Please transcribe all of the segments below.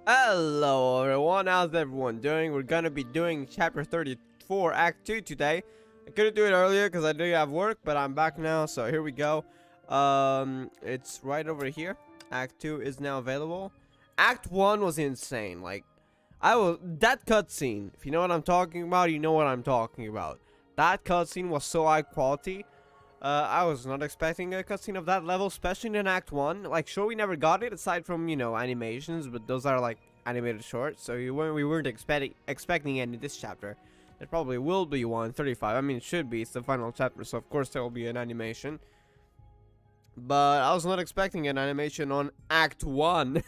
Hello everyone, how's everyone doing? We're gonna be doing chapter 34, act 2 today. I couldn't do it earlier because I did have work, but I'm back now, so here we go. It's right over here. Act 2 is now available. Act 1 was insane. Like, that cutscene, if you know what I'm talking about, you know what I'm talking about. That cutscene was so high quality. I was not expecting a cutscene of that level, especially in Act 1. Like, sure, we never got it, aside from, you know, animations, but those are, like, animated shorts, so we weren't expecting any in this chapter. There probably will be one, 35. I mean, it should be. It's the final chapter, so of course there will be an animation. But I was not expecting an animation on Act 1.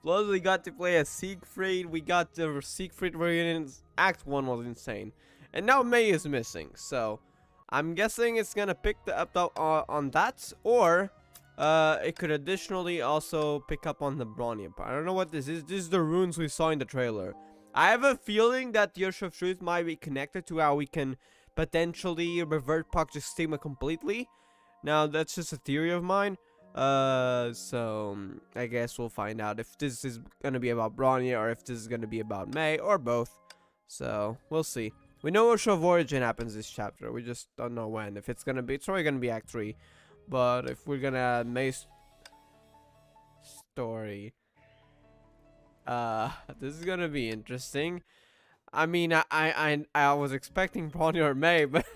Plus, we got to play as Siegfried. We got the Siegfried reunions. Act 1 was insane. And now May is missing, so I'm guessing it's gonna pick up on that, or it could additionally also pick up on the Bronya part. I don't know what this is. This is the runes we saw in the trailer. I have a feeling that the Ursh of Truth might be connected to how we can potentially revert Project Stigma completely. Now, that's just a theory of mine. So I guess we'll find out if this is gonna be about Bronya or if this is gonna be about May or both. So we'll see. We know Ursh of Origin happens this chapter. We just don't know when. If it's gonna be, it's probably gonna be Act 3. But if we're gonna add May's story, this is gonna be interesting. I mean, I was expecting Bronya or May, but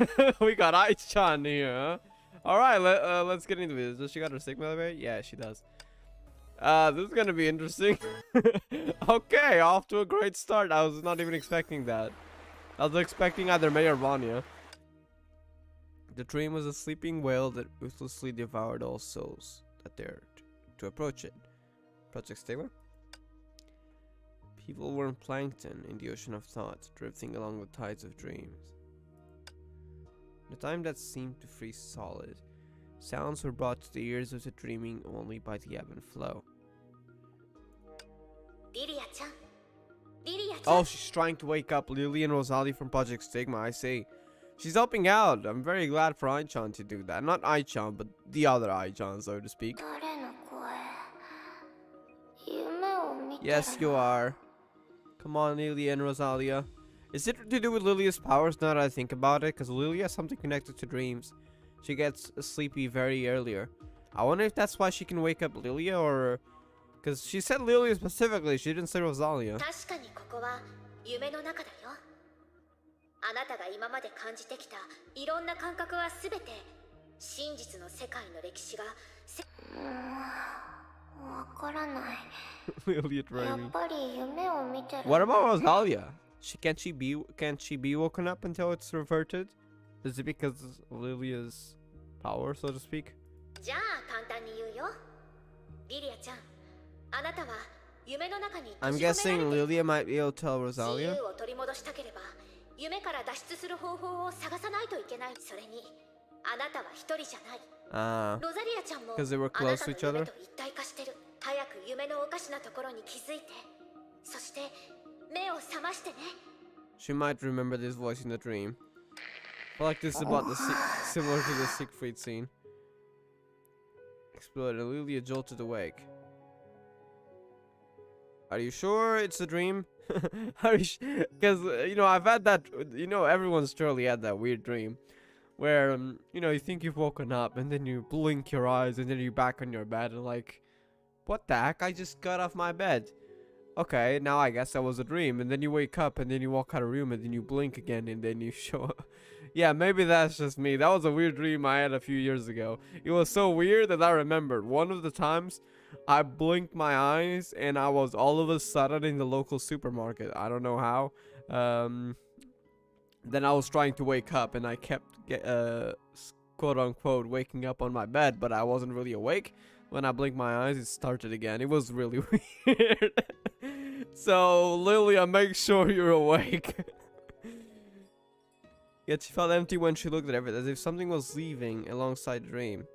we got Aichan here. Huh? All right, let's get into this. Does she got her Sigma elevate? Yeah, she does. This is gonna be interesting. Okay, off to a great start. I was not even expecting that. I was expecting either May or Vanya. The dream was a sleeping whale that ruthlessly devoured all souls that dared to approach it. Project Stigma? People were plankton in the ocean of thought, drifting along the tides of dreams. In a time that seemed to freeze solid, sounds were brought to the ears of the dreaming only by the ebb and flow. Oh, she's trying to wake up Lily and Rosalie from Project Stigma, I see. She's helping out. I'm very glad for Aichan to do that. Not Aichan, but the other Aichan, so to speak. Yes, you are. Come on, Lily and Rosalia. Is it to do with Lilia's powers now that I think about it? Because Lilia has something connected to dreams. She gets sleepy very earlier. I wonder if that's why she can wake up Lilia, or... Because she said Lilia specifically, she didn't say Rosalia. Lilia dreaming. What about Rosalia? Can't she be woken up until it's reverted? Is it because of Lilia's power, so to speak? I'm guessing Lilia might be able to tell Rosalia. Because they were close to each other. She might remember this voice in the dream. I feel like this is about the similar to the Siegfried scene. Exploded and Lilia jolted awake. Are you sure it's a dream? Because, you know, I've had that, you know, everyone's surely had that weird dream. Where, you know, you think you've woken up and then you blink your eyes and then you're back on your bed and like, what the heck? I just got off my bed. Okay, now I guess that was a dream. And then you wake up and then you walk out of the room and then you blink again and then you show up. Yeah, maybe that's just me. That was a weird dream I had a few years ago. It was so weird that I remembered. One of the times I blinked my eyes and I was all of a sudden in the local supermarket. I don't know how. Then I was trying to wake up and I kept quote unquote waking up on my bed, but I wasn't really awake. When I blinked my eyes, it started again. It was really weird. So, Lilia, make sure you're awake. Yet she felt empty when she looked at everything, as if something was leaving alongside the dream.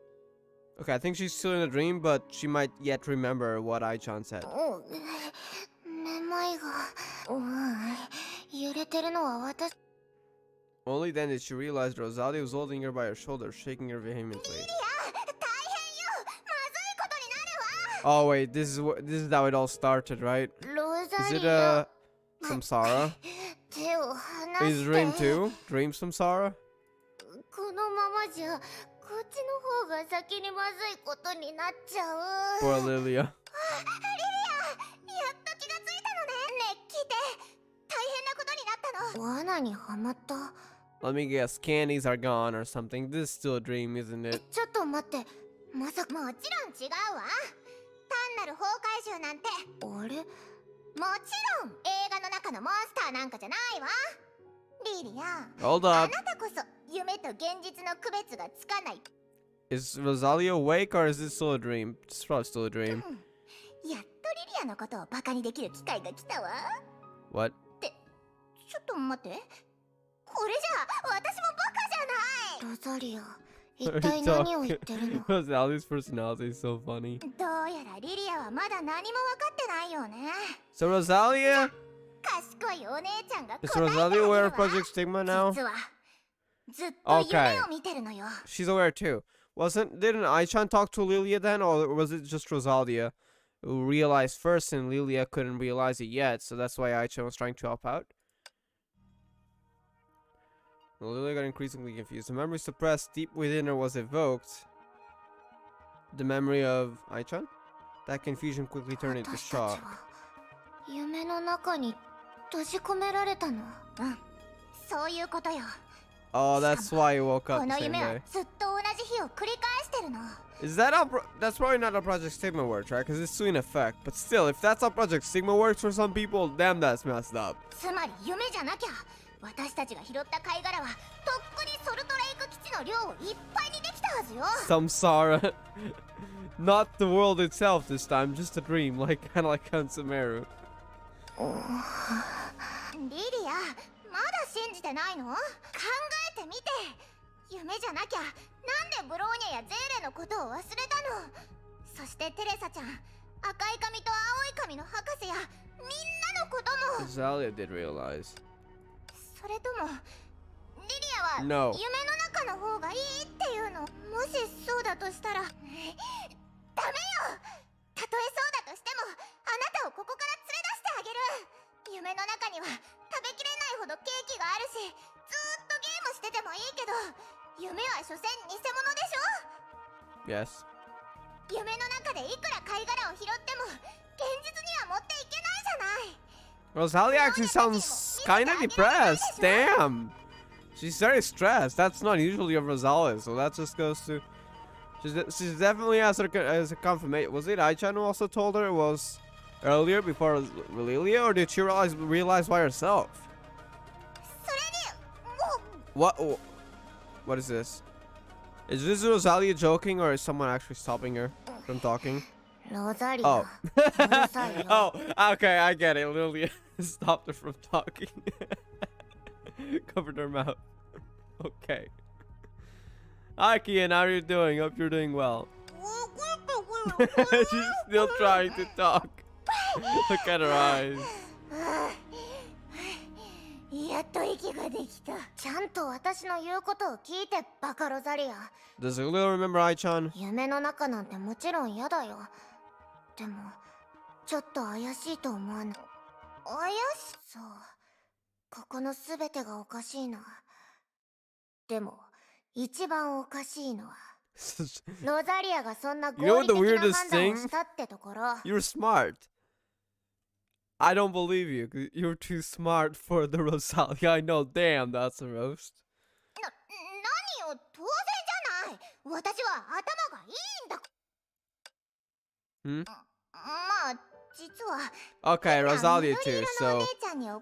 Okay, I think she's still in a dream, but she might yet remember what Aichan said. Only then did she realize Rosalie was holding her by her shoulder, shaking her vehemently. Oh wait, this is how it all started, right? Is it Samsara? Is Dream too? Dream Samsara? このままじゃこっちの方が先にまずいことになっちゃう。 Poor Lilia. リリア、やっと気がついたのね。ねえ、聞いて。大変なことになったの。罠にはまった。 Let me guess, candies are gone or something. This is still a dream, isn't it? ちょっと待って。まさか。もちろん違うわ。単なる崩壊集なんて。あれ？もちろん映画の中のモンスターなんかじゃないわ。リリア、 Hold あ up. なたこそ夢と現実の区別がつかない。 Is Rosalia awake or is this still a dream? It's probably still a dream. やっとリリアのことをバカにできる機会が来たわ。 What? ってちょっと待って。これじゃ私もバカじゃない。ロザリア、一体何を言ってるの？ Rosalia's personality is so funny. どうやらリリアはまだ何も分かってないよね。 So Rosalia? 賢いお姉ちゃんが答 Is えてあげるわ。 Rosalia aware of Project Stigma now? 実はずっと夢を見てるのよ。 She's aware too. Didn't Aichan talk to Lilia then, or was it just Rosalia who realized first and Lilia couldn't realize it yet, so that's why Aichan was trying to help out? Well, Lilia got increasingly confused. The memory suppressed deep within her was evoked. The memory of Aichan? That confusion quickly turned into 私たちは shock. 夢の中に閉じ込められたの。うん、そういうことよ。 Oh, that's why he woke up こ the の same 夢は day. ずっと同じ日を繰り返してるの。 Is that how that's probably not how Project Stigma works, right? Because it's in effect. But still, if that's how Project Stigma works for some people, damn, that's messed up. つまり夢じゃなきゃ私たちが拾った貝殻はとっくにソルトレイク基地の量をいっぱいにできたはずよ。 Samsara. Not the world itself this time, just a dream, like kind of like Kansumeru. リリア、まだ信じてないの？考えてみて。夢じゃなきゃなんでブローニャやゼーレのことを忘れたの？そしてテレサちゃん、赤い髪と青い髪の博士やみんなのことも。 Zalia did realize. それともリリアは No. 夢の中の方がいいっていうの？もしそうだとしたらダメよ。たとえそうだとしてもあなたをここから連れ出してあげる。夢の中には食べきれないほどケーキがあるし、ずーっとゲームしててもいいけど夢は所詮偽物でしょ？ Yes. 夢の中でいくら貝殻を拾っても現実には持っていけないじゃない。 Rosalia actually sounds kind of depressed. Damn. She's very stressed. That's not usually of Rosalia, so that just goes to... She's definitely as a confirmation. Was it Aichan who also told her it was earlier before Lilia, or did she realize by herself? それにもう What? What is this? Is this Rosalia joking, or is someone actually stopping her from talking? ロザリア、 Oh. うるさいよ。 Oh, okay, I get it. Lilia stopped her from talking. Covered her mouth. Okay. Hi, Kian, how are you doing? Hope you're doing well. She's still trying to talk. Look at her eyes. やっと息ができた。ちゃんと私の言うことを聞いて、バカロザリア。 Does Lilia remember Aichan? 夢の中なんてもちろん嫌だよ。でもちょっと怪しいと思わない？怪しそう。ここのすべてがおかしいな。でも一番おかしいのはロザリアがそんな合理的な判断をしたってところ。 You're smart. I don't believe you. You're too smart for the Rosalia. I know. Damn, that's a roast. 何よ、当然じゃない。私は頭がいいんだ。 Hmm? まあ実は Okay, Rosalia too. So,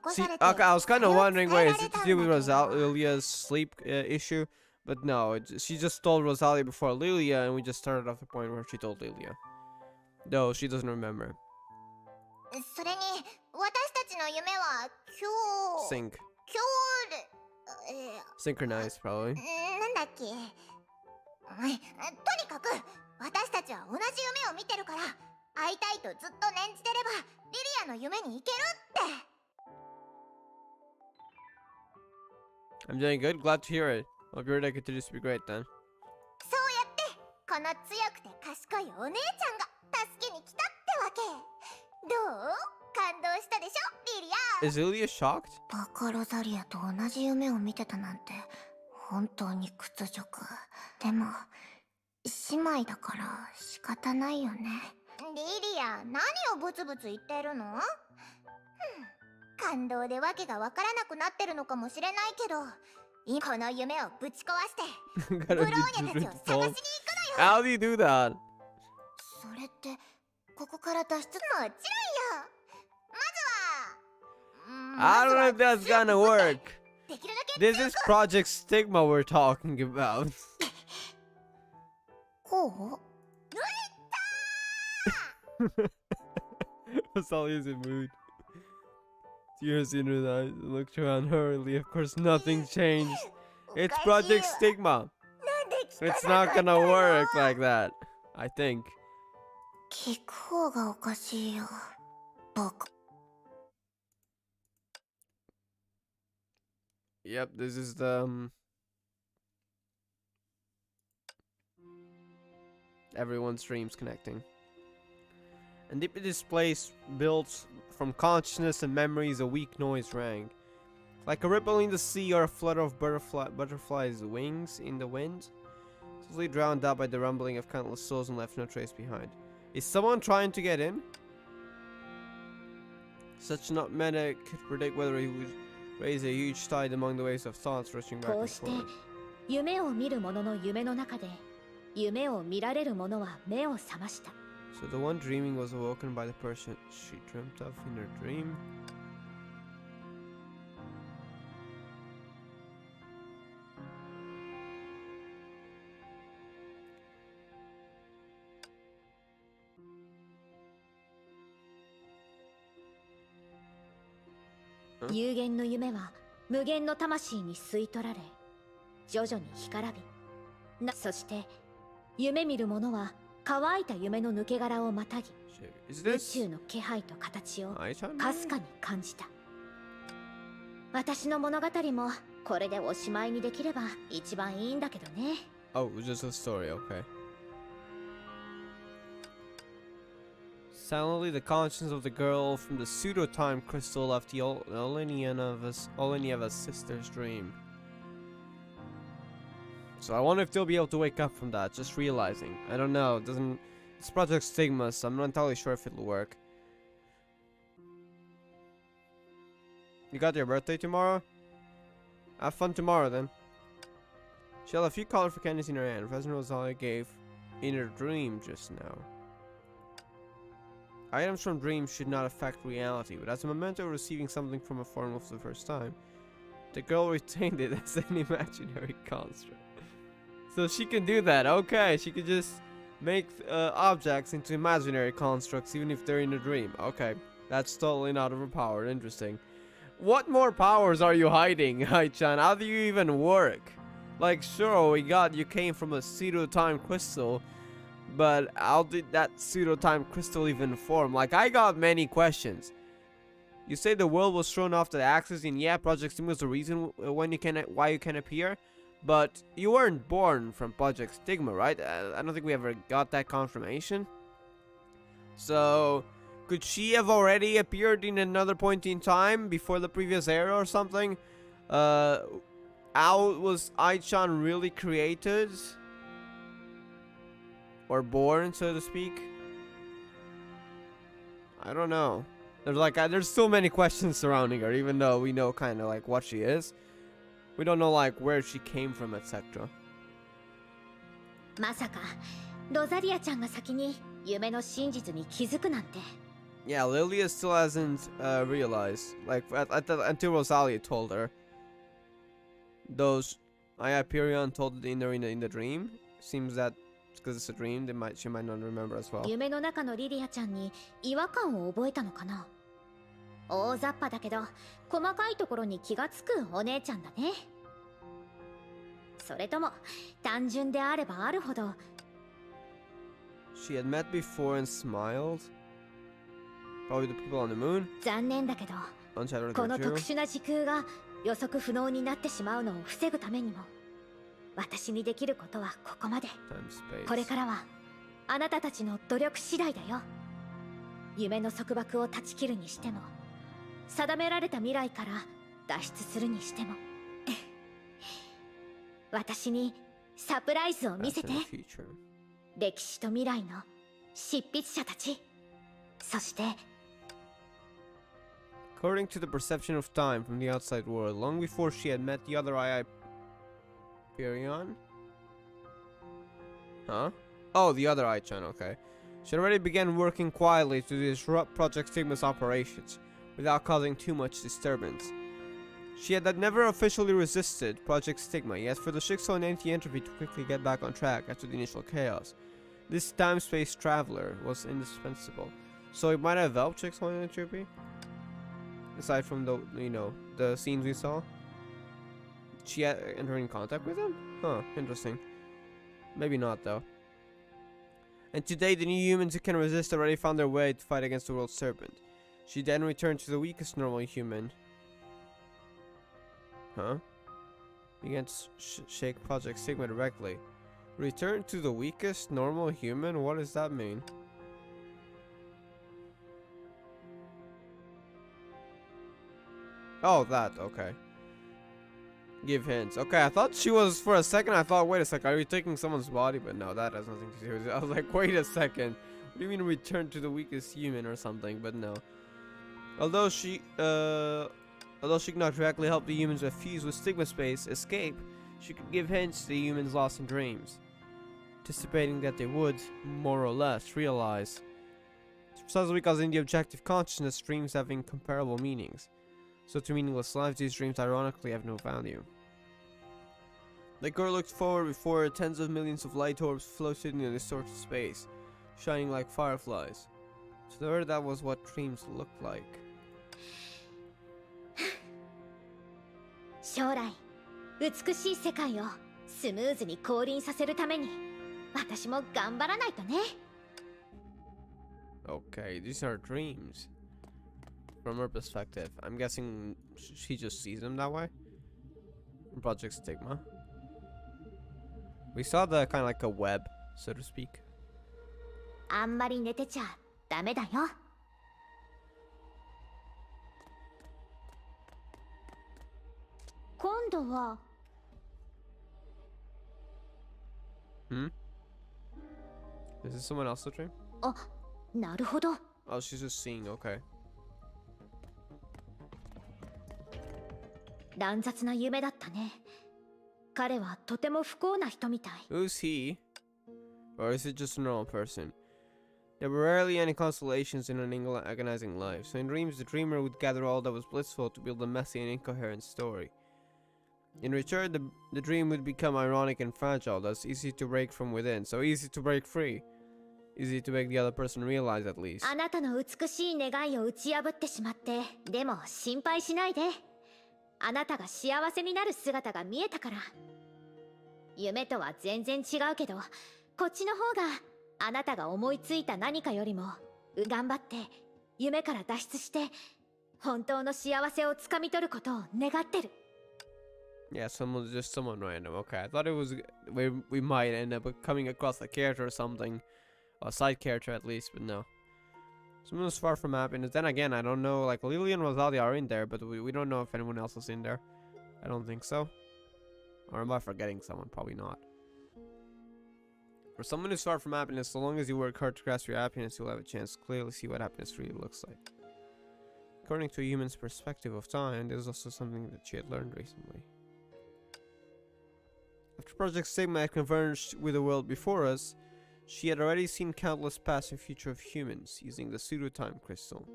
see, okay, I was kind of wondering, wait, is it to do with Rosalia's sleep issue? But no, she just told Rosalia before Lilia, and we just started off the point where she told Lilia. No, she doesn't remember. それに私たちの夢は今日 Sync. 今日で Synchronized, probably. なんだっけ。とにかく私たちは同じ夢を見てるから、会いたいとずっと念じてればリリアの夢に行けるって。 I'm doing good. Glad to hear it. Hope your day continues to be great then. そうやってこの強くて賢いお姉ちゃんが助けに来て Is Ilya shocked? バカロザリアと同じ夢を見てたなんて本当に屈辱。でも姉妹だから仕方ないよね。リリア、何をブツブツ言ってるの？感動でわけがわからなくなってるのかもしれないけど、この夢をぶち壊してブローニャたちを探しに行くのよ。 How do you do that? それってここから脱出？もちろんよ。I don't know if that's gonna work. できるだけ This is Project Stigma we're talking about. こう？ Rosalia is in mood. Tears in her eyes, looked around hurriedly. Of course, nothing changed. It's Project Stigma. It's not gonna work like that, I think. 聞く方がおかしいよ。バカ。 Yep, this is the everyone's dreams connecting. And deep in this place, built from consciousness and memories, a weak noise rang. Like a ripple in the sea or a flutter of butterflies' wings in the wind. Slowly drowned out by the rumbling of countless souls and left no trace behind. Is someone trying to get in? Such not meta could predict whether he would raise a huge tide among the waves of thoughts rushing back and forth. 夢を見る者の夢の中で夢を見られる者は目を覚ました。 So the one dreaming was awoken by the person she dreamt of in her dream. Huh? 有限の夢は無限の魂に吸い取られ、徐々に干からび、そして夢見る者は乾いた夢の抜け殻をまたぎ、宇宙の気配と形をかすかに感じた。私の物語もこれでおしまいにできれば一番いいんだけどね。Oh, just a story, okay. Silently, the conscience of the girl from the pseudo-time crystal left the Olenieva's sister's dream. So I wonder if they'll be able to wake up from that, just realizing. I don't know, it doesn't... It's Project Stigma, so I'm not entirely sure if it'll work. You got your birthday tomorrow? Have fun tomorrow, then. She held a few colorful candies in her hand. President Rosalia gave in her dream just now. Items from dreams should not affect reality, but as a memento of receiving something from a foreigner for the first time, the girl retained it as an imaginary construct. So she can do that, okay, she can just make objects into imaginary constructs even if they're in a dream. Okay, that's totally not overpowered, interesting. What more powers are you hiding, Hai-chan? How do you even work? Like, sure, we got you came from a pseudo-time crystal, but how did that pseudo-time crystal even form? Like, I got many questions. You say the world was thrown off the axis, and yeah, Project Stigma was the reason why you can appear, but you weren't born from Project Stigma, right? I don't think we ever got that confirmation. So, could she have already appeared in another point in time before the previous era or something? How was Ai-chan really created? Or born, so to speak? I don't know. There's so many questions surrounding her, even though we know kind of like what she is. We don't know like where she came from, etc. まさかロザリアちゃんが先に夢の真実に気づくなんて。Yeah, Lilia still hasn't realized, like until Rosalia told her. Those Hyperion told in the dream. Seems that because it's a dream, she might not remember as well. 夢の中のリリアちゃんに違和感を覚えたのかな。大雑把だけど細かいところに気がつくお姉ちゃんだね。それとも単純であればあるほど。She had met before and smiled. Probably the people on the moon. 残念だけど、この特殊な時空が予測不能になってしまうのを防ぐためにも、私にできることはここまで。これからはあなたたちの努力次第だよ。夢の束縛を断ち切るにしても、定められた未来から脱出するにしても私にサプライズを見せ That's て in the future. 歴史と未来の執筆者たちそして According to the perception of time from the outside world, long before she had met the other Hyperion? Huh? Oh, the other Ai-chan, okay. She already began working quietly to disrupt Project Sigma's operations, without causing too much disturbance. She had never officially resisted Project Stigma, yet for the Shixo anti-entropy to quickly get back on track after the initial chaos, this time-space traveler was indispensable. So it might have helped Shixo anti-entropy? Aside from the, you know, the scenes we saw? She had entered in contact with him? Huh, interesting. Maybe not, though. And today, the new humans who can resist already found their way to fight against the World Serpent. She then returned to the weakest normal human. Huh? Began to shake Project Sigma directly. Return to the weakest normal human? What does that mean? Oh, that, okay. Give hints. Okay, I thought she was, for a second, I thought, wait a second, are you taking someone's body? But no, that has nothing to do with it. I was like, wait a second. What do you mean return to the weakest human or something? But no. Although she cannot directly help the humans that fuse with Stigma Space escape, she could give hints to the humans lost in dreams, anticipating that they would, more or less, realize. It's precisely because in the objective consciousness, dreams have incomparable meanings. So to meaningless lives, these dreams ironically have no value. The girl looked forward before her. Tens of millions of light orbs floated in a distorted space, shining like fireflies. To her, that was what dreams looked like. 将来美しい世界をスムーズに降臨させるために私も頑張らないとね Okay, these are dreams. From her perspective, I'm guessing she just sees them that way. From Project Stigma. We saw the kind of like a web, so to speak. あんまり寝てちゃダメだよ今度は Hmm? Is this someone else's dream? あ、なるほど Oh, she's just seeing, okay. 乱雑な夢だったね彼はとても不幸な人みたい Who's he? Or is it just a normal person? There were rarely any consolations in an agonizing life, so in dreams the dreamer would gather all that was blissful to build a messy and incoherent story. In return, the dream would become ironic and fragile, thus easy to break from within, so easy to break free. Easy to make the other person realize at least. あなたの美しい願いを打ち破ってしまってでも心配しないであなたが幸せになる姿が見えたから夢とは全然違うけどこっちの方があなたが思いついた何かよりも頑張って夢から脱出して本当の幸せをつかみ取ることを願ってる Yeah, just someone random. Okay, I thought it was we might end up coming across a character or something, a side character at least, but no. Someone who's far from happiness. Then again, I don't know. Like Lily and Rosalia are in there, but we don't know if anyone else is in there. I don't think so. Or am I forgetting someone? Probably not. For someone who's far from happiness, so long as you work hard to grasp your happiness, you'll have a chance to clearly see what happiness really looks like. According to a human's perspective of time, there's also something that she had learned recently. After Project Sigma had converged with the world before us, she had already seen countless past and future of humans using the pseudo-time crystal.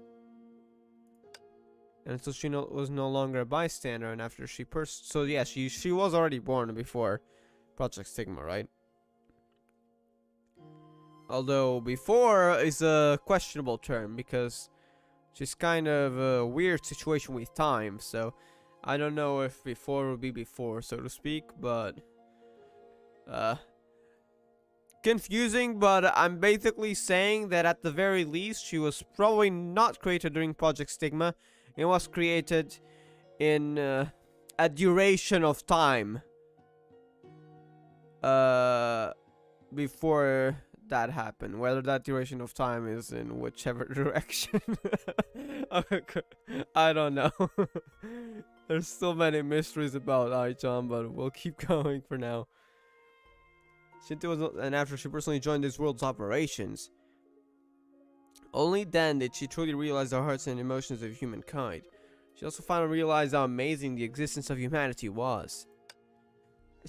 And so she was no longer a bystander, and after she so yeah, she was already born before Project Sigma, right? Although before is a questionable term because she's kind of a weird situation with time, so I don't know if before would be before, so to speak, but confusing, but I'm basically saying that at the very least she was probably not created during Project Stigma. It was created in a duration of time before that happen, whether that duration of time is in whichever direction. Okay, I don't know. There's so many mysteries about Ai-chan, but we'll keep going for now. Shinto was, and after she personally joined this world's operations, only then did she truly realize the hearts and emotions of humankind. She also finally realized how amazing the existence of humanity was.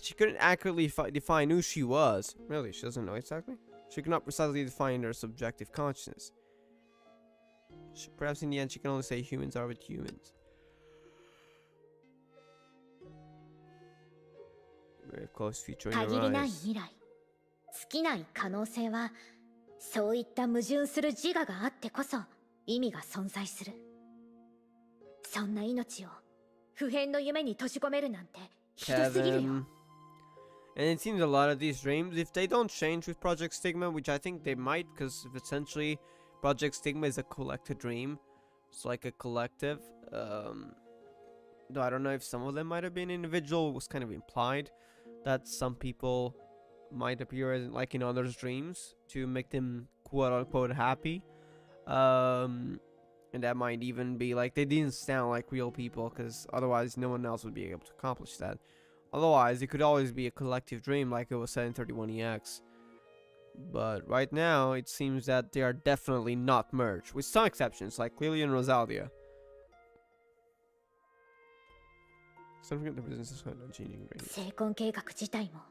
She couldn't accurately define who she was. Really, she doesn't know exactly? She could not precisely define her subjective consciousness. Perhaps in the end she can only say humans are with humans. Very close future in her 限りない eyes. 未来、尽きない可能性は、そういった矛盾する自我があってこそ意味が存在する。そんな命を不変の夢に閉じ込めるなんてひどすぎるよ。 And it seems a lot of these dreams, if they don't change with Project Stigma, which I think they might, because essentially Project Stigma is a collective dream. It's like a collective. Though I don't know if some of them might have been individual. It was kind of implied that some people might appear as, like in others' dreams to make them quote unquote happy. And that might even be like they didn't sound like real people, because otherwise no one else would be able to accomplish that. Otherwise, it could always be a collective dream like it was said in 31EX. But right now, it seems that they are definitely not merged, with some exceptions, like Lily and Rosalia. Something the business is not changing dreams. 成婚計画自体も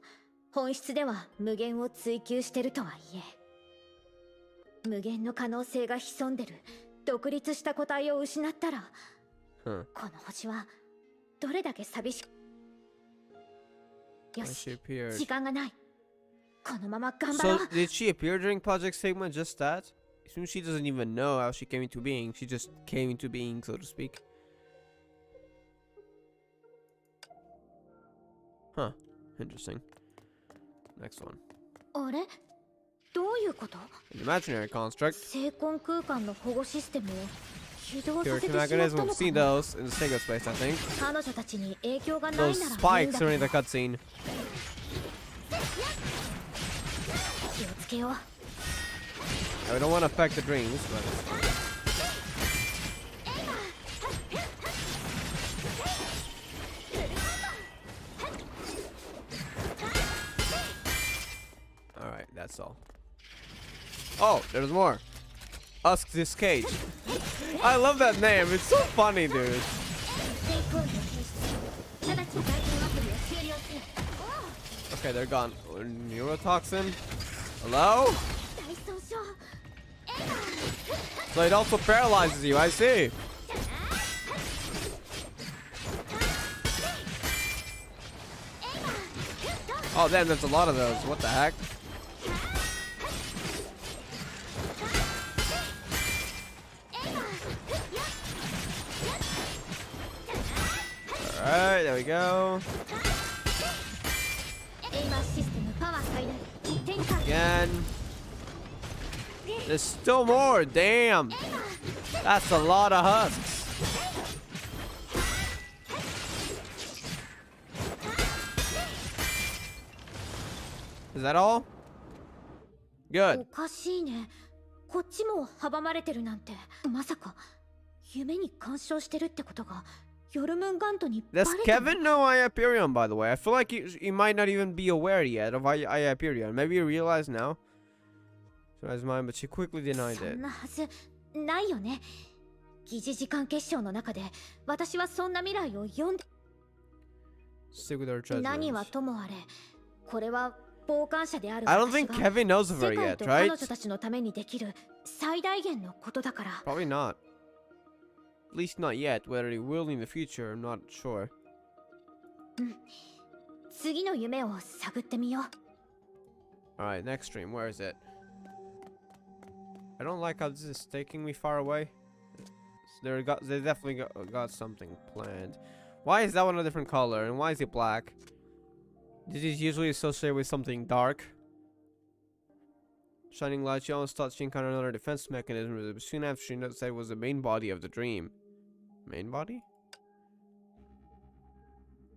本質では無限を追求してるとはいえ、無限の可能性が潜んでる独立した個体を失ったら、この星はどれだけ寂しく。よし、時間がない。このまま頑張ろう。 So, did she appear during Project Sigma, just that? It seems she doesn't even know how she came into being. She just came into being, so to speak. Huh. Interesting. Next one. あれ？どういうこと？ An imaginary construct. 成婚空間の保護システムを起動さ Pure せてしまった mechanism. の We've か seen な。 those in the Sega space, I think. 彼女たちに影響がないなら Those いいん spikes だけ during ど the cutscene. 気をつけよう。 We don't want to affect the dreams, but... Alright, that's all. Oh, there's more. Ask this cage. I love that name. It's so funny, dude. Okay, they're gone. Neurotoxin. Hello? So it also paralyzes you, I see. Oh, damn, there's a lot of those. What the heck? Alright, there we go. Again. There's still more, damn. That's a lot of husks. Is that all? Good. おかしいね。こっちも阻まれてるなんて。まさか夢に干渉してるってことがヨルムンガントにバレ Does たの？ Kevin know Hyperion, by the way? I feel like he might not even be aware yet of Hyperion. Maybe you realize now. So that's mine, but she quickly denied そ it. んなはずないよね。疑似時間結晶の中で私はそんな未来を読んで。 Stick with her 何は judgments. ともあれ、これは傍観者である I don't 私 think が Kevin knows of her 世界 yet, と彼 right? 女たちのためにできる最大限のことだから。 Probably not. At least not yet. Whether he will in the future, I'm not sure. 次の夢を探ってみよう。 Alright, next stream. Where is it? I don't like how this is taking me far away. They definitely got something planned. Why is that one a different color? And why is it black? This is usually associated with something dark. Shining light, she almost thought she encountered another defense mechanism, but soon after she noticed that it was the main body of the dream. Main body?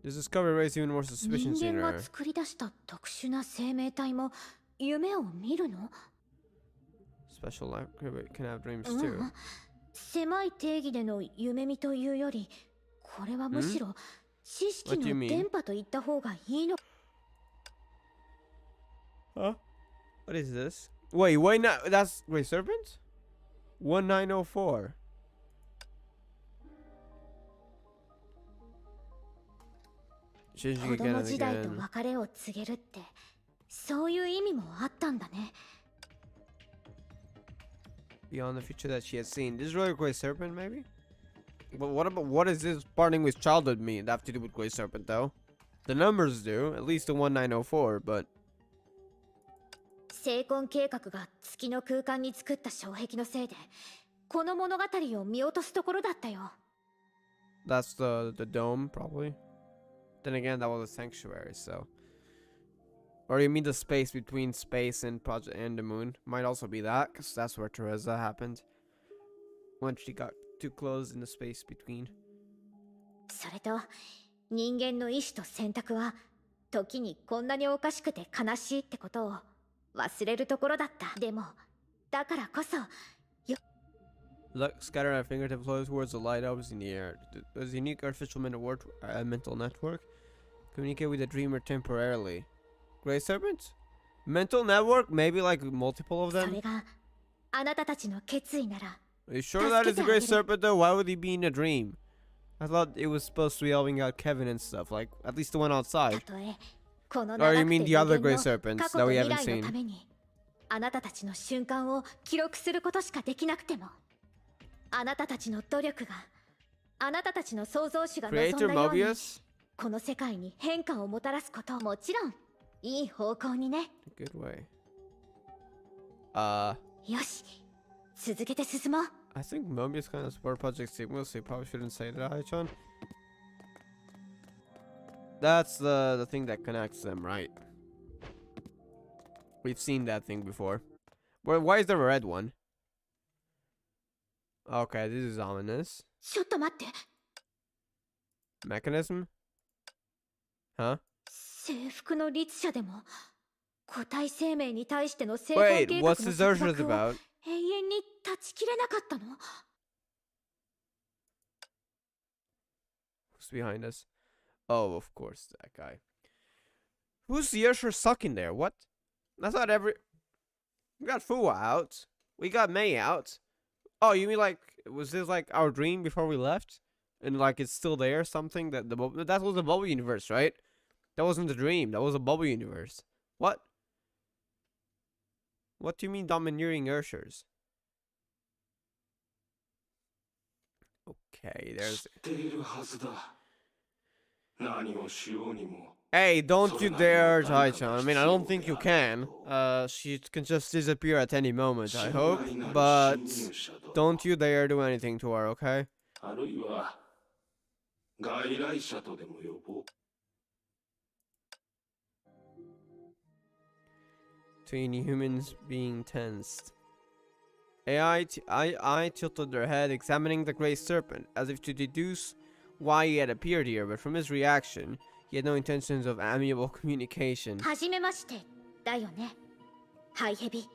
This discovery raised even more 人 suspicions in 間が her. 作り出した特殊な生命体も夢を見るの？ Special life can have dreams う too. ん、狭い定義での夢見というより、これはむしろ知識 What do you の mean? 電波と言った方がいいの。 Huh? What is this? Wait, not that's wait, serpent? 1904. Changing 子 again 供 and 時代と again. 別れを告げるって、そういう意味もあったんだね。 Beyond the future that she has seen. This is really Grey Serpent, maybe? But what is this parting with childhood mean? That have to do with Grey Serpent, though. The numbers do, at least the 1904, but 成婚計画が月の空間に作った障壁のせいで、この物語を見落とすところだったよ。 that's the dome, probably. Then again, that was a sanctuary, so. Or you mean the space between space and project and the moon? Might also be that, because that's where Teresa happened. When she got too close in the space between. それと、人間の意志と選択は、時にこんなにおかしくて悲しいってことを忘れるところだった。でも、だからこそ、 Look, scatter our fingertip flows towards the light up in the air. Does the unique artificial mental network communicate with the dreamer temporarily? Grey Serpent? Mental network? Maybe like multiple of そ them? れがあなたたちの決意なら、 Are you sure that is the Grey Serpent though? Why would he be in a dream? I thought it was supposed to be helping out Kevin and stuff, like at least the one た outside. とえこの Or 長 you く mean て the 無 other 限 Grey の Serpents 過去 that と we 未 haven't 来の seen? ために、あなたたちの瞬間を記録することしかできなくても、あなたたちの努力が、あなたたちの創造主が望ん Creator だように、 Mobius? この世界に変化をもたらすことをもちろんいい方向にね。 Good way. よし、続けて進もう。 I think Mobius kind of support Project Sigma, so you probably shouldn't say that, Haichan. That's the thing that connects them, right? We've seen that thing before. Why is there a red one? Okay, this is ominous. ちょっと待って、 Mechanism? Huh? 征服の律者でも個体生命に対しての成婚計 Wait, 画の what's 束 this Ursula's 縛を about? 永遠に断ち切れなかったの？ Who's behind us? Oh, of course, that guy. Who's the Usher sucking there? What? That's not every... We got Fu out. We got Mei out. Oh, you mean like... Was this like our dream before we left? And like it's still there, something? That that was the bubble universe, right? That wasn't the dream. That was a bubble universe. What? What do you mean domineering Urshers? Okay, there's... Hey, don't you dare, Tai-chan. I mean, I don't think you can. She can just disappear at any moment, I hope. But don't you dare do anything to her, okay? Between humans being tensed. AI tilted their head, examining the Grey Serpent, as if to deduce why he had appeared here, but from his reaction, he had no intentions of amiable communication. はじめましてだよね、ハイヘビ。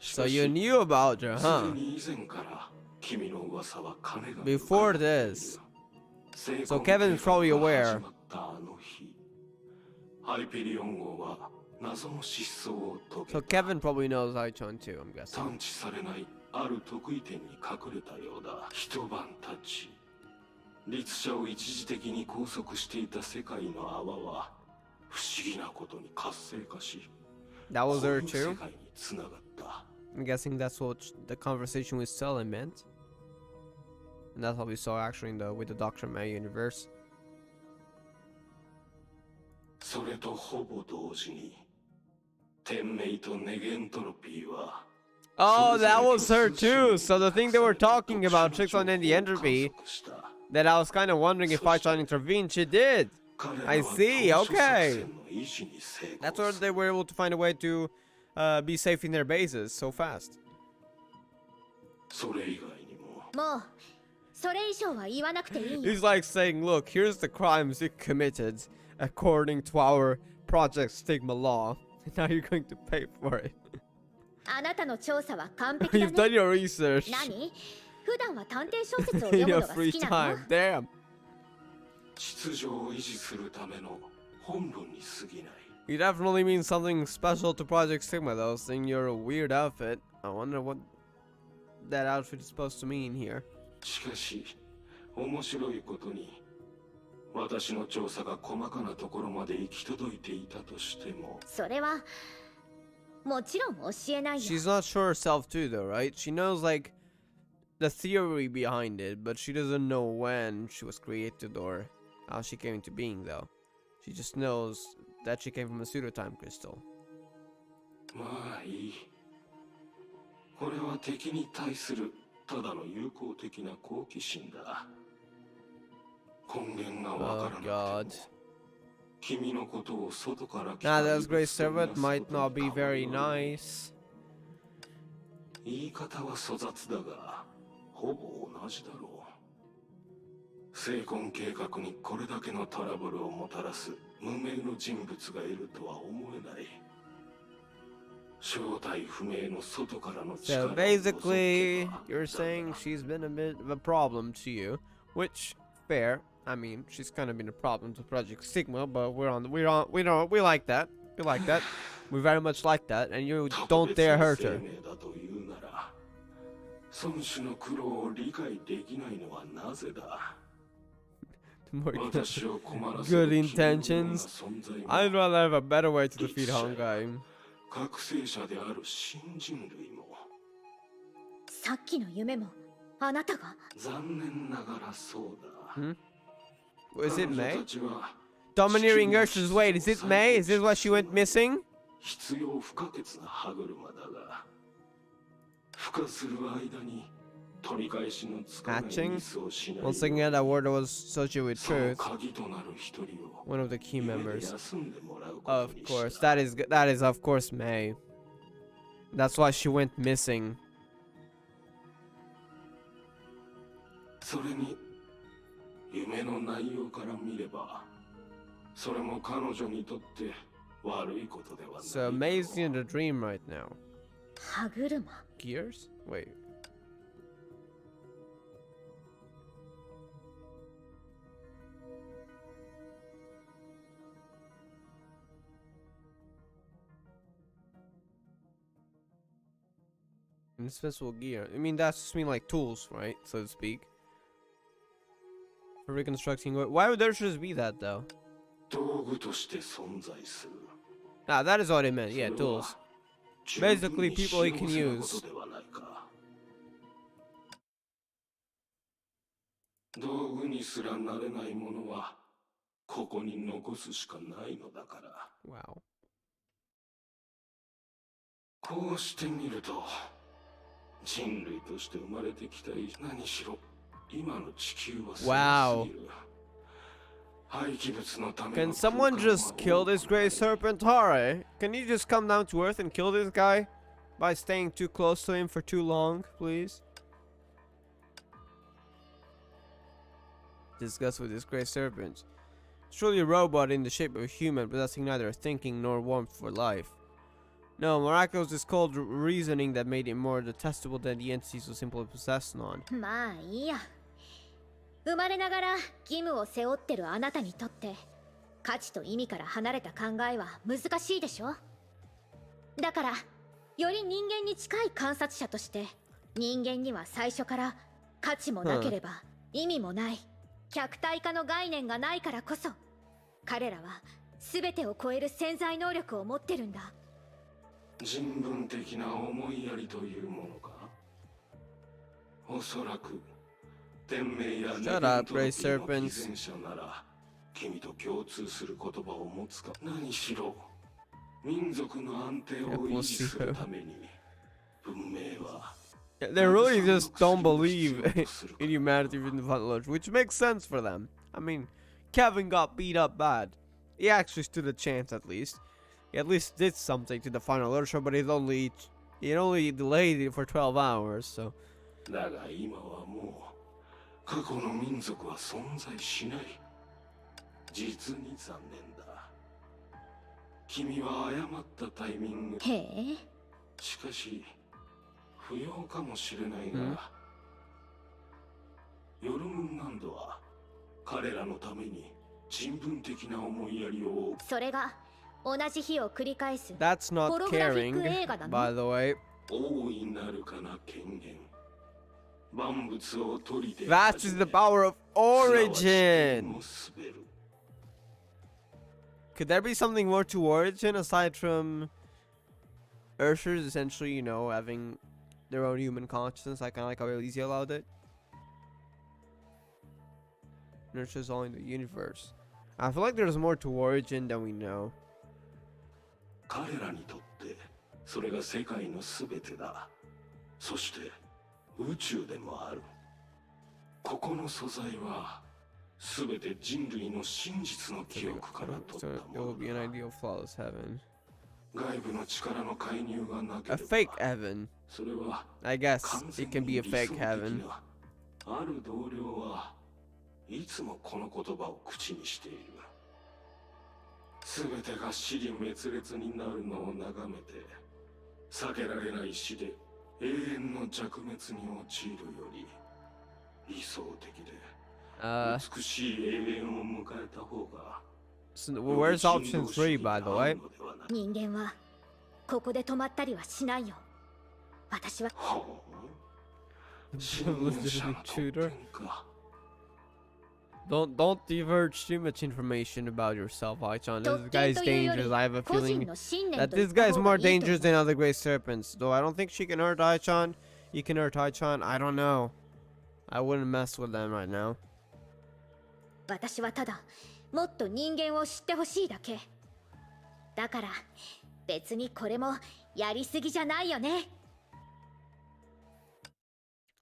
So you knew about her, huh? Before this. So Kevin's probably aware. So Kevin probably knows Ai-chan too, I'm guessing. ある得意点に隠れたようだ。一晩経ち、律者を一時的に拘束していた世界の泡は不思議なことに活性化し、 That was her この too? 世界に繋がった。 I'm guessing that's what the conversation with Stellan meant. And that's what we saw actually in with the Dr. May universe. それとほぼ同時に、天命とネゲントロピーは Oh, that was her too! So the thing they were talking about, Trixon and the Entropy, that I was kind of wondering if Ai-chan intervened, she did! I see, okay! That's why they were able to find a way to be safe in their bases so fast. それ以外にも、もうそれ以上は言わなくていいよ。 He's like saying, look, here's the crimes you committed. according to our Project Stigma law. Now you're going to pay for it. あなたの調査は完璧だ You've ね done your research 何普段は探偵小説を in 読む your のが好 free きなの time. Damn. 秩序を維持するための本分に過ぎない。 You definitely mean something special to Project Stigma, though, seeing your weird outfit. I wonder what that outfit is supposed to mean here. しかし面白いことに私の調査が細かなところまで行き届いていたとしてもそれはもちろん教えないよ She's not sure herself, too, though, right? She knows, like, the theory behind it, but she doesn't know when she was created or how she came into being, though. She just knows that she came from a pseudo-time crystal. まあいい。これは敵に対するただの友好的な好奇心だ。根源がわからなくても君のことを外から来 Nah, た this great 異物 servant と might みな not す be ことに very 変わりは nice. 言い方は粗雑だがほぼ同じだろう。成婚計画にこれだけのトラブルをもたらす無名の人物がいるとは思えない。正体不明の外からの力 So を basically, 除けば you're saying she's been a bit of a problem to you, which fair. I mean, she's kind of been a problem to Project Sigma, but we like that. We like that. We very much like that, and you don't dare hurt her. だというなら孫子の苦労を理解できないのはなぜだ。 More 私を困らせ good る君のような intentions. 存在も I'd rather have a better way to defeat Honkai. 覚醒者である新人類もさっきの夢もあなたが残念ながらそうだ。 Is it 彼女 May? たちは Domineering Ursus, wait, is it May? Is this why she went missing? 必要不可欠な歯車だが孵化する間に取り返しのつかない Hatching? ミスをしない Once again, that word was associated with その truth. 鍵となる一人を One of the key 夢で members. 休んでもらうこと Of に course, した。 that is of course May. That's why she went missing. それに夢の内容から見ればそれも彼女にとって悪いことではない。 So May's in the dream right now. 歯車 Gears? Wait. Indispensable gear. I mean, that's just mean like tools, right? So to speak. For reconstructing. Why would there just be that though? 道具として存在する。 Ah, that is what it meant. Yeah, それは tools. 十分に Basically, people he can 幸せな use. ことではないか。道具にすらなれないものはここに残すしかないのだから。 Wow. こうしてみると人類として生まれてきた以上何しろ今の地球は狭すぎる。廃棄物のため Can の someone 空間は just kill this gray serpent? Hare? Can you just come down to earth and kill this guy? By staying too close to him for too long, please? Discuss with this gray serpent. It's truly a robot in the shape of a human, possessing neither thinking nor warmth for life. No, miraculous is called reasoning that made it more detestable than the entities was simply possessed on. まあいいや生まれながら義務を背負ってるあなたにとって価値と意味から離れた考えは難しいでしょだからより人間に近い観察者として人間には最初から価値もなければ意味もない客体化の概念がないからこそ彼らは全てを超える潜在能力を持ってるんだ人文的な思いやりというものか。おそらく天命や Shut up, Gray Serpents. 偽善者なら君と共通する言葉を持つか。何しろ民族の安定を維持するために文明は Yeah, they really just don't believe in humanity in the Final Urge, which makes sense for them. I mean, Kevin got beat up bad. He actually stood a chance at least. He at least did something to the Final Urge, but it only delayed it for 12 hours, so. だが今はもう過去の民族は存在しない。実に残念だ。君は誤ったタイミング。へえ。しかし不要かもしれないが、ヨルムンランドは彼らのために人文的な思いやりを。それが同じ日を繰り返す That's ホ not ログラフィッ caring, ク映画な by の。 the way. 大いなるかな権限。万物を取りで。 That is the power of origin. すなわち天を滑る。 Could there be something more to origin aside from Ursers essentially, you know, having their own human consciousness, like kind of like how Elysia allowed it? Nurtures all in the universe. I feel like there's more to origin than we know. 彼らにとってそれが世界のすべてだ。そして宇宙でもある。ここの素材はすべて人類の真実の記憶から取 So っ it た will も be の an だ。 ideal flawless heaven. 外部の力の介入がなけ A れば fake heaven. それは I guess 完 it 全 can be に a 理 fake 想的 heaven. な。ある同僚はいつもこの言葉を口にしている。すべてが死に滅裂になるのを眺めて、避けられない死で永遠の弱滅に陥るより理想的で 美しい永遠を迎えた方が。 So where's option 3, by the way? 人間はここで止まったりはしないよ。私は。ほう、信念者の特権か。 Don't diverge too much information about yourself, Aichan. This guy's dangerous. I have a feeling that this guy's more dangerous than other Great Serpents. Though I don't think she can hurt Aichan. You can hurt Aichan. I don't know. I wouldn't mess with them right now. 私はただもっと人間を知ってほしいだけ。だから別にこれもやりすぎじゃないよね。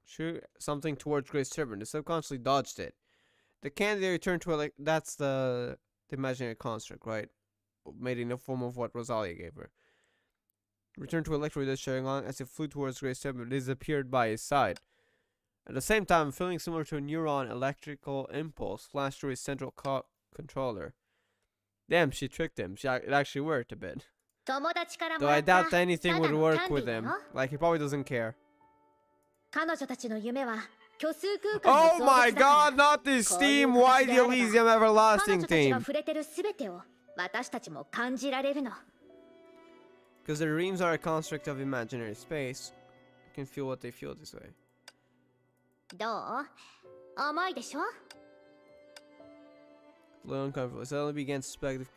Shoot something towards Great Serpent. It subconsciously dodged it. The candy returned to like that's the imaginary construct, right? Made in the form of what Rosalia gave her. Returned to Electro showing on as it flew towards Great Serpent, disappeared by his side. At the same time, feeling similar to a neuron electrical impulse flashed through his central controller. Damn, she tricked him. It actually worked a bit. 友達からも Though ら I った doubt anything た would だの work キャンディ with ーだ him. よ。 Like, he probably doesn't care. 彼女たちの夢は虚数空間 Oh の my 造物だから god, not this こういう Steam 形 Wide であれば Elysium 彼 Everlasting 女たちが theme. 触れてる全てを私たちも感じられるの。 Because their dreams are a construct of imaginary space. You can feel what they feel this way. どう？甘いでしょ？ A little uncomfortable. I suddenly began to suspect if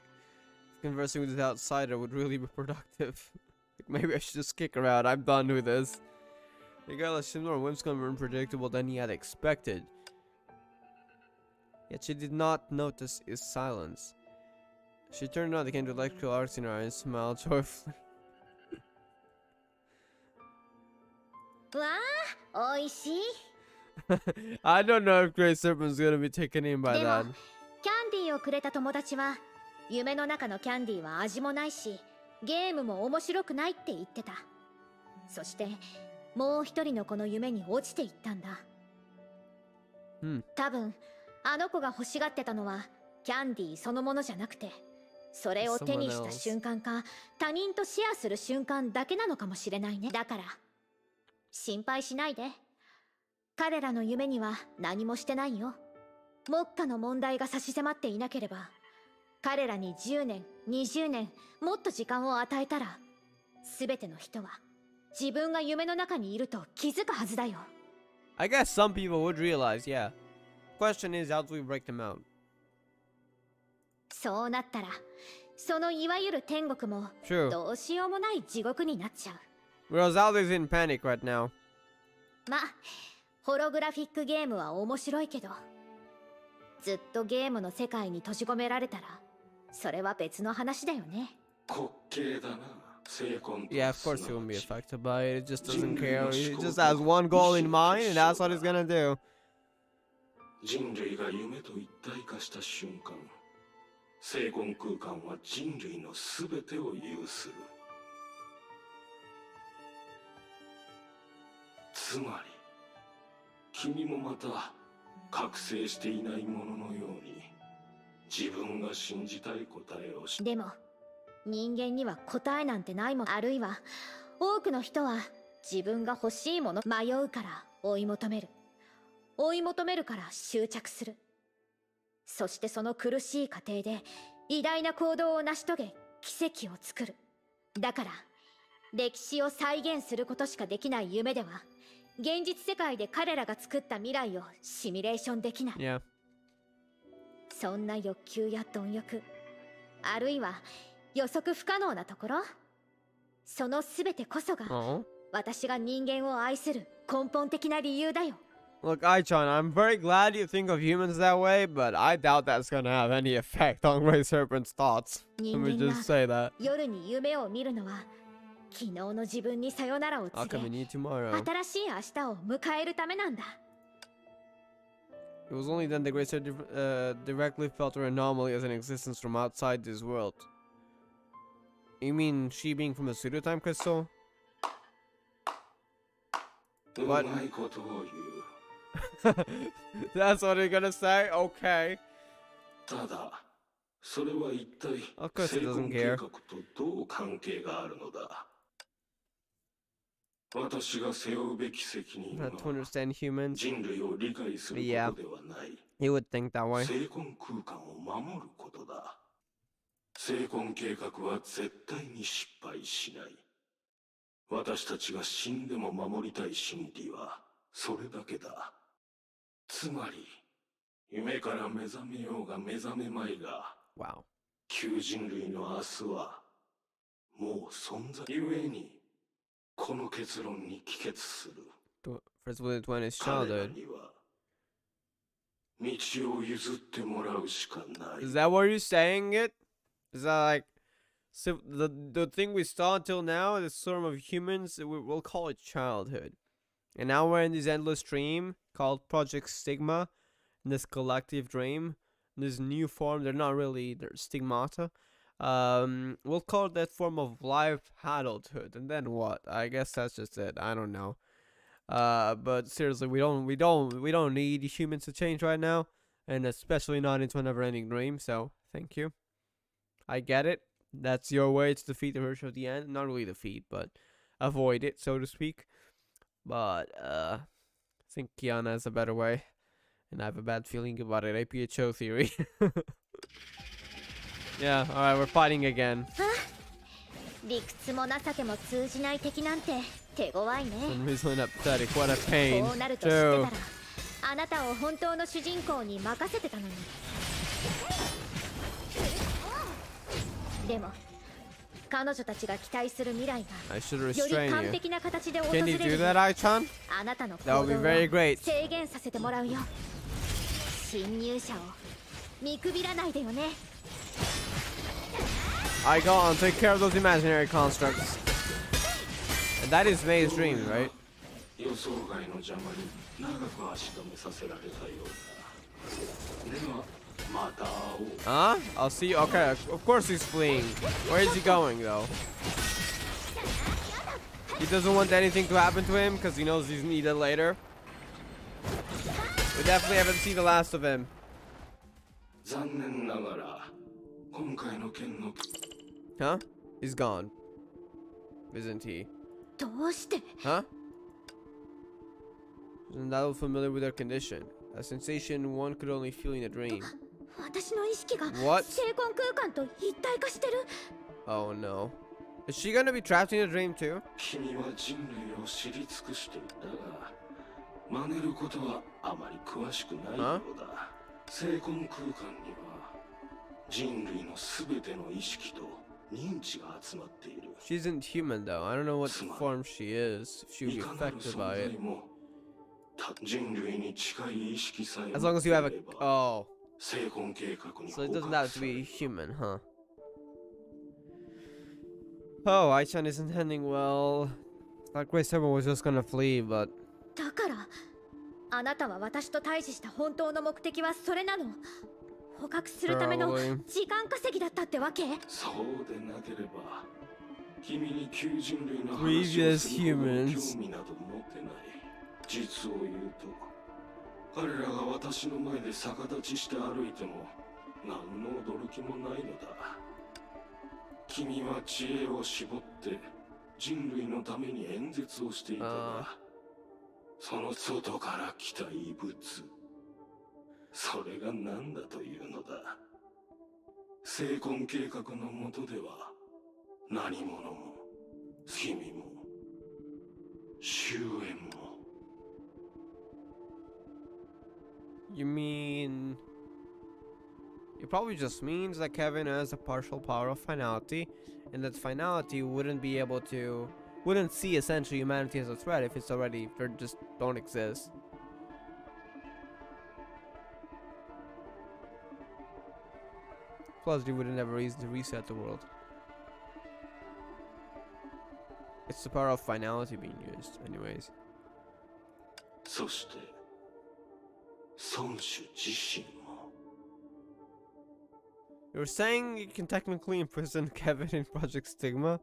conversing with this outsider would really be productive. Like maybe I should just kick her out. I'm done with this. Regardless, she seemed more whimsical and unpredictable than he had expected. Yet she did not notice his silence. She turned on the candle electrical arcs in her eyes and smiled joyfully. わあ、おいしい。 I don't know if Great Serpent's gonna be taken in by でも that. キャンディーをくれた友達は夢の中のキャンディーは味もないしゲームも面白くないって言ってた。そしてもう一人の子の夢に落ちていったんだ。多分あの子が欲しがってたのはキャンディーそのものじゃなくて、それを手にした瞬間か他人とシェアする瞬間だけなのかもしれないね。だから心配しないで。彼らの夢には何もしてないよ。目下の問題が差し迫っていなければ、彼らに10年、20年、もっと時間を与えたら、全ての人は自分が夢の中にいると気づくはずだよ。I guess some people would realize, yeah. Question is, how do we break them out? そうなったら、そのいわゆる天国も True. どうしようもない地獄になっちゃう。Rosalie's in panic right now. まあ、ホログラフィックゲームは面白いけど、ずっとゲームの世界に閉じ込められたら、それは別の話だよね。滑稽だな。Yeah, of course he won't be affected by it. He just doesn't care. He just has one goal in mind, and that's what he's gonna do. 人類が夢と一体化した瞬間、聖魂空間は人類のすべてを有する。つまり、君もまた覚醒していないもののように、自分が信じたい答えをでも人間には答えなんてないもん。あるいは多くの人は自分が欲しいもの迷うから追い求める、追い求めるから執着する。そしてその苦しい過程で偉大な行動を成し遂げ奇跡を作る。だから歴史を再現することしかできない夢では現実世界で彼らが作った未来をシミュレーションできない。Yeah. そんな欲求や貪欲、あるいは予測不可能なところ、その全てこそが Oh. 私が人間を愛する根本的な理由だよ。 Look, Aichan, I'm very glad you think of humans that way, but I doubt that's gonna have any effect on Grey Serpent's thoughts. Let 人 me 間 just が say that. 夜に夢を見るのは昨日の自分にさよならを I'll 告 come and げ eat tomorrow. 新しい明日を迎えるためなんだ。 It was only then the Grey Serpent directly felt her anomaly as an existence from outside this world. You mean she being from the pseudo-time crystal? う What? まいことを言う。 That's what you're gonna say? Okay. ただそれは一体 Of course 成 he 婚 doesn't 計 care. 画とどう関係があるのだ。私が背負うべき責任は Not to understand humans. 人類を理解する Yeah. ことではない。 You would think that way. 成婚空間を守ることだ。成婚計画は絶対に失敗しない。私たちが死んでも守りたい真理はそれだけだ。つまり夢から目覚めようが目覚めまいが Wow. 旧人類の明日はもう存在ゆえにこの結論に帰結する。 First bullet one is 彼ら childhood. には道を譲ってもらうしかない。 Is that what you're saying it? Is that like the thing we saw until now, this sort of humans, we'll call it childhood. And now we're in this endless dream called Project Stigma, in this collective dream, this new form. They're not really, they're stigmata. We'll call it that form of life adulthood. And then what? I guess that's just it. I don't know. But seriously, we don't need humans to change right now, and especially not into a never-ending dream. So thank you. I get it. That's your way to defeat the Urge of the End. Not really defeat, but avoid it, so to speak. But I think Kiana has a better way, and I have a bad feeling about it. APHO theory. Yeah. All right, we're fighting again. 理屈も情けも通じない敵なんて手強いね。 I'm really not pathetic. What a pain. こうなると知って True. たらあなたを本当の主人公に任せてたのに。でも彼女たちが期待する未来 I should がより restrain 完 you. 璧な形で訪 Can れ you る do よう that, Ai-chan? あなたの行 That 動 would を be very great. 制限させてもらうよ。侵入者を見くびらないでよね。 I go on, take care of those imaginary constructs. And that is May's dream, right? 予想外の邪魔に長く足止めさせられたようだ。ではまた会おう。 Huh? I'll see you. Okay, of course he's fleeing. Where is he going, though? He doesn't want anything to happen to him because he knows he's needed later. We definitely haven't seen the last of him. 残念ながら今回の件の Huh? He's gone. Isn't he? どうして？ Huh? Isn't that familiar with their condition? A sensation one could only feel in a dream. 私の意識が What? 成婚空間と一体化してる。 Oh no. Is she gonna be trapped in a dream too? 君は人類を知り尽くしていたが真似ることはあまり詳しくないようだ。成婚空間には人類のすべての意識と認知が集まっている。 She isn't human though. I don't know what form she is. If she would be いかなる affected 存 by 在 it. も人類に近い意識さえ As long as you have a 持っていれば oh, 成婚計画に so it 捕 doesn't 獲 have さ to れ be る。 human, huh? Oh, Aichan isn't ending well. Thought Grey Serpent was just gonna flee, but だからあなたは私と対峙した本当の目的はそれなの。捕獲するための Probably. 時間稼ぎだったってわけ？そうでなければ君に旧人類の話を Previous するほど humans. 興味など持ってない。実を言うと彼らが私の前で逆立ちして歩いても何の驚きもないのだ。君は知恵を絞って人類のために演説をしていたが、その外から来た異物、それが何だというのだ。成婚計画の下では何者も君も終焉も。 You mean... It probably just means that Kevin has a partial power of finality, and that finality wouldn't be able to... wouldn't see essentially humanity as a threat if it's already... they just don't exist. Plus, they wouldn't have a reason to reset the world. It's the power of finality being used, anyways. そして孫子自身も。 You're saying you can technically imprison Kevin in Project Stigma?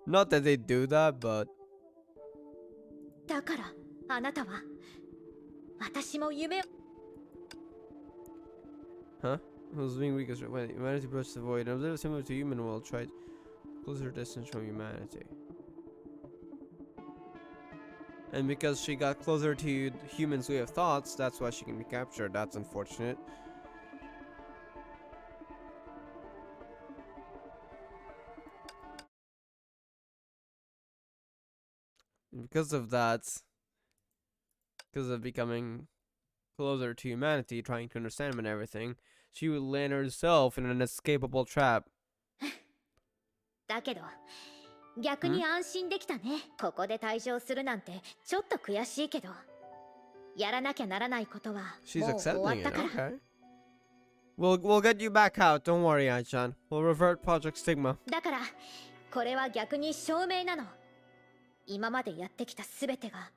Not that they do that, but... だからあなたは私も夢を Huh? Who's being weakest when humanity approaches the void? And they're similar to human world, tried closer distance from humanity. And because she got closer to humans' way of thoughts, that's why she can be captured. That's unfortunate. And because of that, because of becoming closer to humanity, trying to understand them and everything, she would land herself in an inescapable trap. だけど逆に安心できたね。ここで退場するなんてちょっと悔しいけど、やらなきゃならないことは She's もう終わっ accepting た it. から。 Okay. We'll get you back out. Don't worry, Ai-chan. We'll revert Project Stigma. だからこれは逆に証明なの。今までやってきたすべてが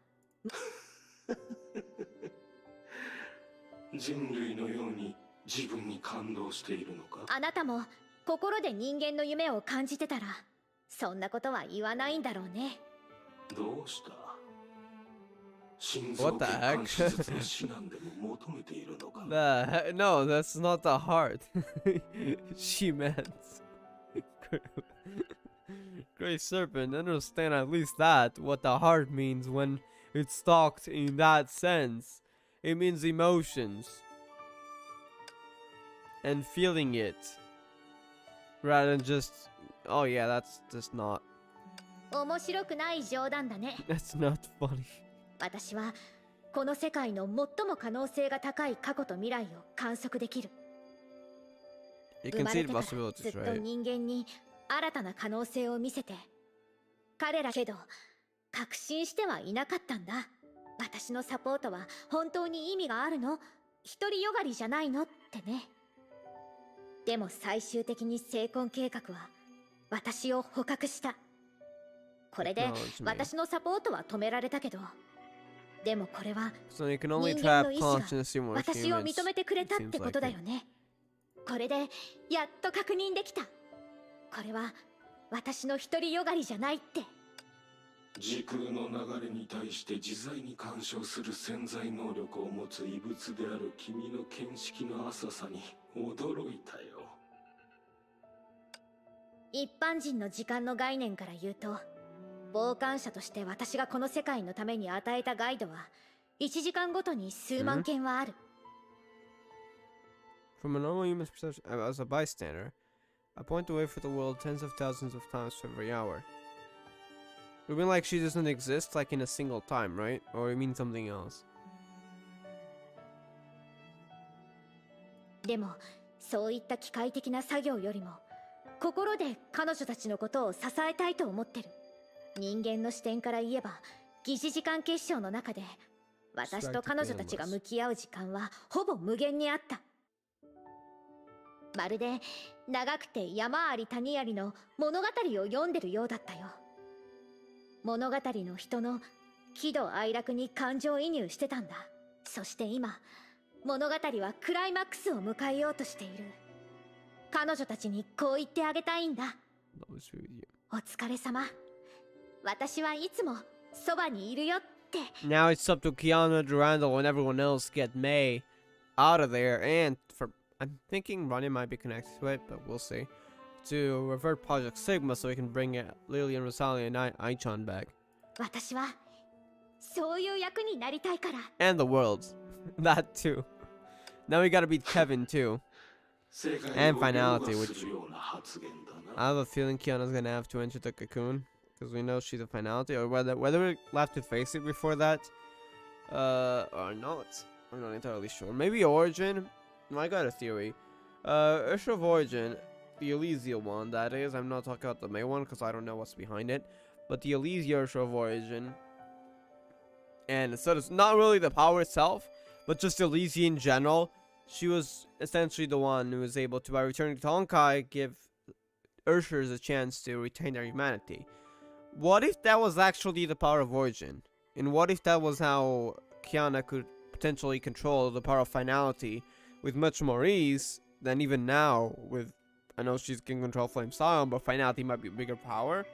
人類のように自分に感動しているのか。あなたも心で人間の夢を感じてたらそんなことは言わないんだろうね。どうした。心臓血管手術の指南でも求めているのか。 No, that's not the heart. She meant. Great Serpent, understand at least that, what the heart means when it's talked in that sense. It means emotions. And feeling it. Rather than just, oh yeah, that's just not. 面白くない冗談だね。 That's not funny. 私はこの世界の最も可能性が高い過去と未来を観測できる。 You 生 can ま see れ the てからずっ possibilities, と right? 人間に新たな可能性を見せて、彼らけど確信してはいなかったんだ。私のサポートは本当に意味があるの？独りよがりじゃないのってね。でも最終的に成婚計画は私を捕獲した。これで Acknowledge me. 私のサポートは止められたけど、でもこれは So you can only 人間 trap の意志が consciousness in more 私を humans. 認めてくれたっ It て seems こと like だ it. よね。これでやっと確認できた。これは私の独りよがりじゃないって。時空の流れに対して自在に干渉する潜在能力を持つ異物である君の見識の浅さに驚いたよ。一般人の時間の概念から言うと、傍観者として私がこの世界のために与えたガイドは1時間ごとに数万件はある。From a normal human's perception, as a bystander, I point the way for the world tens of thousands of times every hour. You mean like she doesn't exist, like in a single time, right? Or you mean something else? でもそういった機械的な作業よりも心で彼女たちのことを支えたいと思ってる。人間の視点から言えば疑似時間結晶の中で私と彼女たちが向き合う時間はほぼ無限にあった。まるで長くて山あり谷ありの物語を読んでるようだったよ。物語の人の喜怒哀楽に感情移入してたんだ。そして今物語はクライマックスを迎えようとしている。彼女たちにこう言ってあげたいんだ。 That was with you. お疲れ様。私はいつもそばにいるよって。 Now it's up to Kiana, Durandal, and everyone else to get May out of there, and for I'm thinking running might be connected to it, but we'll see. To revert Project Sigma so we can bring Lily and Rosalia and Aichan back. 私はそういう役になりたいから。 And the worlds. That too. Now we gotta beat Kevin too. And Finality, which I have a feeling Kiana's gonna have to enter the cocoon. Because we know she's a Finality. Or whether we'll have to face it before that. Or not. I'm not entirely sure. Maybe Origin? I got a theory. Issue of Origin, the Elysia one, that is. I'm not talking about the May one because I don't know what's behind it. But the Elysia Issue of Origin. And so it's not really the power itself, but just Elysia in general. She was essentially the one who was able to, by returning to Honkai, give Urshers a chance to retain their humanity. What if that was actually the power of Origin? And what if that was how Kiana could potentially control the power of Finality with much more ease than even now with... I know she can control Flame Scion, but Finality might be a bigger power.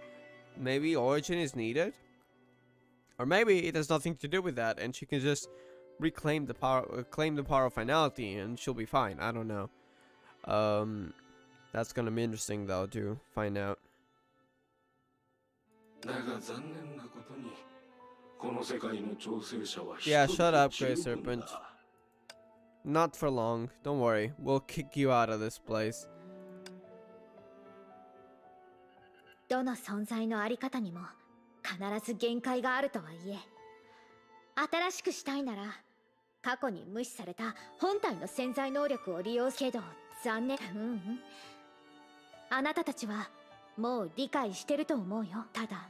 Maybe Origin is needed? Or maybe it has nothing to do with that, and she can just reclaim the power, claim the power of Finality, and she'll be fine. I don't know. That's gonna be interesting though to find out. Yeah, shut up, Grey Serpent. Not for long. Don't worry. We'll kick you out of this place. どの存在のあり方にも必ず限界があるとはいえ、新しくしたいなら過去に無視された本体の潜在能力を利用するけど残念。あなたたちはもう理解してると思うよ。ただ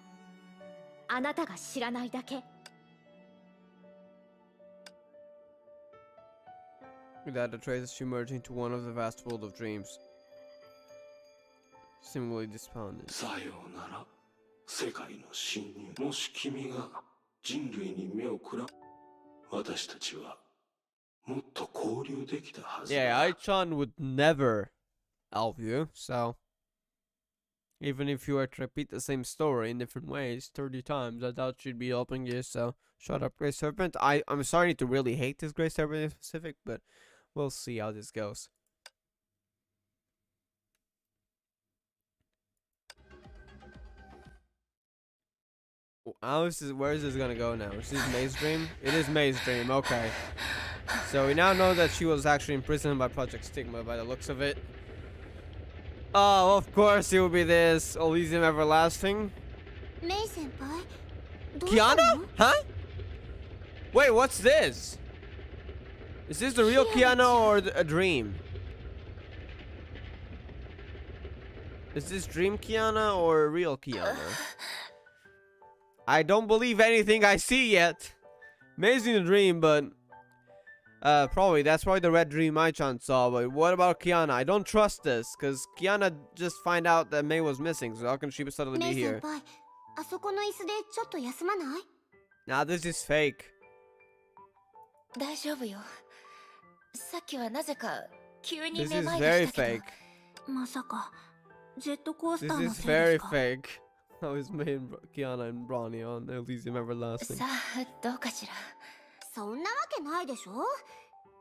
あなたが知らないだけ。 Without a trace, she merged into one of the vast world of dreams. Seemingly despondent. さようなら、世界の侵入。もし君が人類に目をくら、私たちはもっと交流できたはずだ。Yeah, Aichan would never help you, so even if you were to repeat the same story in different ways 30 times, I doubt she'd be helping you, so shut up, Grey Serpent. I'm starting to really hate this Grey Serpent in specific, but we'll see how this goes. Where is this gonna go now? Is this May's dream? It is May's dream, okay. So we now know that she was actually imprisoned by Project Stigma by the looks of it. Oh, of course it will be this Elysium Everlasting. Kiana? Huh? Wait, what's this? Is this the real Kiana or a dream? Is this dream Kiana or real Kiana? I don't believe anything I see yet. Amazing dream, but probably that's probably the red dream Aichan saw. But what about Kiana? I don't trust this because Kiana just find out that May was missing. So how can she suddenly be here? Nah, this is fake. 大丈夫よ。さっきはなぜか急に This め is まい very がしたけ fake. ど。まさかジェットコース This ターの is せいで very すか。 fake. How is May and Kiana and Bronny on Elysium Everlasting? さあどうかしら。そんなわけないでしょ。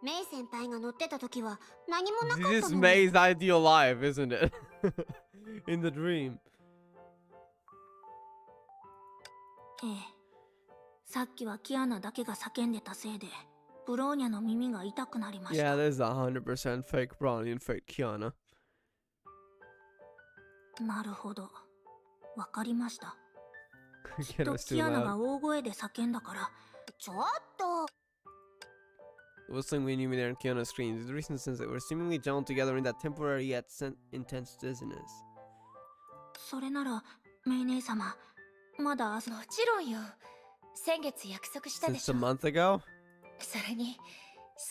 メイ先輩が乗ってた時は何もなかったのに。 This is May's ideal life, isn't it? In the dream. ええ。さっきはキアナだけが叫んでたせいで、ブローニャの耳が痛くなりました。 Yeah, there's 100% fake Bronny and fake Kiana. なるほど。わかりました。きっ Kiana's と too キアナが loud. 大声で叫んだから。ちょっと。 Whistling when you there on Kiana's screen is the reason since they were seemingly gelled together in that temporary yet intense dizziness. それなら、メイ姉様、まだもちろんよ。先月約束したで Since し a ょ。 month ago? それに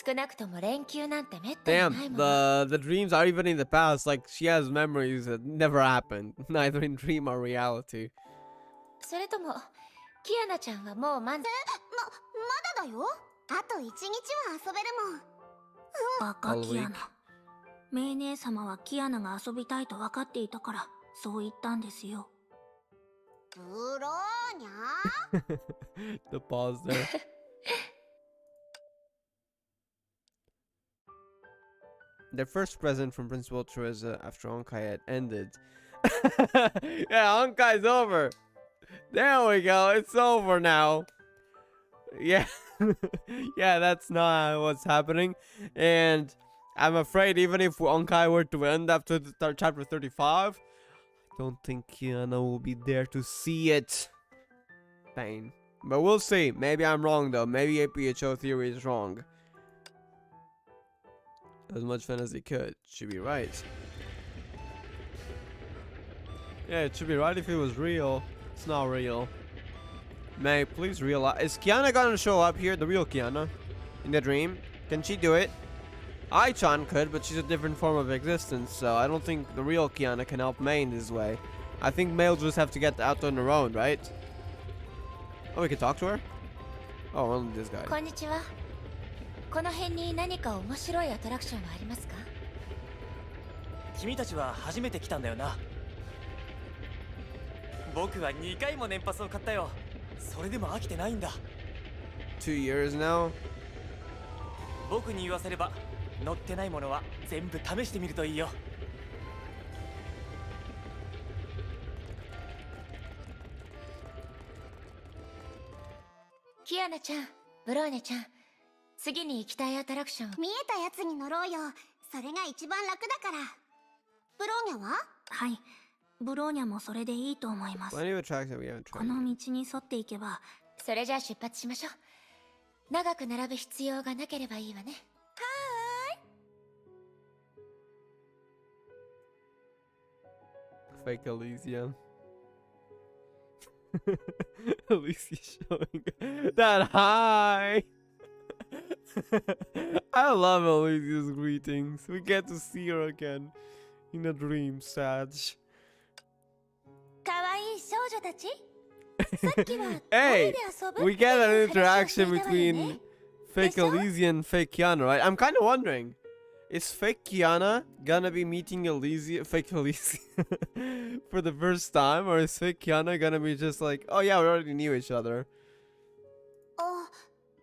少なくとも連休なんてめったにない Damn, もの。 the dreams are even in the past. Like she has memories that never happened, neither in dream or reality. それともキアナちゃんはもう満足。まだだよ。あと1日は遊べるもん。バカ All キア week. ナ。メイ姉様はキアナが遊びたいと分かっていたからそう言ったんですよ。ブローニャ。 The pause there. their first present from Principal Teresa after Honkai had ended. Yeah, Honkai's over. There we go. It's over now. Yeah. Yeah, that's not what's happening. And I'm afraid even if Honkai were to end after chapter 35, I don't think Kiana will be there to see it. Pain. But we'll see. Maybe I'm wrong though. Maybe APHO theory is wrong. As much fun as he could. Should be right. Yeah, it should be right if it was real. It's not real. May please realize. Is Kiana gonna show up here? The real Kiana? In the dream? Can she do it? Ai-chan could, but she's a different form of existence, so I don't think the real Kiana can help May in this way. I think May will just have to get out on her own, right? Oh, we can talk to her? Oh, only this guy. こんにちは。この辺に何か面白いアトラクションはありますか？君たちは初めて来たんだよな。僕は2回も年パスを買ったよ。それでも飽きてないんだ。2 years now? 僕に言わせれば乗ってないものは全部試してみるといいよ。キアナちゃん、ブローニャちゃん、次に行きたいアトラクション。見えたやつに乗ろうよ。それが一番楽だから。ブローニャは？はい、ブローニャもそれでいいと思います。 Plenty of attractions that we haven't こ tried. の道に沿っていけば。それじゃあ出発しましょう。長く並ぶ必要がなければいいわね。Fake Elysium. Elysia showing that high. I love Elysia's greetings. We get to see her again in a dream, Saj. かわいい少女たち。さっきは Hey, トイレ遊ぶ we get an っていう話をして interaction いたわよね。 between fake Elysia and fake Kiana, right? I'm kind of wondering, is fake Kiana gonna be meeting fake Elysia for the first time, or is fake Kiana gonna be just like, oh yeah, we already knew each other? あ、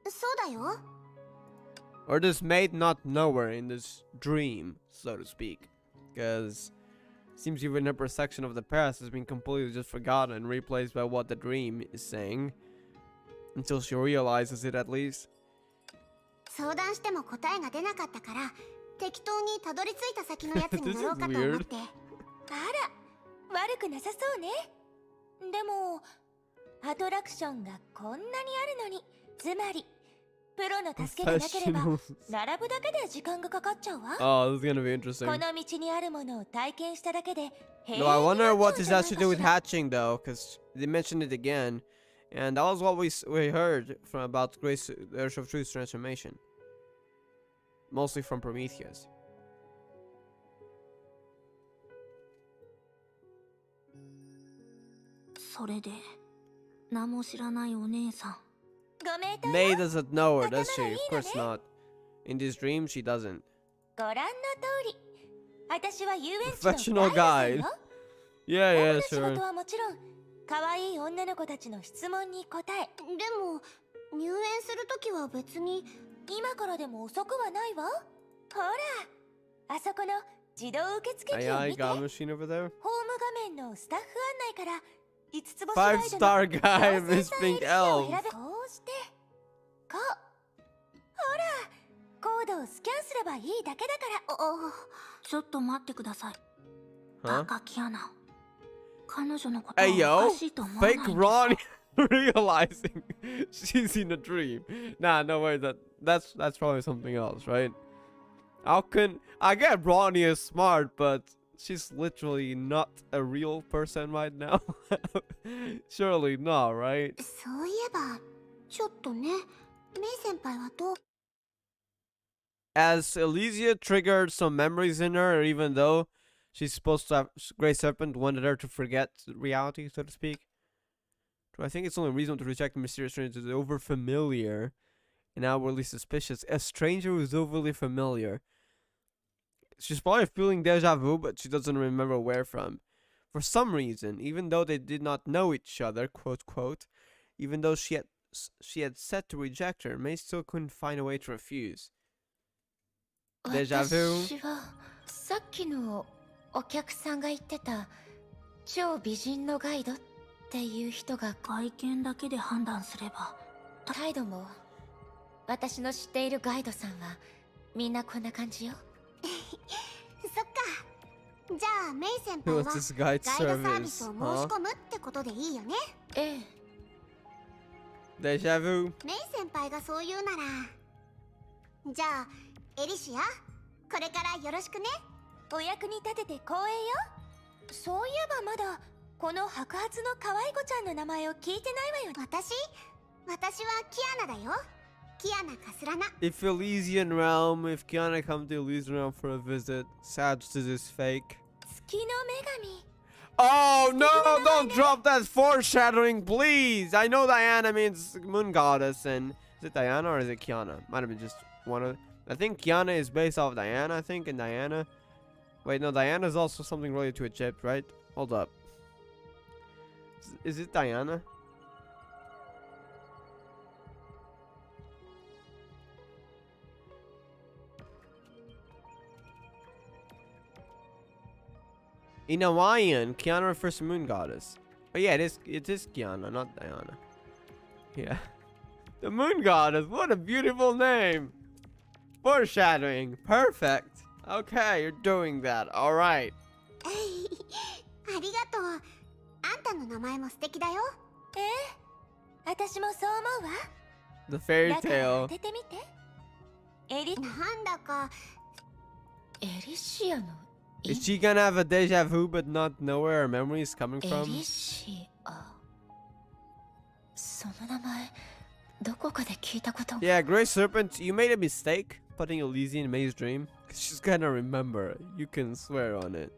そうだよ。 Or does Maid not know her in this dream, so to speak? Because it seems even her perception of the past has been completely just forgotten and replaced by what the dream is saying. Until she realizes it at least. 相談しても答えが出なかったから、適当にたどり着いた先のやつに乗ろうかと思って。あら、悪くなさそうね。でも、アトラクションがこんなにあるのに、つまり、プロの助けがなければ、並ぶだけで時間がかかっちゃうわ。Oh, this is gonna be interesting. この道にあるものを体験しただけで、 No, I wonder what this has to do with hatching though, because they mentioned it again. And that was what we heard from about Grace, the Urge of Truth's transformation. Mostly from Prometheus. それで何も知らないお姉さん。ごめんと May doesn't know her, does she? Of course not. In this dream, she doesn't. ご覧の通り、私は遊園地の Professional ガイ guide. ドさんよ。 Yeah, 主 yeah, な仕 sure. 事はもちろん、可愛い女の子たちの質問に答え。でも、入園するときは別に、今からでも遅くはないわ。ほら、あそこの自動受付機を Aye, 見て。 got a machine over there. ホーム画面のスタッフ案内から5つ星 Five ガイドの star guy, 妖 Miss 精さん Pink エリアを Elf. 選べ。こうしてこうほらコードをスキャンすればいいだけだからちょっと待ってください。 Huh? 高木アナ。彼女のことは Hey お yo, かしいと思わない fake んですか Ronnie realizing she's in a dream. Nah, no way. That's probably something else, right? How can I get Ronnie is smart, but she's literally not a real person right now. Surely not, right? そういえば、ちょっとね、メイ先輩はどう？ As Elysia triggered some memories in her, even though she's supposed to have Grey Serpent wanted her to forget reality, so to speak. So I think it's only reasonable to reject the mysterious stranger as over familiar and outwardly suspicious. A stranger who's overly familiar. She's probably feeling deja vu, but she doesn't remember where from. For some reason, even though they did not know each other, quote quote, even though she had set to reject her, May still couldn't find a way to refuse. Deja vu. 私はさっきのお客さんが言ってた超美人のガイドっていう人が外見だけで判断すれば。態度も私の知っているガイドさんはみんなこんな感じよ。そっか。じゃあメイ先輩は What's this guide ガイドサービ service? スを申し Huh? 込むってことでいいよね。ええ。 Deja vu. メイ先輩がそう言うなら、じゃあエリシア、これからよろしくね。お役に立てて光栄よ。そういえばまだこの白髪の可愛い子ちゃんの名前を聞いてないわよ。私はキアナだよ。キアナカスラナ。 If Elysian Realm, if Kiana come to Elysian Realm for a visit, sad to this fake. 月の女神。 Oh no! Don't drop that foreshadowing, please! I know Diana means moon goddess, and is it Diana or is it Kiana? Might have been just one of. I think Kiana is based off Diana. I think, and Diana. Wait, no, Diana is also something related to Egypt, right? Hold up. Is it Diana? In Hawaiian, Kiana refers to moon goddess. Oh yeah, it is Kiana, not Diana. Yeah. The moon goddess, what a beautiful name. Foreshadowing, perfect. Okay, you're doing that, alright. ありがとう。あんたの名前も素敵だよ。私もそう思うわ。 The fairy だから当 tale. ててみて。エリなんだかエリシアの Is she gonna have a deja vu but not know where her memory is coming エ from? リシア。その名前どこかで聞いたことが。 Yeah, Grey Serpent, you made a mistake putting Elysian in May's dream. 'Cause she's gonna remember. You can swear on it.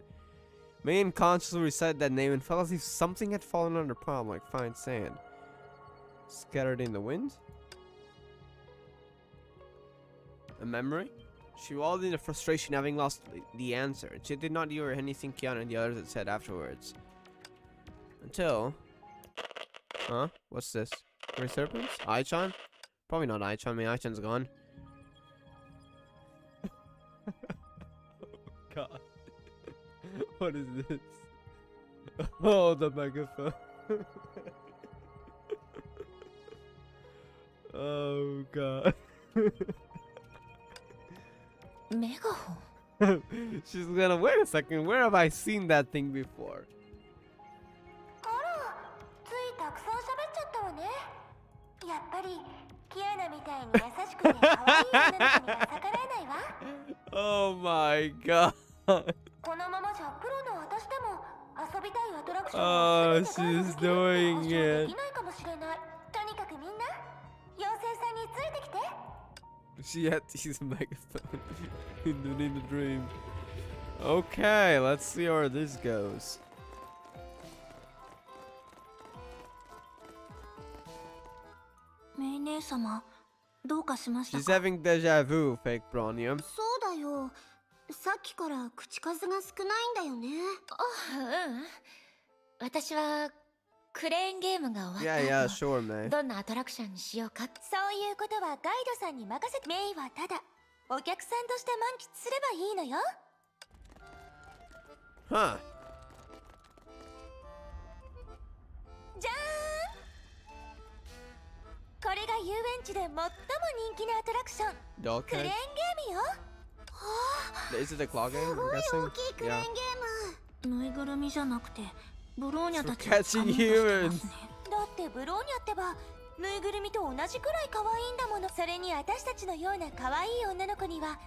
May unconsciously recited that name and felt as if something had fallen on her palm like fine sand. Scattered in the wind? A memory? She wallowed in the frustration having lost the answer. She did not hear anything Kiana and the others had said afterwards. Until... Huh? What's this? Grey Serpents? Aichan? Probably not Aichan. I mean, Aichan's gone. God. What is this? Oh, the megaphone. Oh, God. メガホン。 She's gonna wait a second. Where have I seen that thing before? あら、ついたくさん喋っちゃったわね。やっぱりキアナみたいに優しくて可愛い女の子には逆らえないわ。Oh my God. このままじゃプロの私でも遊びたいアトラクション Oh, を全て she's ガイド付きで doing 発症で it. きないかもしれない。とにかくみんな、妖精さんについてきて。 She had to use a megaphone in the dream. Okay, let's see where this goes. メイ姉様、どうかしました She's か？ having deja vu, fake Bronya. そうだよ。さっきから口数が少ないんだよね。私はクレーンゲームが終 Yeah, わ yeah, った sure, May. 後、どんなアトラクションにしようか。そういうことはガイドさんに任せて。メイはただお客さんとして満喫すればいいのよ。 Huh. じゃーん。これが遊園地で最も人気のアトラクション、 Doll クレーン cage? ゲームよ。 Is it a claw game? す I'm ごい guessing. 大きいクレーン Yeah. ゲーム。ぬいぐるみじゃなくてブローニャたち For を catching 噛もうとしてます humans. ね。だってブローニャってばぬいぐるみと同じくらい可愛いんだもの。それに私たちのような可愛い女の子には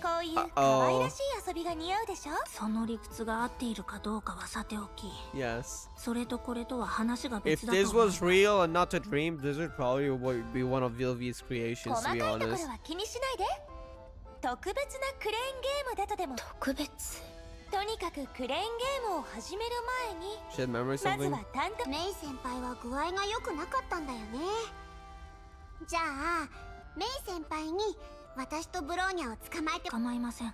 こういう可愛らしい遊びが似合うでしょ。その理屈が合っているかどうかはさておき、 Yes. それとこれとは話が If 別だと this 思いま was す。 real and not a dream, this would probably be one of Vilvi's 細 creations, か to い be ところ honest. は気にしないで。特別なクレーンゲームだとでも。特別。とにかくクレーンゲームを始める前に She had memory まず something? は単独。メイ先輩は具合が良くなかったんだよね。じゃあメイ先輩に私とブローニャを捕まえて。構いません。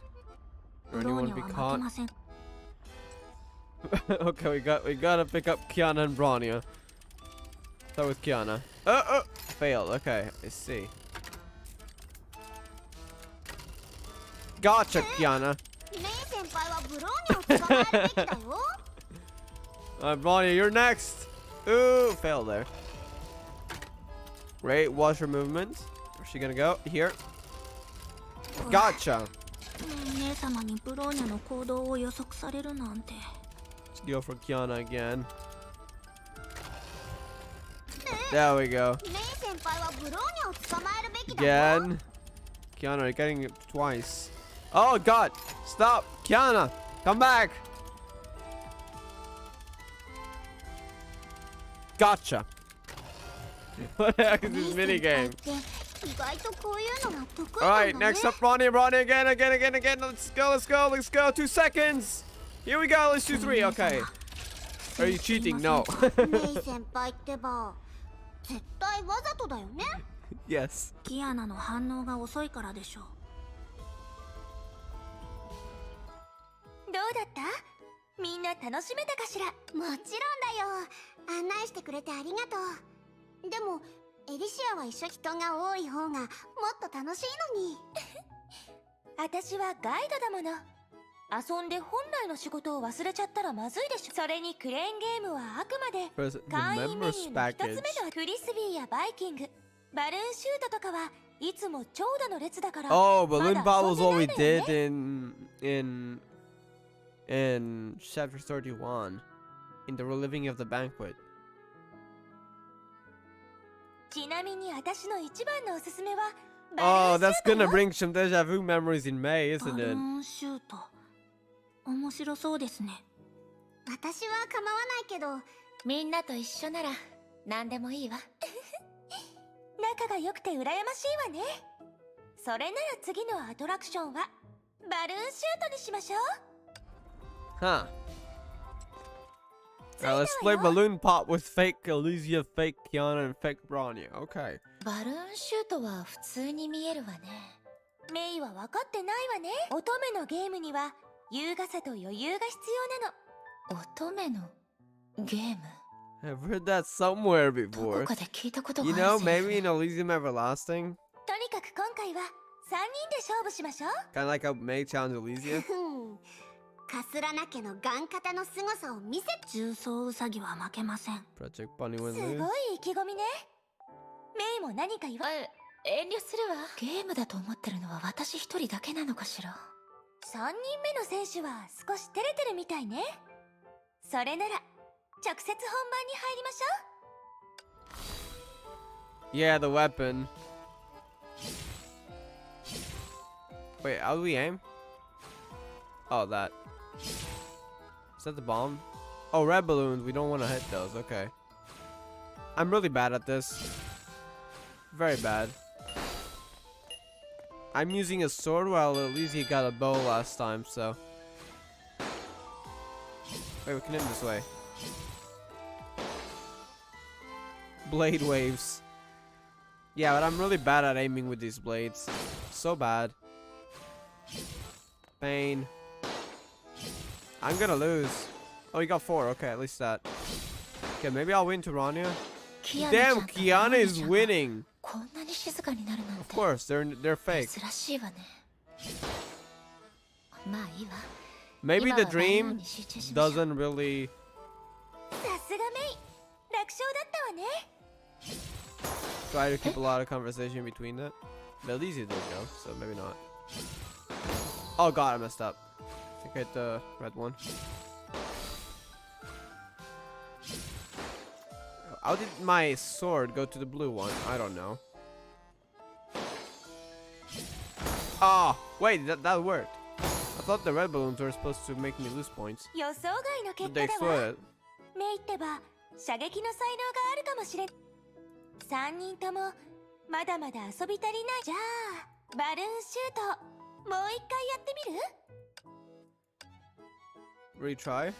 Or ブロー anyone ニ be ャは負 caught? けません。 Okay, we gotta pick up Kiana and Bronya. Start with Kiana. Oh, failed. Okay, I see. Gotcha, Kiana. メイ先輩はブローニャを捕まえるべきだよ。Bonnie, you're next. Ooh, fail there. Great, watch her movements. Where's she gonna go? Here. Gotcha. 姉様にブローニャの行動を予測されるなんて。 Let's go for Kiana again. There we go. メイ先輩はブローニャを捕まえるべきだよ。 Again. Kiana, you're getting it twice. Oh god. Stop. Kiana, come back. Gotcha. What the heck is this minigame? 意外とこういうのが得意 Alright, なんだね。 next up, Ronnie, again. Let's go. 2 seconds. Here we go. Let's do 3. Okay. Are you cheating? No. メイ先輩ってば、絶対わざとだよね。Yes. キアナの反応が遅いからでしょう。どうだった？みんな楽しめたかしら？もちろんだよ。案内してくれてありがとう。でもエリシアは一緒人が多い方がもっと楽しいのに。私はガイドだもの。遊んで本来の仕事を忘れちゃったらまずいでしょ。それにクレーンゲームはあくまで First, the 会員メ members ニューの一つ package. 目のフリスビーやバイキング、バルーンシュートとかはいつも長蛇の列だから。 Oh, balloon まだ ball was what we 遊んでないのよ did ね。 in chapter 31 in the reliving of the banquet. ちなみに私の一番のおすすめは Oh, バルーン that's シュート gonna よ。 bring some deja vu memories in May, バ isn't ルー it? ンシュート。面白そうですね。私は構わないけど、みんなと一緒なら何でもいいわ。仲が良くて羨ましいわね。それなら次のアトラクションはバルーンシュートにしましょう。 Huh. Now let's play balloon pop with fake Elysia, fake Kiana, and fake Bronya. Okay. バルーンシュートは普通に見えるわね。メイは分かってないわね。乙女のゲームには優雅さと余裕が必要なの。乙女のゲーム I've heard that somewhere どこ before. かで聞いたことが You ある know, セリフ maybe in Elysium Everlasting? とにかく今回は3人で勝負しましょう。 Kind of like how May challenged Elysia. ふん。カスラナ家のガン型の凄さを見せ。重装ウサギは負けません。 Project Bunny す win ごい lose. 意気込みね。メイも何か言わ遠慮するわ。ゲームだと思ってるのは私一人だけなのかしら。3人目の選手は少し照れてるみたいね。それなら直接本番に入りましょう。 Yeah, the weapon. Wait, how do we aim? Oh, that. Is that the bomb? Oh, red balloons. We don't want to hit those. Okay. I'm really bad at this. Very bad. I'm using a sword while Elysia got a bow last time, so. Wait, we can aim this way. Blade waves. Yeah, but I'm really bad at aiming with these blades. So bad. Pain. I'm gonna lose. Oh, you got 4. Okay, at least that. Okay, maybe I'll win to Rania. キアナちゃ Damn, んと Kiana ローニ is ちゃんが winning. こんなに静かになるなん Of て course, they're fake. 珍しいわね。まあいいわ。 Maybe 今 the はバルーン dream に集中しましょう。 doesn't really. さすがメイ、楽勝だったわね。 Try to keep a lot of conversation between that. But Elysia did though, so maybe not. Oh god, I messed up. I think I hit the red one. How did my sword go to the blue one? I don't know. Oh, wait, that worked. I thought the red balloons were supposed to make me lose points. 予想外の But 結 they 果だわ。 exploded. メイってば射撃の才能があるかもしれん。3人ともまだまだ遊び足りない。じゃあバルーンシュートもう一回やってみる？ Retry.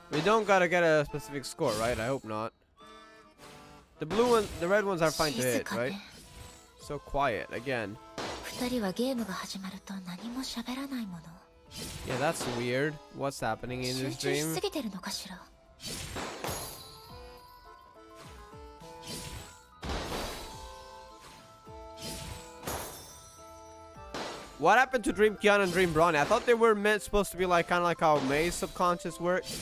We don't gotta get a specific score, right? I hope not. The blue one, the red ones are fine to 静 hit, か right? ね。 So quiet again. 2人はゲームが始まると何も喋らないもの。 Yeah, that's weird. What's happening in 集 this 中し dream? すぎてるのかしら。What happened to Dream Kiana and Dream Bronny? I thought they were supposed to be like kind of like how May's subconscious worked.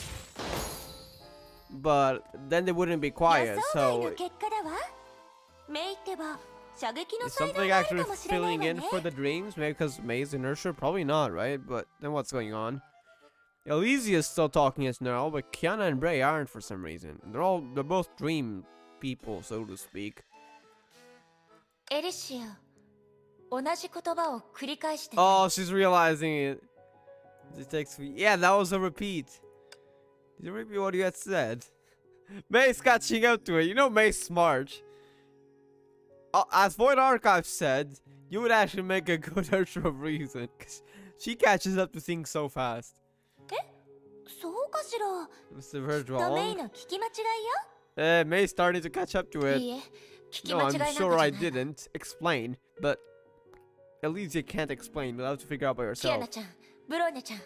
But then they wouldn't be quiet, so is something actually filling in for the dreams? Maybe because May's inertia? Probably not, right? But then what's going on? Elysia is still talking as Neural, but Kiana and Bray aren't for some reason. They're both dream people, so to speak. エリシア、同じ言葉を繰り返して。 Oh, she's realizing it. It takes me. Yeah, that was a repeat. Did you repeat what you had said? May's catching up to it. You know May's smart. As Void Archive said, you would actually make a good Ursa of Reason, because she catches up to things so fast. そうかしら。 Mr. Verge とメイ wrong? の聞き間違いよ。 May's starting to catch up to it. いいえ、聞き No, 間違いなん I'm かじゃ sure な I い。 didn't explain, but Elysia can't explain. You'll have to figure out by キア yourself. ナちゃん、ブローニャちゃん。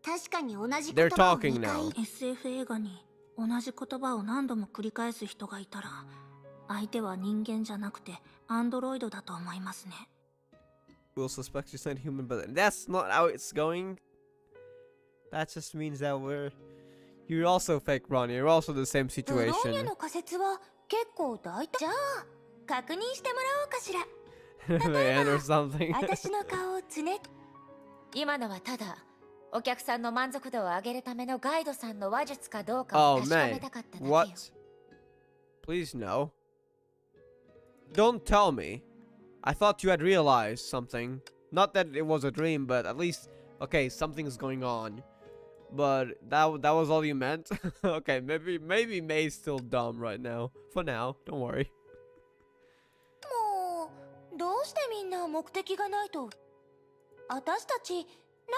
確かに同じ They're 言葉を talking 2回 now. SF 映画に同じ言葉を何度も繰り返す人がいたら、相手は人間じゃなくてアンドロイドだと思いますね。 We'll suspect she's not human, but that's not how it's going. That just means that you're also fake, Ronnie. You're also the same ブローニャ situation. の仮説は結構大胆。じゃあ、確認してもらおうかしら。 Man or something. 私の顔をつね。今のはただ、お客さんの満足度を上げるためのガイドさんの話術かどうかを Oh 確か man, めたかっただけよ。 what? Please no. Don't tell me. I thought you had realized something. Not that it was a dream, but at least, okay, something's going on. But that was all you meant? Okay, maybe May's still dumb right now. For now, don't worry. もう、どうしてみんな目的がないと。私たち、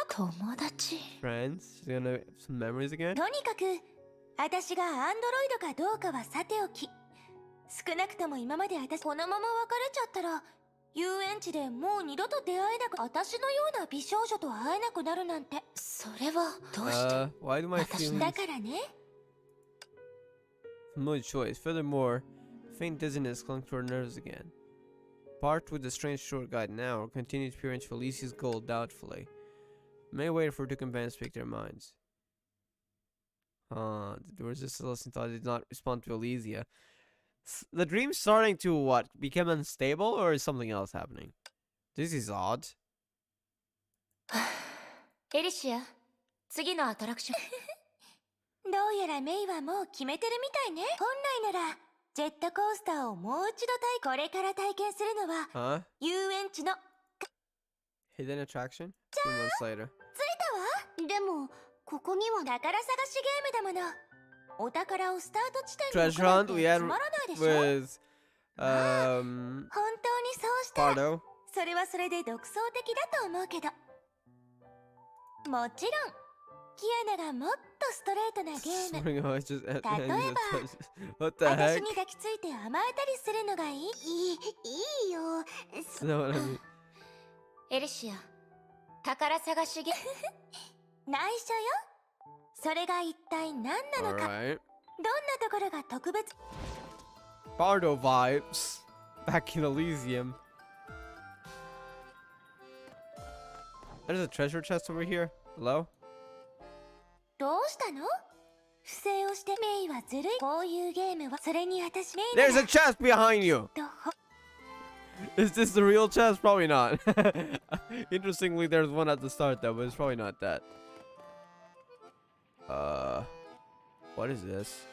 友達。 Friends, she's gonna have some memories again? とにかく、私がアンドロイドかどうかはさておき。少なくとも今まで私このまま別れちゃったら、遊園地でもう二度と出会えなく、私のような美少女と会えなくなるなんて。それはどうして？ Why do my 私 feelings... だからね。 No choice. Furthermore, faint dizziness clung to her nerves again. Part with the strange short guide now, or continued peering into Felicia's goal doubtfully. May waited for two companions to speak their minds. There was just a listening thought did not respond to Elysia. The dream's starting to what? Become unstable, or is something else happening? This is odd. エリシア、次のアトラクション。どうやらメイはもう決めてるみたいね。本来なら、ジェットコースターをもう一度これから体験するのは、Huh? 遊園地の。 Hidden attraction? 2 months later. でもここには宝探しゲームだもの。お宝をスタート地点に Treasure 置くなん hunt て we had つまらないでしょ。 with 本当にそうしたら、 Pardo. それはそれで独創的だと思うけど。もちろん、キアナがもっとストレートなゲーム。 Something always just ends例えば、 with what the 私 heck? に抱きついて甘えたりするのがいい。いいよ That's not what I mean. エリシア、宝探しゲーム。内緒よ。それが一体何なのか。 Alright. どんなところが特別。 Pardo vibes. Back in Elysium. There's a treasure chest over here. Hello? どうしたの？不正をしてメイはずるい。こういうゲームはそれに私メイ There's a chest behind you! と Is this the real chest? Probably not. Interestingly, there's one at the start though, but it's probably not that. What is this?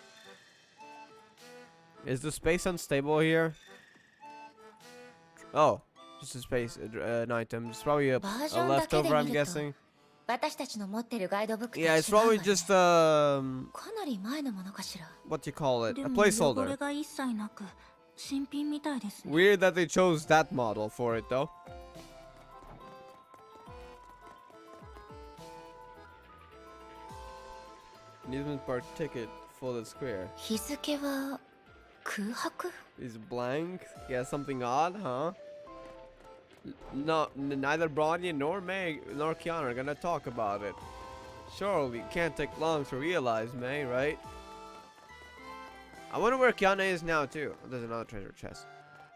Is the space unstable here? Oh, just a space, an item. It's probably a leftover, I'm guessing. 私たちの持ってるガイドブックと違う Yeah, わ it's ね probably just かなり前のものかしら。 what you call it, で a も汚れ placeholder. が一切なく新品みたいですね。 Weird that they chose that model for it though. Amusement park ticket folded square. 日付は空白？ Is blank? Yeah, something odd, huh? No, neither Bronny nor May nor Kiana are gonna talk about it. Surely it can't take long to realize, May, right? I wonder where Kiana is now too. Oh, there's another treasure chest.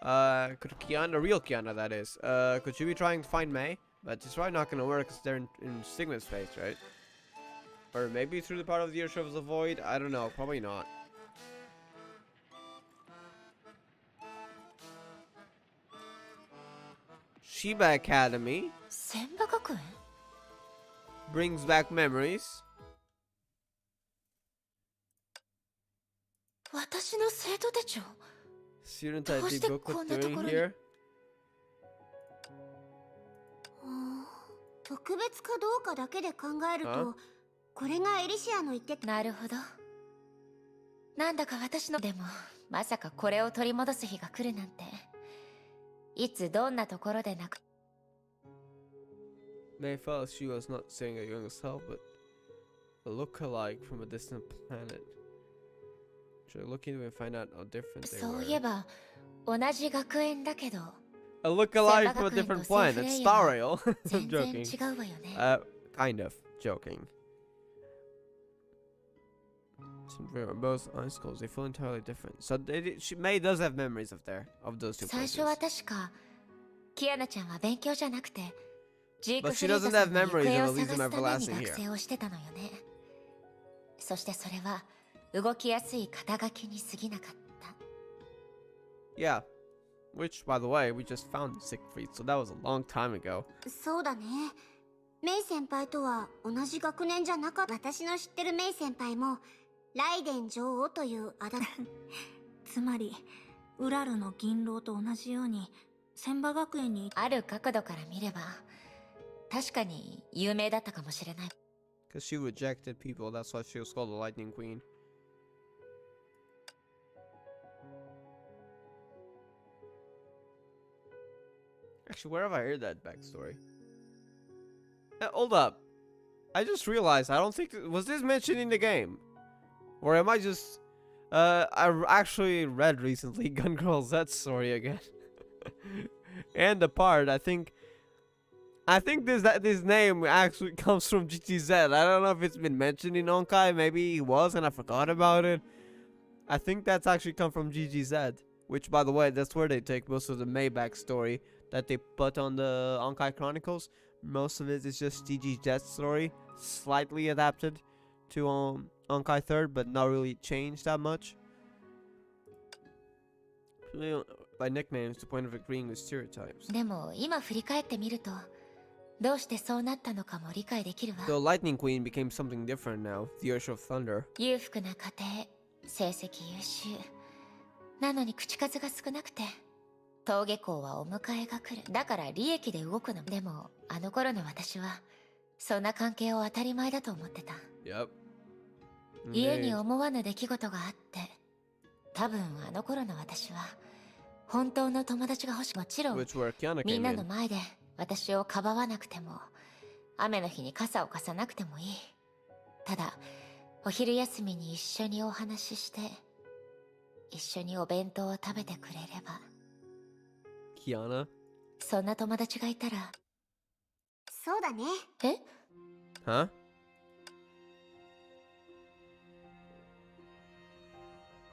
Could Kiana, real Kiana that is, could she be trying to find May? But it's probably not gonna work because they're in Sigmund space, right? Or maybe through the part of the Earth of the Void? I don't know, probably not. Shiba Academy 千葉学園 brings back memories. 私の生徒手帳 Student どう ID して booklet こんなと doing ころに here. 特別かどうかだけで考えるあと、これがエリシアの言ってた。なるほど。なんだか私のでもまさかこれを取り戻す日が来るなんて。いつどんなところでなく May felt she was not seeing a young self, but a look-alike from a distant planet. Should I look into it and find out how different they そう were? いえば同じ学園だけど A look-alike from a different planet. Stariel. I'm 全然 joking. 違うわよね。Kind of joking. Both high schools, they feel entirely different. So May does have memories of those two 最 places. 初は確かキアナちゃんは勉強じゃなくてジーク But フ she リー doesn't ザさ have んの行 memories 方 of を探 Elysium すために Everlasting 学 here. 生をしてたのよね。そしてそれは動きやすい肩書きに過ぎなかった。 Yeah. Which, by the way, we just found Siegfried, so that was a long time ago. そうだね。メイ先輩とは同じ学年じゃなかった。私の知ってるメイ先輩もライデン女王というあだ名。つまりウラルの銀狼と同じように千葉学園にある角度から見れば確かに有名だったかもしれない。 Because she rejected people, that's why she was called the Lightning Queen. Actually, where have I heard that backstory? Hold up. I just realized, I don't think... Was this mentioned in the game? Or am I just... I actually read recently Gun Girl Z's story again. And the part, I think this name actually comes from GTZ. I don't know if it's been mentioned in Honkai. Maybe it was and I forgot about it. I think that's actually come from GGZ. Which, by the way, that's where they take most of the Maybach story that they put on the Honkai Chronicles. Most of it is just GGZ's story, slightly adapted to Honkai 3rd, but not really changed that much. By nicknames, to the point of agreeing with stereotypes. でも今振り返ってみるとどうしてそうなったのかも理解できるわ。 The Lightning Queen became something different now. The Urge of Thunder. 裕福な家庭、成績優秀。なのに口数が少なくて登下校はお迎えが来る。だから利益で動くの。でもあの頃の私はそんな関係を当たり前だと思ってた。 Yep. 家に思わぬ出来事があって多分あの頃の私は本当の友達が欲しい。もちろん Which where Kiana みん came なの in. 前で私をかばわなくても雨の日に傘を貸さなくてもいい。ただお昼休みに一緒にお話しして一緒にお弁当を食べてくれれば。 Kiana? そんな友達がいたら。そうだね。え Huh?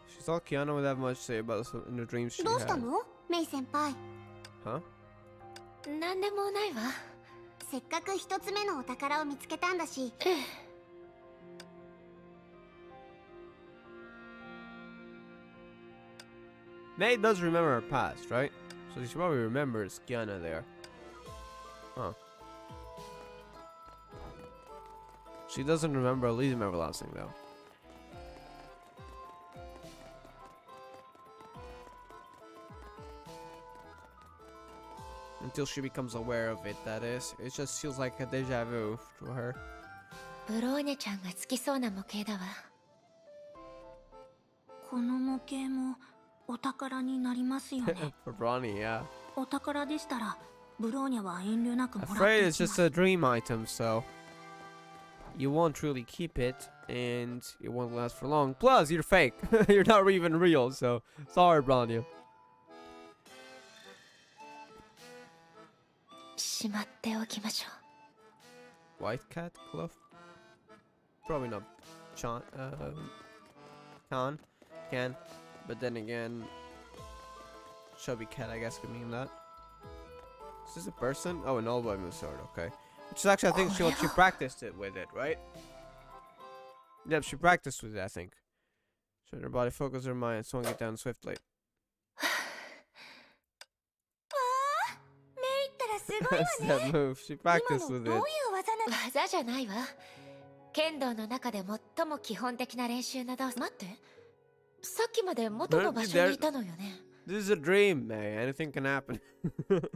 She thought Kiana would have much to say about in the dreams she どうした had. のメイ先輩。 Huh? なんでもないわ。せっかく一つ目のお宝を見つけたんだし。 May does remember her past, right? So she probably remembers Kiana there. Huh. She doesn't remember Elysium Everlasting though. Until she becomes aware of it, that is. It just feels like a deja vu to her. ブローニャちゃんが好きそうな模型だわ。この模型もお宝になりますよね。 For Bronny, yeah. お宝でしたらブローニャは遠慮なくもらって Afraid い it's きま just す。 a dream item, so you won't truly keep it, and it won't last for long. Plus, you're fake. You're not even real, so sorry, Bronny. しまっておきましょ White cat glove? Probably not Can. But then again, chubby cat, I guess, could mean that. Is this a person? Oh, an old woman's sword, okay. Which is actually, I think she practiced it with it, right? Yep, she practiced with it, I think. Showed her body, focus her mind, swung it down swiftly. メイったらすごいわ That's ね that move. She 今 practiced の with どういう it. 技なの技じゃないわ。剣道の中で最も基本的な練習など。待って。さっきまで元の場所にいたのよね。This is a dream, May. Anything can happen. だって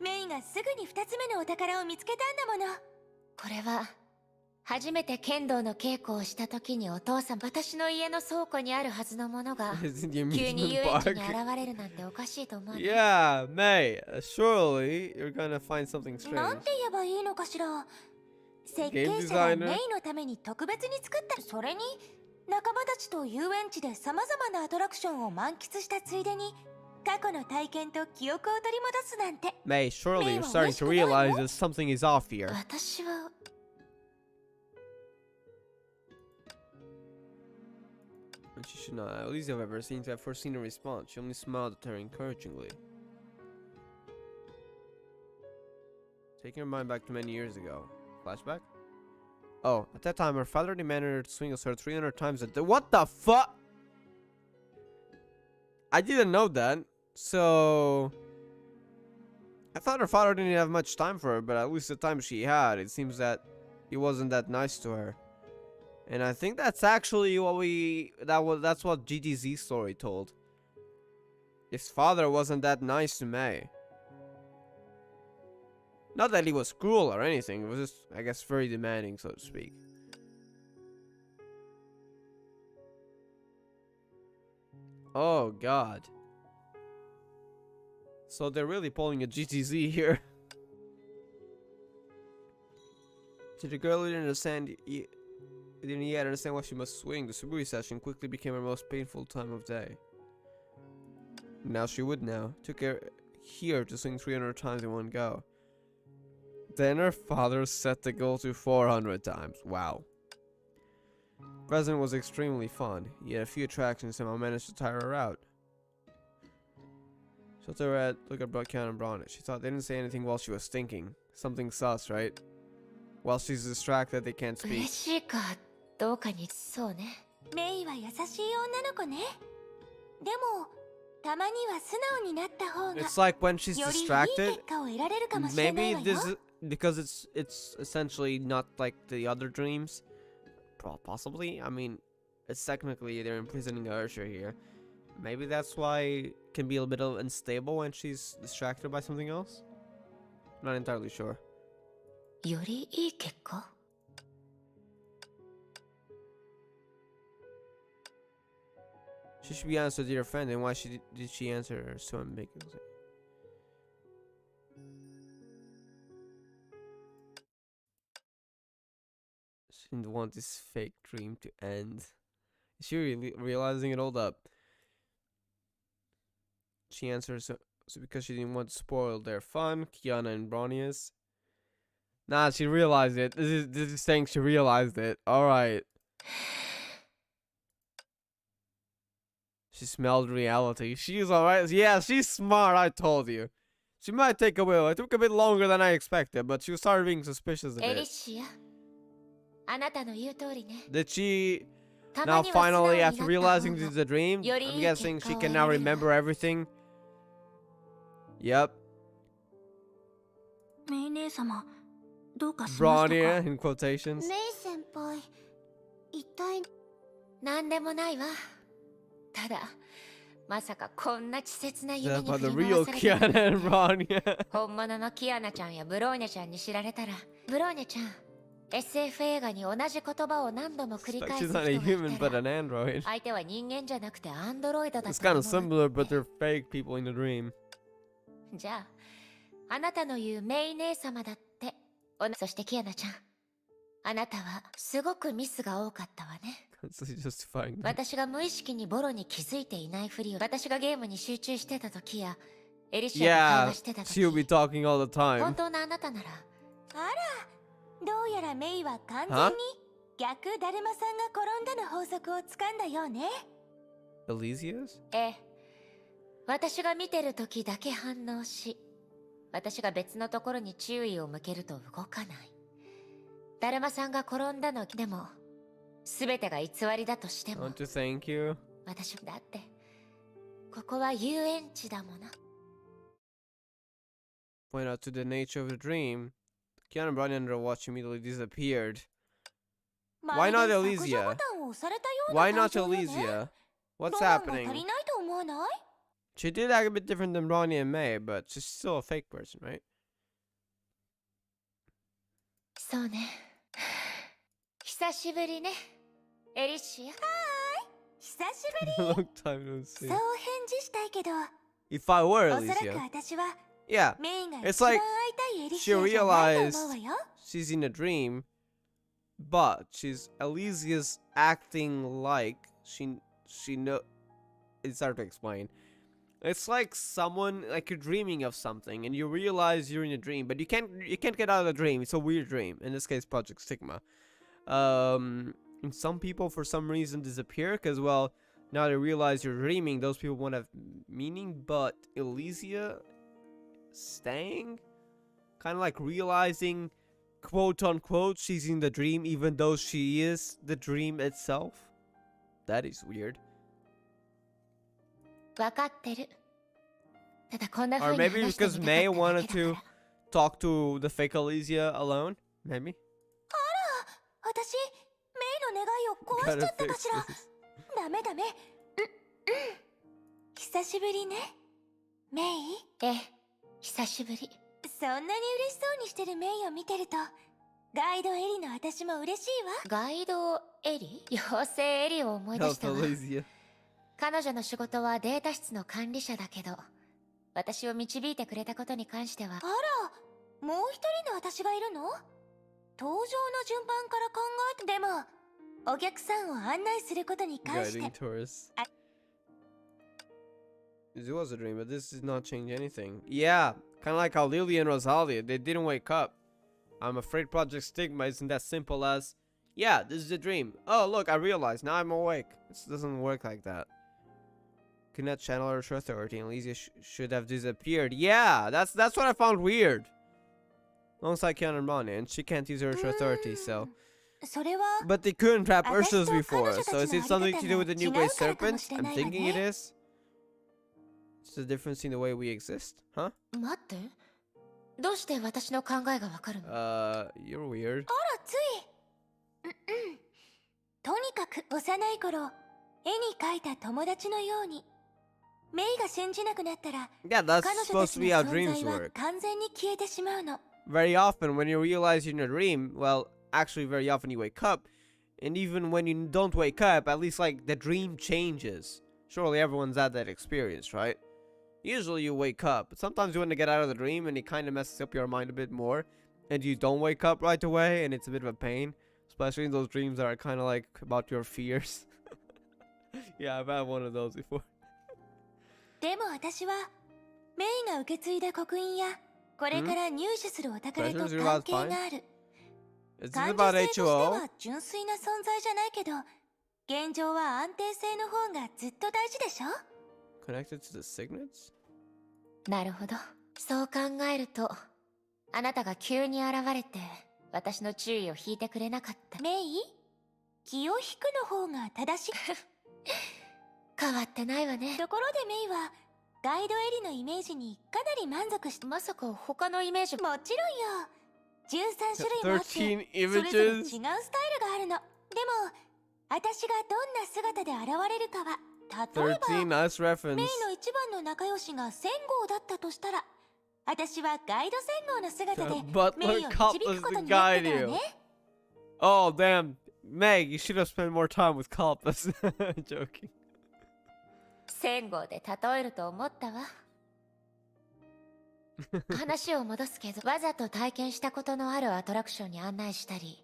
メイがすぐに2つ目のお宝を見つけたんだもの。これは初めて剣道の稽古をした時にお父さん、私の家の倉庫にあるはずのものが It's in the 急に遊 amusement 園地に park. 現れるなんておかしいと思う、ね。Yeah, May. Surely you're gonna find something なん strange. て言えばいいのかしら。設計 Game 者が designer? メイのために特別に作った。それに仲間たちと遊園地で様々なアトラクションを満喫したついでに過去の体験と記憶を取り戻すなんて。 May, surely May, you're starting to realize that something is off here. 私は And she should not at least have ever seemed to have foreseen a response. She only smiled at her encouragingly. Taking her mind back to many years ago. Flashback? Oh, at that time her father demanded her to swing a sword 300 times a day. What the fuck? I didn't know that. So I thought her father didn't have much time for her, but at least the time she had, it seems that he wasn't that nice to her. And I think that's actually what that's what GTZ story told. His father wasn't that nice to May. Not that he was cruel or anything, it was just, I guess, very demanding, so to speak. Oh god. So they're really pulling a GTZ here. To the girl who didn't understand, didn't yet understand why she must swing, the Suburi session quickly became her most painful time of day. Now she would now. Took her here to swing 300 times in one go. Then her father set the goal to 400 times. Wow. President was extremely fun. He had a few attractions, somehow managed to tire her out. She looked at Count and Braun. She thought they didn't say anything while she was thinking. Something sus, right? While she's distracted, they can't 嬉 speak. しいかどうかに。そうね。メイは優しい女の子ね。でもたまには素直になった方が It's like when she's よりいい distracted, 結果を得られるかもしれない maybe わよ。 this is because it's essentially not like the other dreams. Possibly. I mean, it's technically they're imprisoning Ursha here. Maybe that's why it can be a little bit unstable when she's distracted by something else. Not entirely sure. よりいい結果 She should be honest with your friend, and why did she answer her so ambiguously? She didn't want this fake dream to end. Is she really realizing it? Hold up. She answered so because she didn't want to spoil their fun, Kiana and Bronius. Nah, she realized it. This is saying she realized it. Alright. She smelled reality. She's alright. Yeah, she's smart, I told you. She might take a while. It took a bit longer than I expected, but she started being suspicious of エリ it. シアあなたの言う通りね Did she た now まには素直 finally, になっ after た realizing 方 this が is a dream, Yori I'm guessing she kekka can o now ereru remember everything? Yep. メイ姉様どうかしました Bronya か in quotations. メイ先輩一体なんでもないわただまさかこんな稚拙な Is 夢 that に about 振 the り real 回されて Kiana and Bronya? 本物のキアナちゃんやブローニャちゃんに知られたらブローニャちゃん SF 映画に同じ言葉を何度も繰り Like 返 she's す not a 人が human いた but ら an android. 相手は人間じゃなくてアンドロイドだ It's と kind 思 of う similar, but they're fake people in the dream. じゃああなたの言うメイ姉様だってそしてキアナちゃんあなたはすごくミスが多かったわね Constantly justifying that. 私が無意識にボロに気づいていないふりを私がゲームに集中してた時やエリシアと会 Yeah, 話してた時 she'll be talking all the 本 time. 当のあなたならあらどうやらメイは完全 Huh? に逆だるまさんが転んだの法則をつかんだようね。 Elysius? ええ私が見てる時だけ反応し、私が別のところに注意を向けると動かない。だるまさんが転んだのでも、全てが偽りだとしても、 Want to thank you? 私だって、ここは遊園地だもの。Point out to the nature of the dream. Keanu Bryan under watch immediately disappeared. Why not Elysia? Why not Elysia? What's ロマンが足 happening? りないと思わない？ She did act a bit different than Ronnie and May, but she's still a fake person, right? そうね。久しぶりね、エリシア。久しぶり。 Long time no そう see. 返事したいけど、 If I were おそらく Elysia, 私は yeah, メイが It's 一番会 like いたいエリ she シアじゃないと思うわよ。 she's in a dream, but she's Elysia's acting like she know. It's hard to explain. It's like someone like you're dreaming of something and you realize you're in a dream, but you can't get out of the dream. It's a weird dream. In this case, Project Stigma. And some people for some reason disappear because, well, now they realize you're dreaming. Those people won't have meaning, but Elysia staying, kind of like realizing, quote unquote, she's in the dream even though she is the dream itself. That is weird. わかってる。ただこんな Or 風に maybe 話してみ because たか May っただ wanted けだ to から。 talk to the fake Elysia alone. Maybe. 私、メイの願いを壊しちゃったかしら。ダメダメ。久しぶりね、メイ。ええ、久しぶり。そんなに嬉しそうにしてるメイを見てると、ガイドエリの私も嬉しいわ。ガイドエリ、妖精エリを思い出 Help したわ。 Elysia. 彼女の仕事はデータ室の管理者だけど、私を導いてくれたことに関しては。あら、もう一人の私がいるの？登場の順番から考えて。でも、お客さんを案内することに関して。 Guiding tourists. It was a dream, but this did not change anything. Yeah, kind of like how Lily and Rosalia, they didn't wake up. I'm afraid Project Stigma isn't that simple as, yeah, this is a dream. Oh, look, I realized, now I'm awake. This doesn't work like that. Could not channel her trust authority, and Elysia should have disappeared. Yeah, that's what I found weird. Alongside Keanu and Ronnie, and she can't use her authority, so. それは、 But they couldn't trap Ursus 私と before, 彼女たち so is it の something あり方 to do with the が new 違う grey からかも serpents? しれ I'm ないわ thinking it ね。 is. It's the difference in the way we exist, huh? 待って。どうして私の考えがわかるの？ You're weird. あら、つい。とにかく幼い頃、絵に描いた友達のように、メイが信じなくなったら、 Yeah, that's 彼女 supposed た to ち be の how 存 dreams 在は work. 完全に消えてしまうの。 Very often, when you realize you're in a dream, well, actually, very often you wake up, and even when you don't wake up, at least like the dream changes. Surely everyone's had that experience, right? Usually you wake up, but sometimes you want to get out of the dream, and it kind of messes up your mind a bit more, and you don't wake up right away, and it's a bit of a pain, especially in those dreams that are kind of like about your fears. Yeah, I've had one of those before. でも私は、メイが受け継いだ刻印や、これから入手するお宝と Treasures 関 about 係 fine? がある。 Is this 感 about 受性として H2O? は純粋な存在じゃないけど、現状は安定性の方がずっと大事でしょ？ Connected to the signets? なるほど。そう考えると、あなたが急に現れて、私の注意を引いてくれなかった。メイ、気を引くの方が正しい。変わってないわね。ところでメイは、ガイドエリのイメージにかなり満足して。まさか他のイメージも。もちろんよ。13種類もあって、 13それぞれ違う images? スタイルがあるの。でも、私がどんな姿で現れるかは、例えば、 13, nice メ reference. イの一番の仲良しが1000号だったとしたら、私はガイド1000号の姿で Butler メイを導 Cutlass くこと to になって guide たわ you. ね。Oh, damn. Meg, you should have spent more time with Kalpas. Joking. 1000号で例えると思ったわ。話を戻すけど、わざと体験したことのあるアトラクションに案内したり、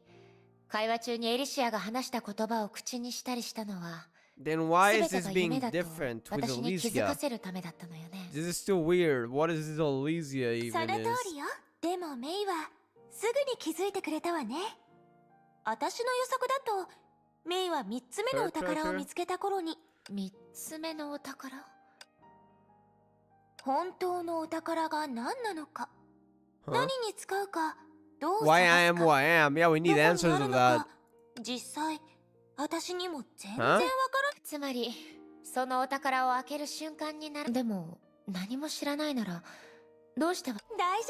会話中にエリシアが話した言葉を口にしたりしたのは、 Then why 全 is て this が being 夢だと different with 私に気づか Elysia? せるためだったのよね。 This is still weird. What is this Elysia その even 通 is? りよ。でもメイは、すぐに気づいてくれたわね。私の予測だと、メイは3つ目のお宝を見つけた頃に、 3つ目のお宝。本当のお宝が何なのか、 Huh? 何に使うか、どう Why 探 I す am か、 who I am. Yeah, we どこ need に answers ある of の that. か、実際私にも全然 Huh? わからん。つまりそのお宝を開ける瞬間になる。でも何も知らないならどうしては。大丈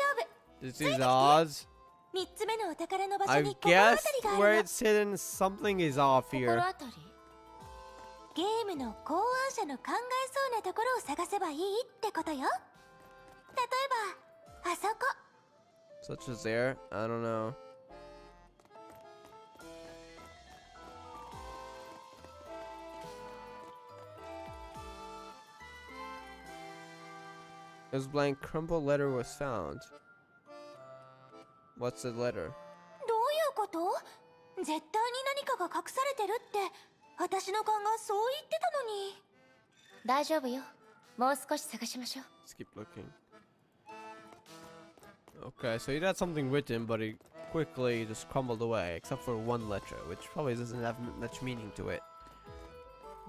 夫。 This is odds. 3つ目のお宝の場所 I に心当た guess りがあ where るの。 it's hidden, something is off 心 here. 当たり。ゲームの考案者の考えそうなところを探せばいいってことよ。例えばあそこ。 Such as there? I don't know. This blank crumpled letter was found. What's the letter? どういうこと？絶対に何かが隠されてるって私の勘がそう言ってたのに。大丈夫よ。もう少し探しましょう。 Let's keep looking. Okay, so he had something written, but it quickly just crumbled away, except for one letter, which probably doesn't have much meaning to it.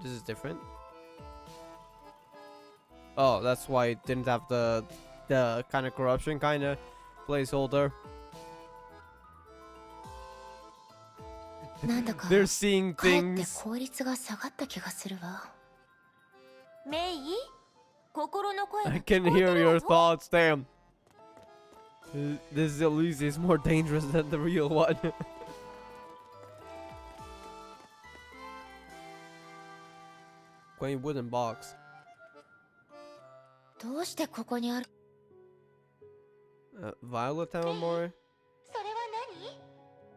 This is different. Oh, that's why it didn't have the kind of corruption kind of placeholder. なんだか They're seeing かえって things. 効率が下がった気がするわ。メイ、心の声が I 聞 can こえて hear る your わよ。 thoughts, damn. This Elise is more dangerous than the real one. Quaint wooden box. どうしてここにある。 Violet Town more? それは何？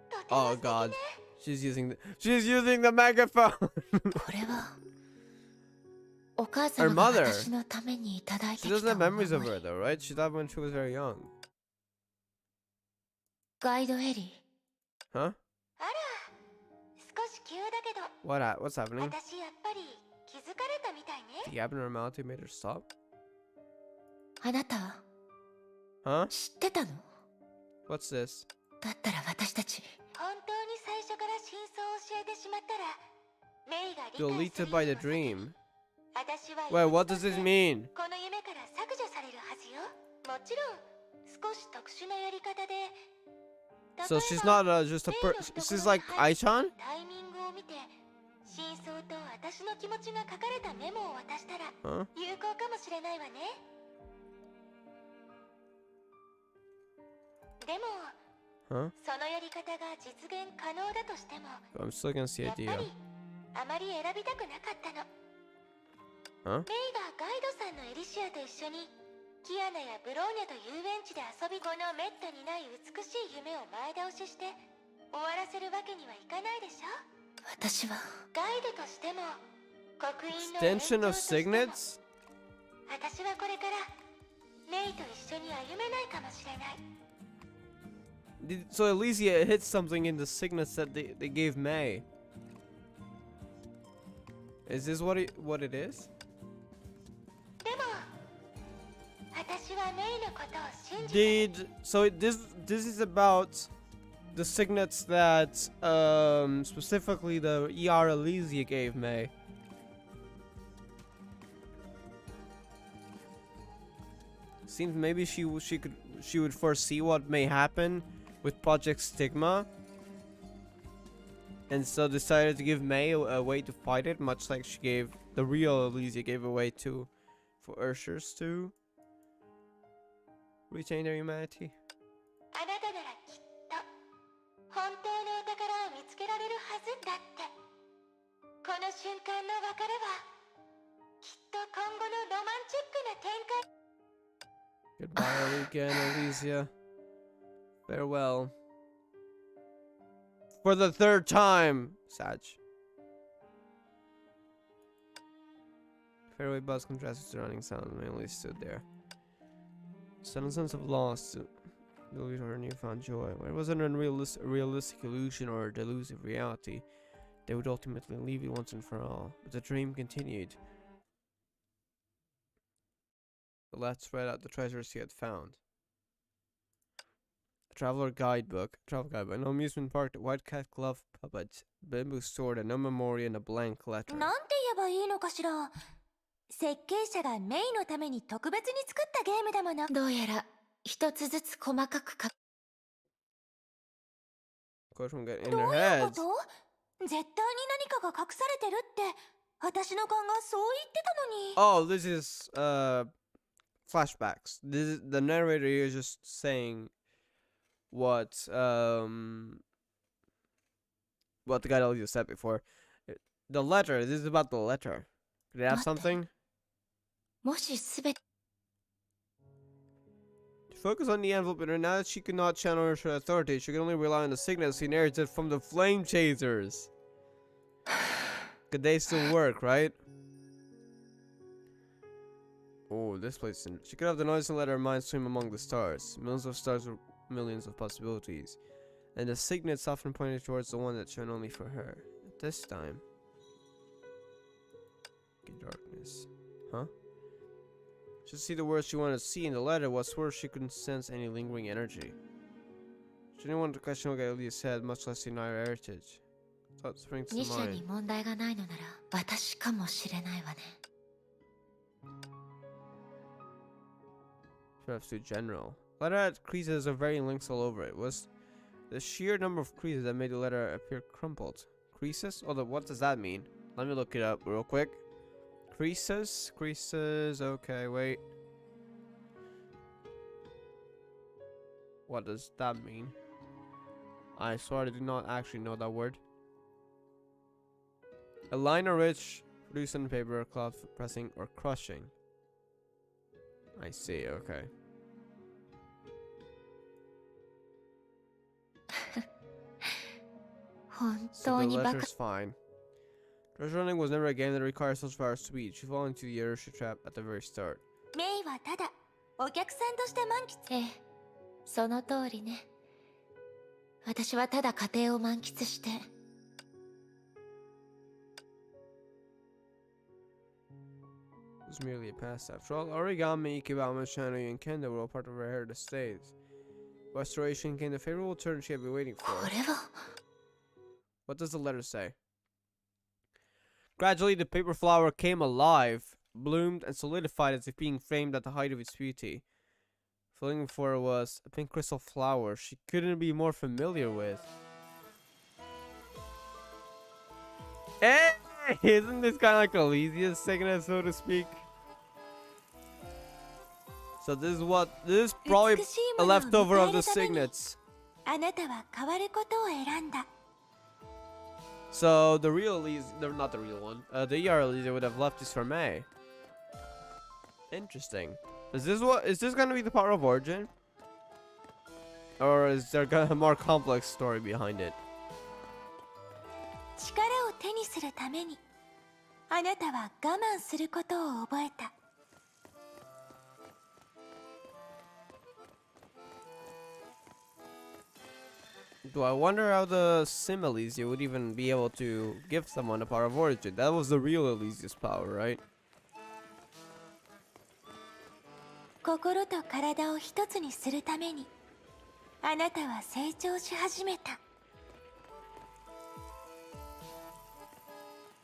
とても Oh 素敵ね。 god. She's using the megaphone. これはお母 Her 様が mother. 私のためにいただいて She き doesn't た have お memories of 守 her り。 though, right? She died when she was very young. ガイドエリ Huh? あら、少し急だけど、 What's happening? 私やっぱり気づかれたみたいね。 The abnormality made her stop? ー。あなた Huh? 知ってたの？ What's this? だったら私たち。本当に最初から真相を教えてしまったら、メイが理解す Deleted る by よ the うな dream. 私は Wait, what does 一つ this mean? この夢から削除されるはずよ。もちろん少し特殊なやり方で。 So she's not just a she's like Aichan? タイミングを見て真相と私の気持ちが書かれたメモを渡したら Huh? 有効かもしれないわね。でも Huh? そのやり方が実現可能だとしても I'm still against the やっぱ idea. りあまり選びたくなかったの。 Huh? メイがガイドさんのエリシアと一緒にキアナやブローニャと遊園地で遊び、このめったにない美しい夢を前倒しして終わらせるわけにはいかないでしょ。私はガイドとしても刻印の Extension 延長 of としても signets? 私はこれからメイと一緒に歩めないかもしれない。 So Elysia hit something in the signets that they gave May. Is this what it is? でも私はメイのことを信じてる。 This is about the signets that specifically the ER Elysia gave May. Seems maybe she would foresee what may happen with Project Stigma, and so decided to give May a way to fight it, much like she gave the real Elysia gave a way to for Urshers to retain their humanity. あなたならきっと本当のお宝を見つけられるはずだって。この瞬間の別れはきっと今後のロマンチックな展開。 Goodbye, weekend, Elysia. Farewell. For the third time, Sag. Fairway buzz contrasts with surrounding sound, mainly stood there. Sudden sense of loss to delusion or newfound joy. Where it was an unrealistic illusion or a delusive reality, they would ultimately leave it once and for all. But the dream continued. The lad spread out the treasures he had found. A travel guidebook, an amusement park, a white cat glove puppet, bamboo sword, a no memory, and a blank letter. なんて言えばいいのかしら。設計者がメイのために特別に作ったゲームだもの。どうやら一つずつ細かく書く。 Of course, I'm getting in ど their ういうこ heads. と？絶対に何かが隠されてるって私の勘がそう言ってたのに。 Oh, this is flashbacks. This is, the narrator here is just saying what the guy Elliot said before. The letter. This is about the letter. Could it have something? もしすべて To focus on the envelope in her, now that she could not channel her authority, she could only rely on the signals she inherited from the flame chasers. Could they still work, right? Oh, this place. She could have the noise and let her mind swim among the stars. Millions of stars with millions of possibilities. And the signets often pointed towards the one that's shown only for her. At this time. Darkness. Huh? To see the words she wanted to see in the letter was where she couldn't sense any lingering energy. She didn't want to question what Gaelia's said, much less deny her heritage. Thought springs to 二者 mind. に問題がないのなら私かもしれないわね。 Perhaps too general. Letter had creases of varying lengths all over it. Was the sheer number of creases that made the letter appear crumpled. Creases? Oh, what does that mean? Let me look it up real quick. Creases? Creases. Okay, wait. What does that mean? I swear I do not actually know that word. A line or ridge produced on paper, cloth for pressing or crushing. I see, okay. So the letter's fine. Treasure hunting was never a game that required such far speed. She fell into the inertia trap at the very start. メイはただお客さんとして満喫。ええ、その通りね。私はただ家庭を満喫して。It was merely a past. After all, origami, ikebana, shano, and kendo were all part of her heritage stays. Restoration came the favorable turn she had been waiting for. これは。 What does the letter say? Gradually, the paper flower came alive, bloomed, and solidified as if being framed at the height of its beauty. Filling for it was a pink crystal flower she couldn't be more familiar with. Hey! Isn't this kind of like Elysia's signet, so to speak? So this is probably a leftover of the signets. あなたは変わることを選んだ。 So the real Elysia, not the real one, the ER Elysia would have left this for May. Interesting. Is this gonna be the power of origin? Or is there gonna be a more complex story behind it? 力を手にするためにあなたは我慢することを覚えた。 Do I wonder how the Sim Elysia would even be able to give someone a power of origin? That was the real Elysia's power, right? 心と体を一つにするためにあなたは成長し始めた。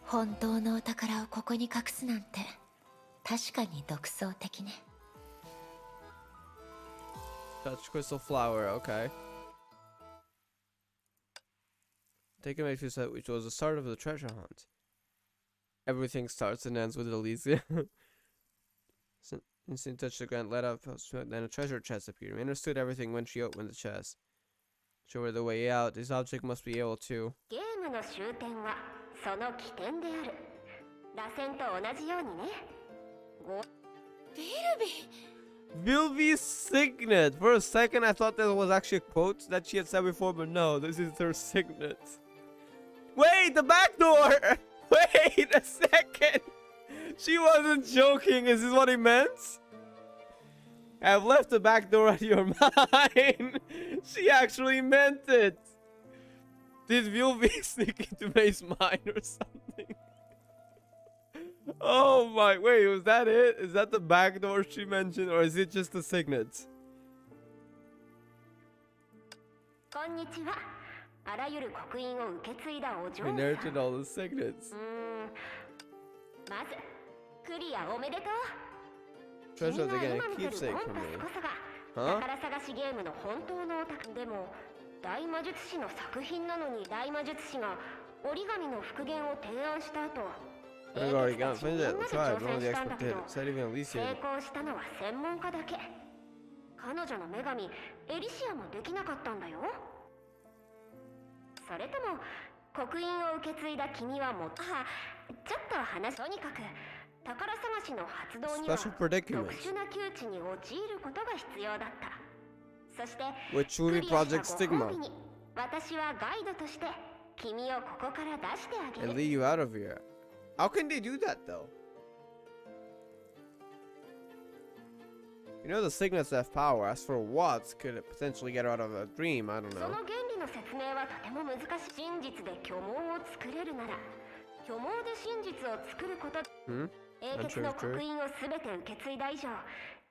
本当のお宝をここに隠すなんて確かに独創的ね。 Touch crystal flower, okay. Take a make to set, which was the start of the treasure hunt. Everything starts and ends with Elysia. Instant touch the ground, let up, then a treasure chest appeared. We understood everything when she opened the chest. Show her the way out. This object must be able to. ゲームの終点はその起点である。螺旋と同じようにね。ビルビー。 Vilvi's signet! For a second I thought that was actually a quote that she had said before, but no, this is her signet. Wait, the back door! Wait a second! She wasn't joking, is this what he meant? I've left the back door at your mind! She actually meant it! Did Vilvi sneak into May's mind or something? Oh my, wait, was that it? Is that the back door she mentioned, or is it just the signet? こんにちは。あらゆる刻印を受け継いだお嬢さん。 Inherited all the signets. まずクリアおめでとう。 Treasures 君 are が getting 今見てる keepsake コン from パ me. スこそが Huh? 宝探しゲームの本当のオタクでも、大魔術師の作品なのに大魔術師が折り紙の復元を提案した後、 I've already got finished it. Tried. One of the experts did. Said even 成 Alicia. 功したのは専門家だけ。彼女の女神エリシアもできなかったんだよ。それとも刻印を受け継いだ君はもっとちょっと話、とにかく宝探しの発動には Special 特 predicament. 殊な窮地に陥ることが必要だった。そして Which ク will リ be アした Project ご褒 Stigma. 美に私はガイドとして君をここから出してあげ And る。 lead you out of here. How can they do that though? You know the signets have power. As for what could it potentially get her out of a dream? I don't そ know. の原理の説明はとても難しい。真実で虚妄を作れるなら虚妄で真実を作ること。 Hmm? 英傑の刻印を全て受け継いだ以上、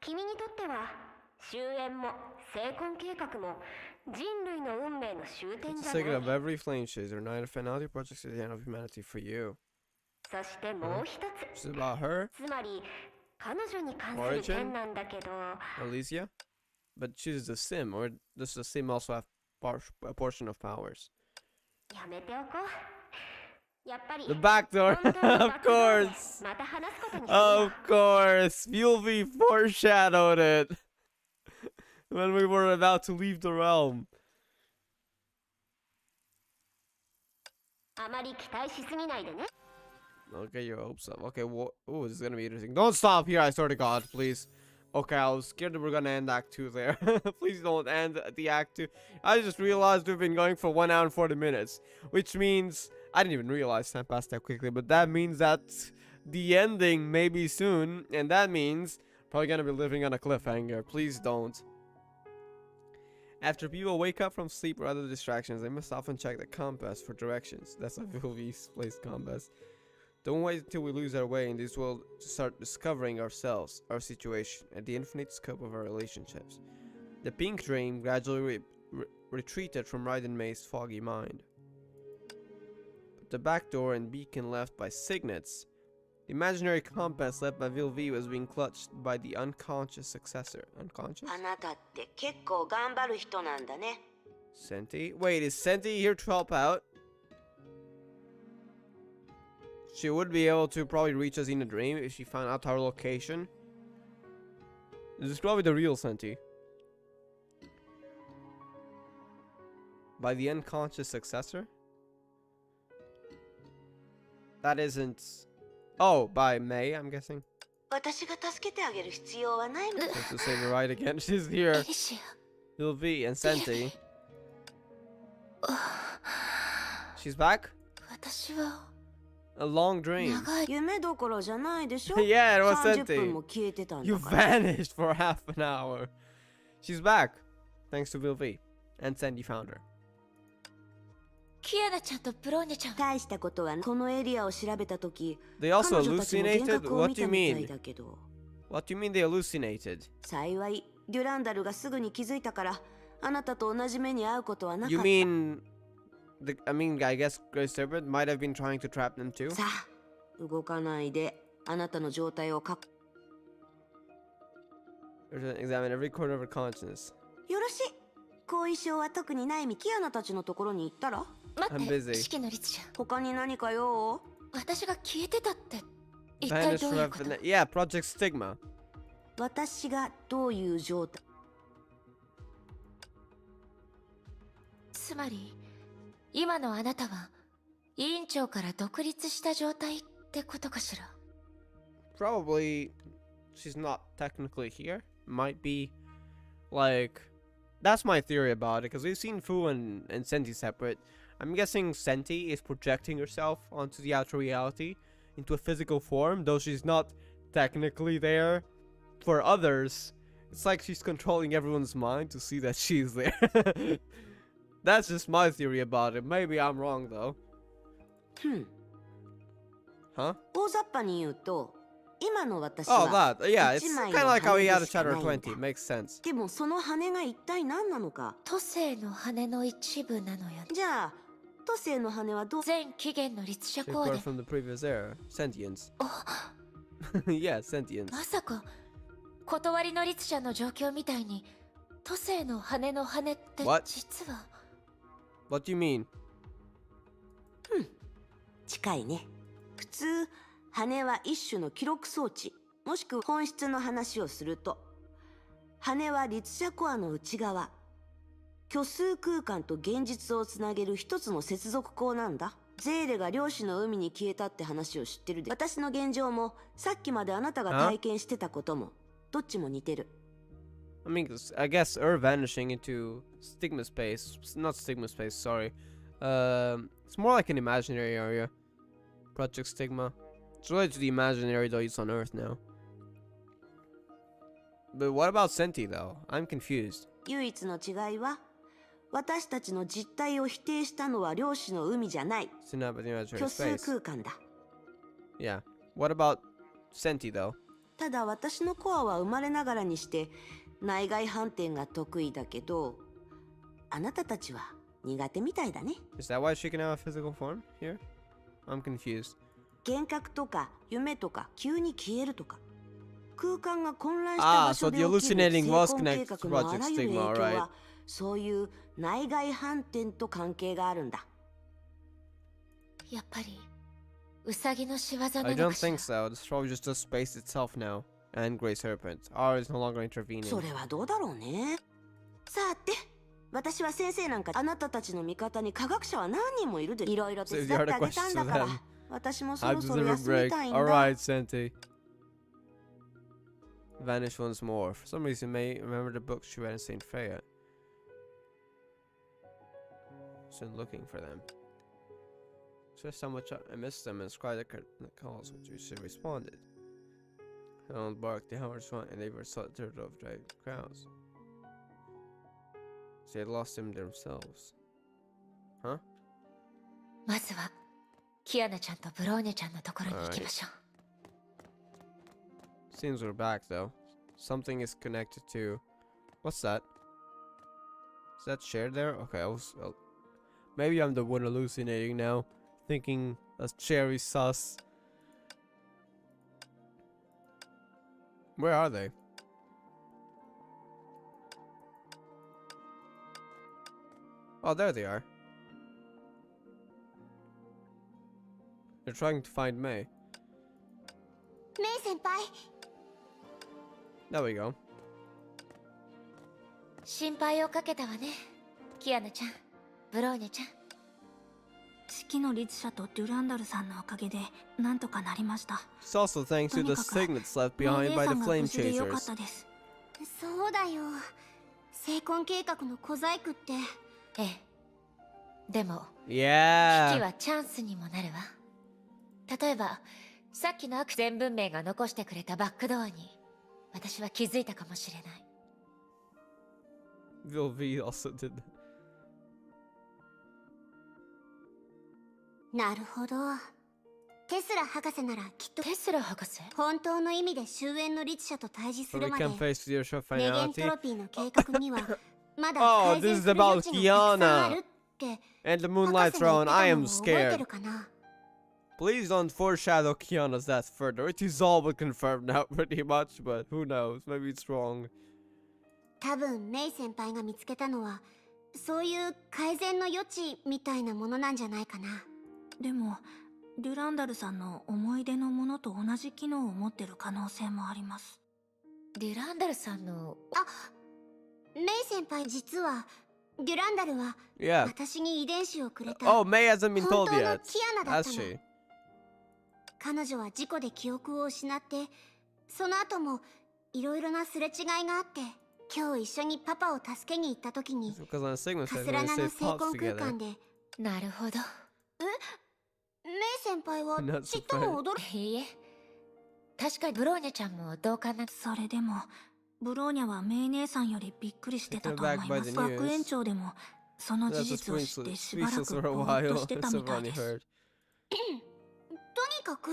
君にとっては終焉も成婚計画も人類の運命の終点 It's じ the ゃな secret い。 of every flame chaser. Night of finality projects at the end of humanity for you. そしてもう一つ、 Is it about her? つまり彼女に関する点なんだけど、 Alicia? But she's the sim, or does the sim also have a portion of powers? やめておこう。やっぱり The back door! 本当の Of バックドアで course! また話すことにするよ。 Of course! Yulvi foreshadowed it! When we were about to leave the realm. あまり期待しすぎないでね。 Don't get your hopes up. Okay, what? Oh, this is gonna be interesting. Don't stop here, I swear to God, please. Okay, I was scared that we're gonna end Act 2 there. Please don't end the Act 2. I just realized we've been going for 1 hour and 40 minutes. Which means... I didn't even realize time passed that quickly, but that means that the ending may be soon. And that means probably gonna be living on a cliffhanger. Please don't. After people wake up from sleep or other distractions, they must often check the compass for directions. That's a Vilvi's placed compass. Don't wait until we lose our way in this world to start discovering ourselves, our situation, and the infinite scope of our relationships. The pink dream gradually retreated from Raiden May's foggy mind. But the back door and beacon left by signets, the imaginary compass left by Vilvi was being clutched by the unconscious successor. Unconscious? あなたって結構頑張る人なんだね。 Senti? Wait, is Senti here to help out? She would be able to probably reach us in a dream if she found out our location. This is probably the real Senti. By the unconscious successor? That isn't... Oh, by May, I'm guessing. 私が助けてあげる必要はないもん。 Just to say the right again. She's here. エリシ Vilvi and Senti. She's back? 私は A long dream. 長い夢どころじゃないでしょ Yeah, it was 30 Senti. 分も消えてたん You だから。 vanished for half an hour. She's back. Thanks to Vilvi. And Sandy found her. キアナちゃんとブローニャちゃん大したことはこのエリアを調べたとき、 They 彼 also 女たちも幻 hallucinated? 覚を What 見 do た you みたい mean? だけど、 What do you mean they hallucinated? 幸いデュランダルがすぐに気づいたから、あなたと同じ目に遭うことはなか You った。 mean... I guess Grey Serpent might have been trying to trap them too? さあ、動かないで、あなたの状態を確 Examine every corner of her consciousness. よろしい。後遺症は特にないみキアナたちのところに行ったら、待 I'm って busy. 四季の律者他に何か用？私が消えてたって一体 Vanished どう from いうこと Yeah, Project Stigma. 私がどういう状態？つまり今のあなたは委員長から独立した状態ってことかしら Probably she's not technically here. Might be like... That's my theory about it, because we've seen Fu and Senti separate. I'm guessing Senti is projecting herself onto the outer reality, into a physical form, though she's not technically there. For others, it's like she's controlling everyone's mind to see that she's there. That's just my theory about it. Maybe I'm wrong, though. Huh? 大雑把に言うと、今の私 Oh, は that. Yeah, it's 一枚 kind の of like how he 羽 had で a しか chapter ないんだ。 20. Makes sense. でもその羽が一体何なのか。都政の羽の一部なのよじゃあ、都政の羽はどう？全起源の律者 She コー got デ from the previous era. Sentience. Yeah, sentience. まさか断りの律者の状況みたいに都政の羽の羽って What? 実は What do you mean? 近いね。普通羽は一種の記録装置、もしくは本質の話をすると、羽は律者コアの内側、虚数空間と現実をつなげる一つの接続項なんだ。ゼーレが漁師の海に消えたって話を知ってるで。私の現状もさっきまであなたが体験してたこともどっちも似てる。I mean, I guess Earth vanishing into stigma space. Not stigma space, sorry. It's more like an imaginary area. Project Stigma. It's related to the imaginary though it's on Earth now. But what about Senti though? I'm confused. 唯一の違いは、私たちの実態を否定したのは漁師の海じゃない。 It's not the imaginary 虚数 space. 空間だ。Yeah. What about Senti though? ただ私のコアは生まれながらにして内外反転が得意だけど、あなたたちは苦手みたいだね。 Is that why she can have a physical form here? I'm confused. 幻覚とか夢とか急に消えるとか、空間が混乱した場所で起きる so the hallucinating was 成婚計 connected to 画のあ Project らゆる Stigma, 影響 alright. はそういう内外反転と関係があるんだ。やっぱりウサギの仕業な I の don't かしら think so. This probably just does space itself now. And Grey Serpent. R is no longer intervening. それはどうだろうね。さて、私は先生なんかあなたたちの味方に科学者は何人もいるで、いろいろ手伝ってあげたんだから、私もそ I ろそろ deserve a 休み break. たいんだ。 Alright, Senti. Vanish once more. For some reason, May remember the books she read in St. Freya. Soon looking for them. Just how much I missed them and described the calls which she responded. Helen barked, the hours went, and they were sought to of drive crowds. They had lost him themselves. Huh? まずはキアナちゃんとブローニャちゃんのところに行きましょう。 Seems we're back though. Something is connected to. What's that? Is that chair there? Okay, maybe I'm the one hallucinating now, thinking a cherry sus. Where are they? Oh, there they are. They're trying to find May. メイ先輩、 There we go. 心配をかけたわね、キアナちゃん、ブローニャちゃん。式の律者とデュランダルさんのおかげでなんとかなりました。 It's also thanks to the signets left behind by the flame よかっ chasers. たです。そうだよ。成婚計画の小細工って。ええ。でも、危機 Yeah. はチャンスにもなるわ。例えば、さっきの悪全文明が残してくれたバックドアに、私は気づいたかもしれない。Vilvi also did that. なるほど。テスラ博士ならきっとテスラ博士？本当の意味で終焉の律者と対峙す So る we まで can face the show メゲント finality. ロピーの計画にはまだ Oh, 改善 this is する about 余地がたくさんあ Kiana るって And the 博 Moonlight 士が言っ Throne. てた I の am を覚えて scared. るかな。 Please don't foreshadow Kiana's death further. It is all but confirmed now, pretty much, but who knows? Maybe it's wrong. 多分メイ先輩が見つけたのはそういう改善の余地みたいなものなんじゃないかな。でもデュランダルさんの思い出のものと同じ機能を持ってる可能性もあります。デュランダルさんのメイ先輩実はデュランダルは Yeah. 私に遺伝子をくれた Oh, May hasn't been 本 told 当の yet. キアナだっ Has たの。 she? 彼女は事故で記憶を失ってその後もいろいろなすれ違いがあって今日一緒にパパを助けに行った時に Because on Sigma カ says ス when ラ they ナの save 成 pots 婚空 together. 間でなるほど。メイ先輩は Not ちっとも驚いいいえ。確かにブローニャちゃんも同感な。それでもブローニャはメイ姉さんよりびっくりしてたと思い Taken aback ま by す。 the 学 news. 園長でもその That's 事 a 実を知ってしばら speechless く for a ぼーっ while. としてた That's みたい funny です。 heard. とにかく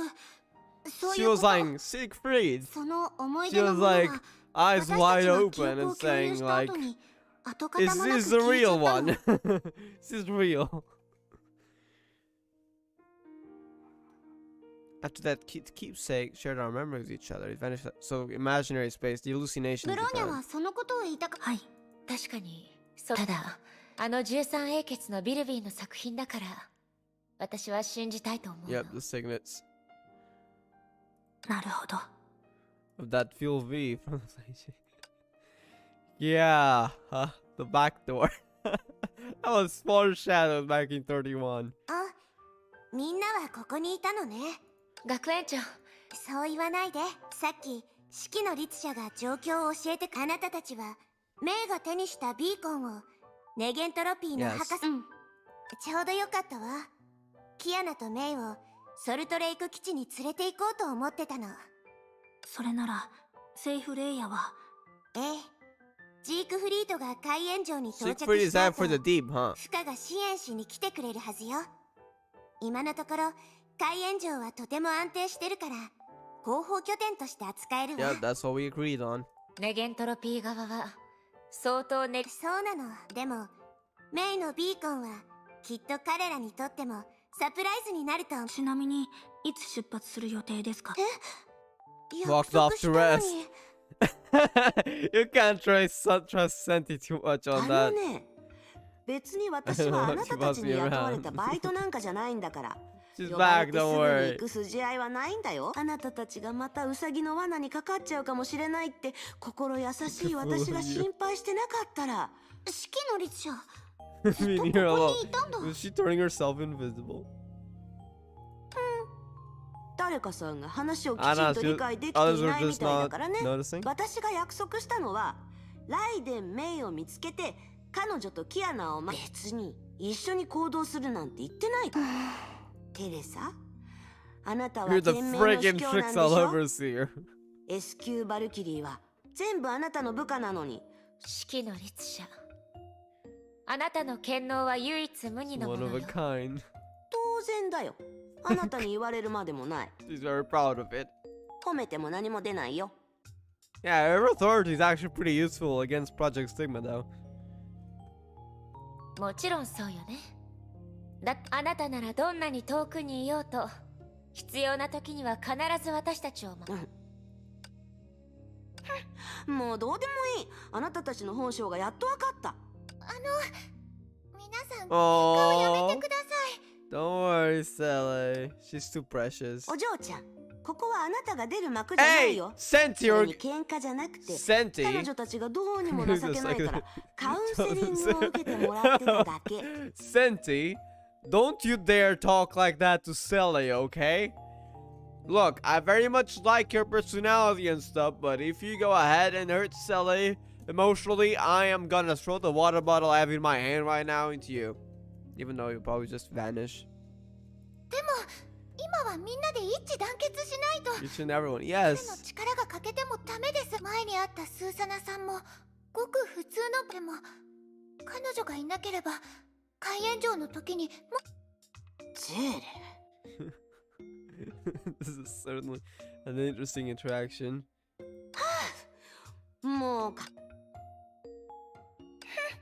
そうい She うこ was と like Siegfried. その思い She 出の was ものは like eyes 私たち wide が記 open 憶 and を共有 saying した like, 後に跡 "Is 形もなく this the 消えちゃ real った one? の。 Is this real?" After that keepsake shared our memories with each other. It vanished. So imaginary space, the hallucinations. ブローニャはそのことを言いたか。はい。確かにただあの13英傑のビルビーの作品だから私は信じたいと思うの。 Yep, the signets なるほど。 of that fuel V from the PlayStation. Yeah, the back door. That was foreshadowed back in 31. あ、みんなはここにいたのね。学園長、そう言わないで。さっき四季の律者が状況を教えて、あなたたちはメイが手にしたビーコンをネゲントロピーの博士、ちょうどよかったわ。キアナとメイをソルトレイク基地に連れて行こうと思ってたの。それならセーフレイヤは。ええ、ジークフリートが海援城に到着 Siegfried し is た out for the 後、 deep, huh? フカが支援しに来てくれるはずよ。今のところ海援城はとても安定してるから後方拠点として扱えるわ。 Yeah, that's what we agreed on. ネゲントロピー側は相当ね。そうなの。でもメイのビーコンはきっと彼らにとってもサプライズになると思う。ちなみにいつ出発する予定ですか？ Walked off to rest. You can't trust Senti too much on あ that. のね、別に私はあなたたちに雇われたバイトなんかじゃないんだから。 She's 呼ばれ back, てす don't ぐに worry. 行く筋合いはないんだよ。あなたたちがまたウサギの罠にかかっちゃうかもしれないって心優しい私が心配してなかったら。四季の律者 I mean, you're ここ alone. にいたんだ。 Was she turning herself invisible? 誰かさんが話をきち Anna, んと理解できて others い were ないみ just たいだ not からね。 noticing. 私が約束したのはライデン・メイを見つけて彼女とキアナを別に一緒に行動するなんて言ってないから。テレサ、あなたは You're the 天命の friggin' 司教なん tricks で all しょ。 overseer. S 級バルキリーは全部あなたの部下なのに。四季の律者、あなたの権能は唯一無二のも One の of よ。 a kind. 当然だよ。あなたに言われるまでもない。 She's very proud of it. 褒めても何も出ないよ。 Yeah, her authority is actually pretty useful against Project Stigma, though. もちろんそうよね。だってあなたならどんなに遠くにいようと必要な時には必ず私たちを守る。もうどうでもいい。あなたたちの本性がやっとわかった。皆さん喧嘩をやめてください。 Don't worry, Sally. She's too precious. お嬢ちゃん、ここはあなたが出る幕じゃない Hey, よ。 Senti, それ or に喧嘩じゃなくて、彼 Senti. 女たちがどうにも情けないからカウンセリングを受けてもらってただけ。Senti, don't you dare talk like that to Sally, okay? Look, I very much like your personality and stuff, but if you go ahead and hurt Sally emotionally, I am gonna throw the water bottle I have in my hand right now into you. Even though you'll probably just vanish. 今はみんなで一致団結しないと。 Each and everyone. 彼の Yes. 力が欠けてもダメです。前に会ったスーサナさんもごく普通の。でも彼女がいなければ海援城の時にジェーレ。 This is certainly an interesting interaction. もうか、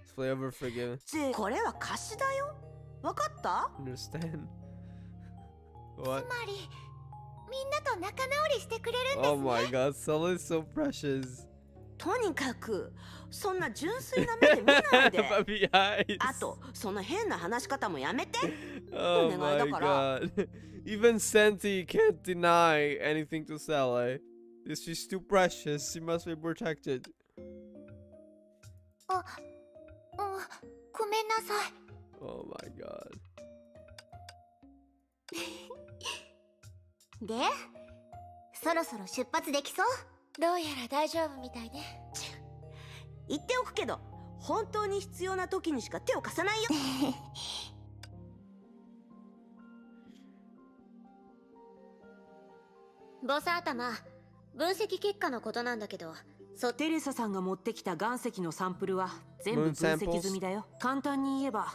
It's forever forgiven. これは貸しだよ。わかった？ Understand? What? つまりみんなと仲直りしてくれるんです Oh ね。 my god, Sally is so precious. とにかくそんな純粋な目で見ないで。 Puppy eyes. あとその変な話し方もやめて。 Oh お願い my だから god. Even Senti can't deny anything to Sally. She's too precious. She must be protected. あ、ごめんなさい。 Oh my god. で、そろそろ出発できそう？どうやら大丈夫みたいね。言っておくけど、本当に必要な時にしか手を貸さないよ。ボス頭、分析結果のことなんだけど、テレサさんが持ってきた岩石のサンプルは全部分析済みだよ。簡単に言えば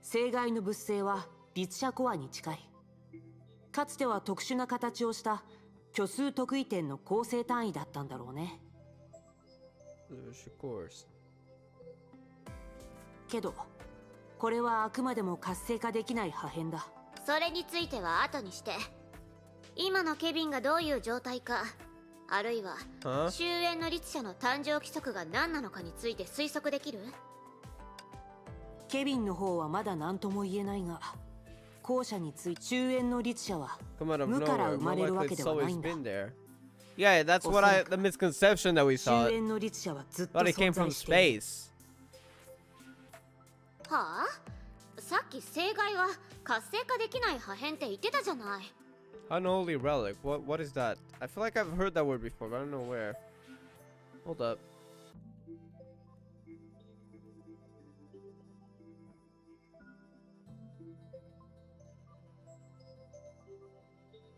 生骸の物性は律者コアに近い。かつては特殊な形をした虚数特異点の構成単位だったんだろうね。Of course. けどこれはあくまでも活性化できない破片だ。それについては後にして。今のケビンがどういう状態か、あるいは Huh? 終焉の律者の誕生規則が何なのかについて推測できる？ケビンの方はまだ何とも言えないが、後者について終焉の律者は Come out of 無から nowhere. 生ま More れるわ likely けで it's はな always いんだ。 been there. Yeah, that's what I. The misconception that we 終 saw. 焉の律者はずっと But it 存 came from 在している。 space. はあ？さっき正骸は活性化できない破片って言ってたじゃない。Unholy relic. What is that? I feel like I've heard that word before, but I don't know where. Hold up.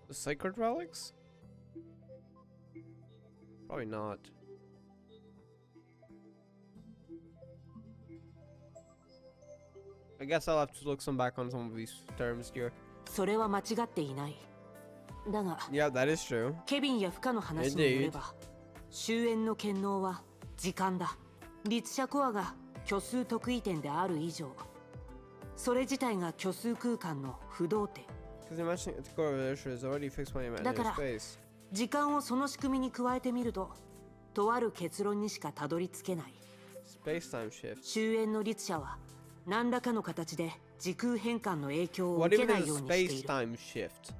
The sacred relics? Probably not. I guess I'll have to look some back on some of these terms here. それは間違っていない。だが、 Yeah, that is true. ケビンやフカの話によれば、終焉の権能は時間だ。律者コアが虚数特異点である以上、それ自体が虚数空間の不動点。Because imagining the core of the issue is already fixed by imagining だから、 space. 時間をその仕組みに加えてみると、とある結論にしかたどり着けない。 Space-time shift. 終焉の律者は何らかの形で時空変換の影響を What 受け even ない is よ a うにしている。 space-time shift?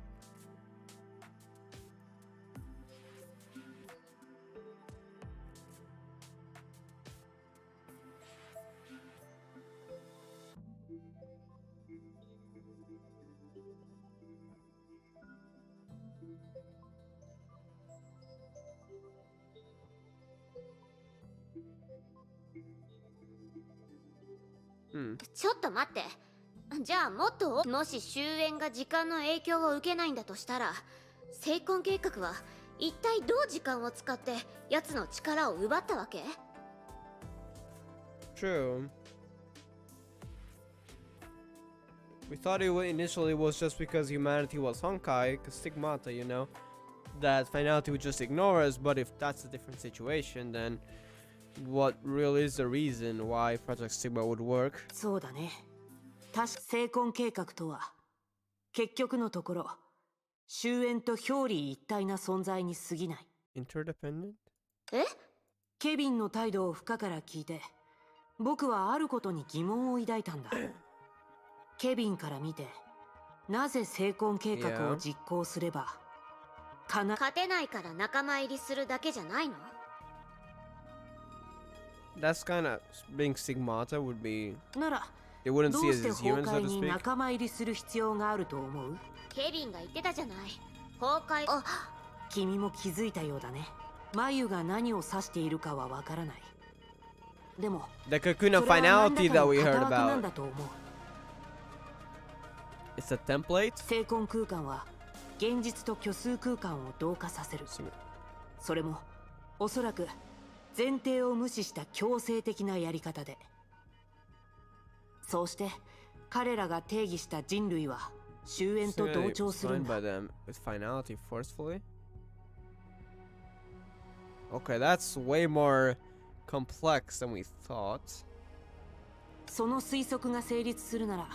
Hmm. ちょっと待って。じゃあもっともし終焉が時間の影響を受けないんだとしたら、成婚計画は一体どう時間を使って奴の力を奪ったわけ？ True. We thought it initially was just because humanity was Honkai, stigmata, you know, that finality would just ignore us, but if that's a different situation, then what really is the reason why Project Stigma would work? そうだね。確か成婚計画とは、結局のところ、終焉と表裏一体な存在に過ぎない。Interdependent? え？ケビンの態度をフカから聞いて、僕はあることに疑問を抱いたんだ。ケビンから見て、なぜ成婚計画を実行すれば、勝てないから仲間入りするだけじゃないの？ That's kind of being stigmata would be. なら、 They wouldn't ど see う us して as 崩 humans, so 壊 to に speak. 仲間入りする必要があると思う？ケビンが言ってたじゃない。崩壊。あ、君も気づいたようだね。眉が何を指しているかはわからない。でも、 The cocoon of finality that we heard なん about. だと思う。 It's a template? 成婚空間は現実と虚数空間を同化させる。それもおそらく前提を無視した強制的なやり方で。そうして彼らが定義した人類は終焉と同調するん Signed だ。 by them with finality forcefully? Okay, that's way more complex than we thought. その推測が成立するなら、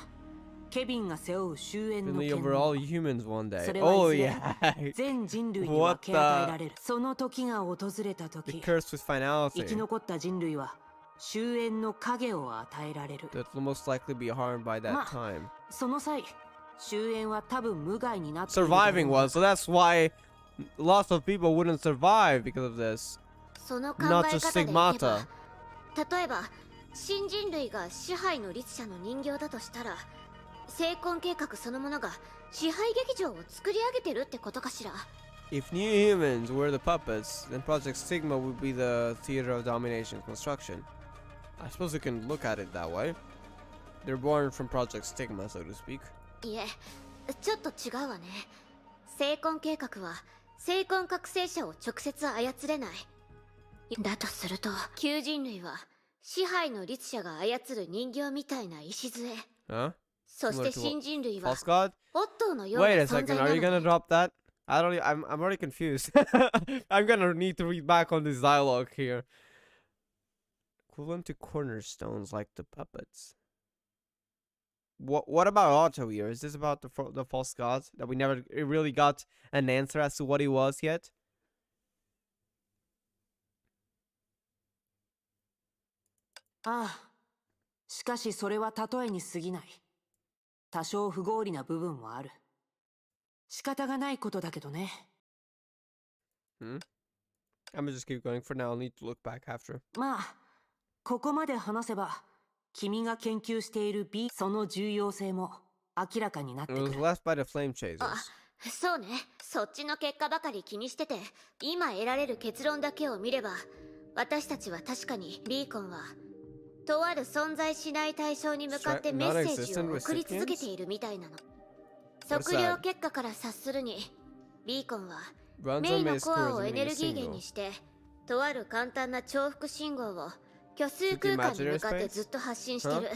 ケビンが背負う終焉の Finally 権 over 能 all humans one day. それは Oh いずれ yeah. 全人類に分け与えられる。その時が訪れた The 時、 curse with 生き finality. 残った人類は終焉の影を与えられる。 That will most likely be harmed by that time. その際、終焉は多分無害になっているだろう。 Surviving one, so that's why lots of people wouldn't survive because of this. その考え Not 方 just で言えば、 stigmata. 例えば新人類が支配の律者の人形だとしたら、成婚計画そのものが支配劇場を作り上げてるってことかしら。 If new humans were the puppets, then Project Sigma would be the theater of domination construction. I suppose you can look at it that way. They're born from Project Stigma, so to speak. いえ、ちょっと違うわね。成婚計画は成婚覚醒者を直接操れない。だとすると、旧人類は支配の律者が操る人形みたいな礎。 Huh? そして新人類は False God? オットーのような Wait a 存在 second, な are の you に。 gonna drop that? I'm already confused. I'm gonna need to read back on this dialogue here. Equivalent to cornerstones like the puppets. What about Otto here? Is this about the false god that we never really got an answer as to what he was yet? Ah, しかしそれは例えに過ぎない。多少不合理な部分もある。仕方がないことだけどね。I'm gonna just keep going for now. I'll need to look back after. まあ、ここまで話せば、君が研究している B その重要性も明らかになってく It る。was left by the flame chasers. そうね、そっちの結果ばかり気にしてて、今得られる結論だけを見れば、私たちは確かにビーコンはとある存在しない対象に向かってメッセージを送り続けているみたいなの。測量結果から察するに、ビーコンはメイのコアをエネルギー源にして、とある簡単な重複信号を虚数空間に向かってずっと発信してる。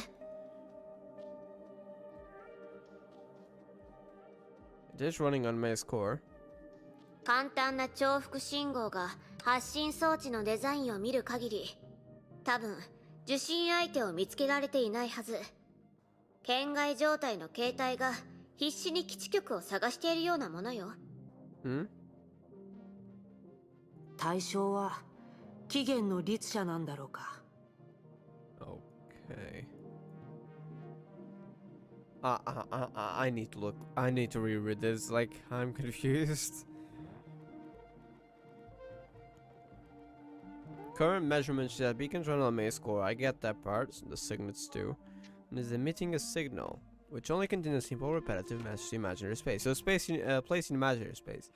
Just running on May's core. 簡単な重複信号が発信装置のデザインを見る限り、多分受信相手を見つけられていないはず。圏外状態の携帯が必死に基地局を探しているようなものよ。対象は起源の律者なんだろうか。Okay. I need to look. I need to reread this. Like, I'm confused. Current measurements that beacons run on May's core. I get that part. The signets too. And is emitting a signal, which only contains a simple repetitive message to imaginary space. So space, place in imaginary space.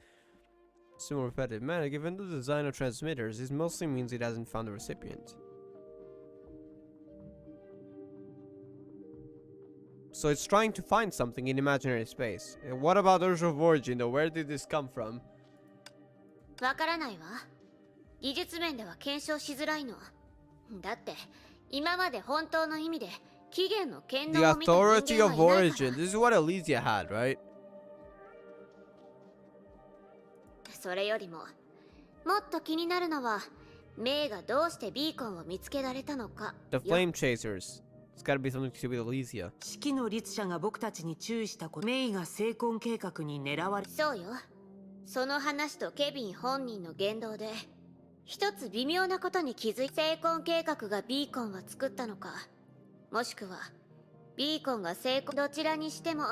Simple repetitive manner. Given the design of transmitters, this mostly means it hasn't found the recipient. So it's trying to find something in imaginary space. And what about Earth of Origin though? Where did this come from? わからないわ。技術面では検証しづらいの。だって今まで本当の意味で起源の権 The 能を見た人間はい authority な of いから。 origin. This is what Elysia had, right? それよりももっと気になるのはメイがどうしてビーコンを見つけられたのか。 The flame chasers. It's gotta be something to do with Elysia. 式の律者が僕たちに注意したこと。メイが成婚計画に狙われ。そうよ。その話とケビン本人の言動で一つ微妙なことに気づい。成婚計画がビーコンは作ったのか、もしくはビーコンが成婚。どちらにしても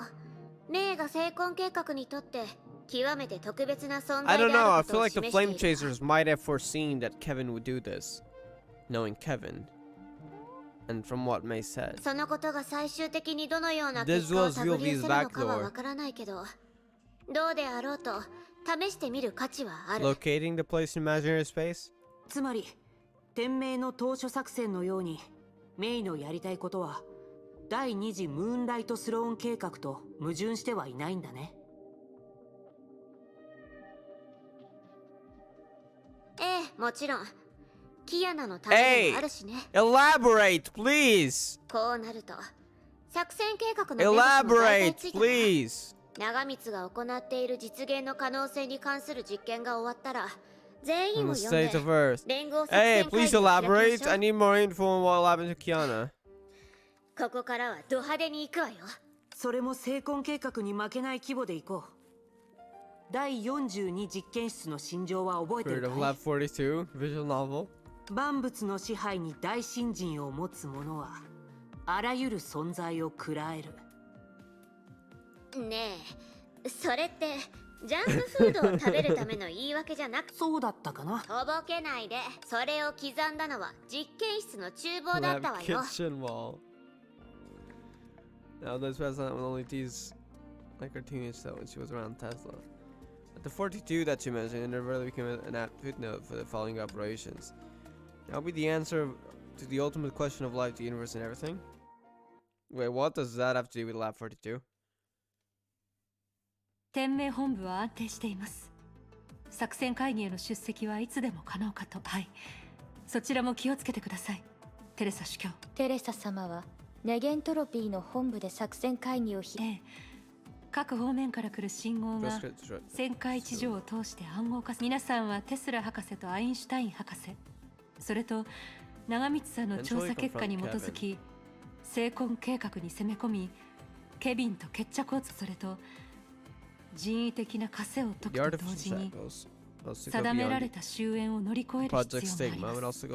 メイが成婚計画にとって極めて特別な存 I 在 don't で know. あ I ること feel を like the 示してい flame る。 chasers might have foreseen that Kevin would do this, knowing Kevin. And from what May said, そのことが最終的にどのような This 結果を was たどり寄せるのか Sylvie's は backdoor. わからないけど、どうであろうと試してみる価値はある。 locating the place in imaginary space. つまり天命の当初作戦のようにメイのやりたいことは第2次ムーンライトスローン計画と矛盾してはいないんだね。ええ、もちろんキアナのためにもあるしね。 Elaborate, please. こうなると作戦計画の目星も大体 Elaborate, ついたな。 please. 長光が行っている実現の可能性に関する実験が終わったら全 In 員を the 呼んで state of Earth. 連合作 Hey, 戦会 please 議を開きま elaborate. しょ I う。 need more info on what happened to Kiana. ここからはド派手に行くわよ。それも成婚計画に負けない規模でいこう。第42実験室の心情は覚えて Spirit る of かい？ Lab 42, visual novel. 万物の支配に大信心を持つ者はあらゆる存在を喰らえる。ねえ、それってジャンクフードを食べるための言い訳じゃなく、そうだったかな。とぼけないで。それを刻んだのは実験室の厨房だったわ Lab よ。 kitchen wall. Now this president will only tease like her teenage self when she was around Tesla. At the 42 that you mentioned, it never really became an apt footnote for the following operations. That'll be the answer to the ultimate question of life, the universe, and everything. Wait, what does that have to do with Lab 42? 天命本部は安定しています。作戦会議への出席はいつでも可能かと。はい、そちらも気をつけてください。テレサ主教。テレサ様はネゲントロピーの本部で作戦会議を各方面から来る信号が旋回地上を通して暗号化。皆さんはテスラ博士とアインシュタイン博士、それと長光さんの調査結果に基づき成婚計画に攻め込み、ケビンと決着をつそれと人為的な枷を解くと同時に定められた終焉を乗り越える必要があります。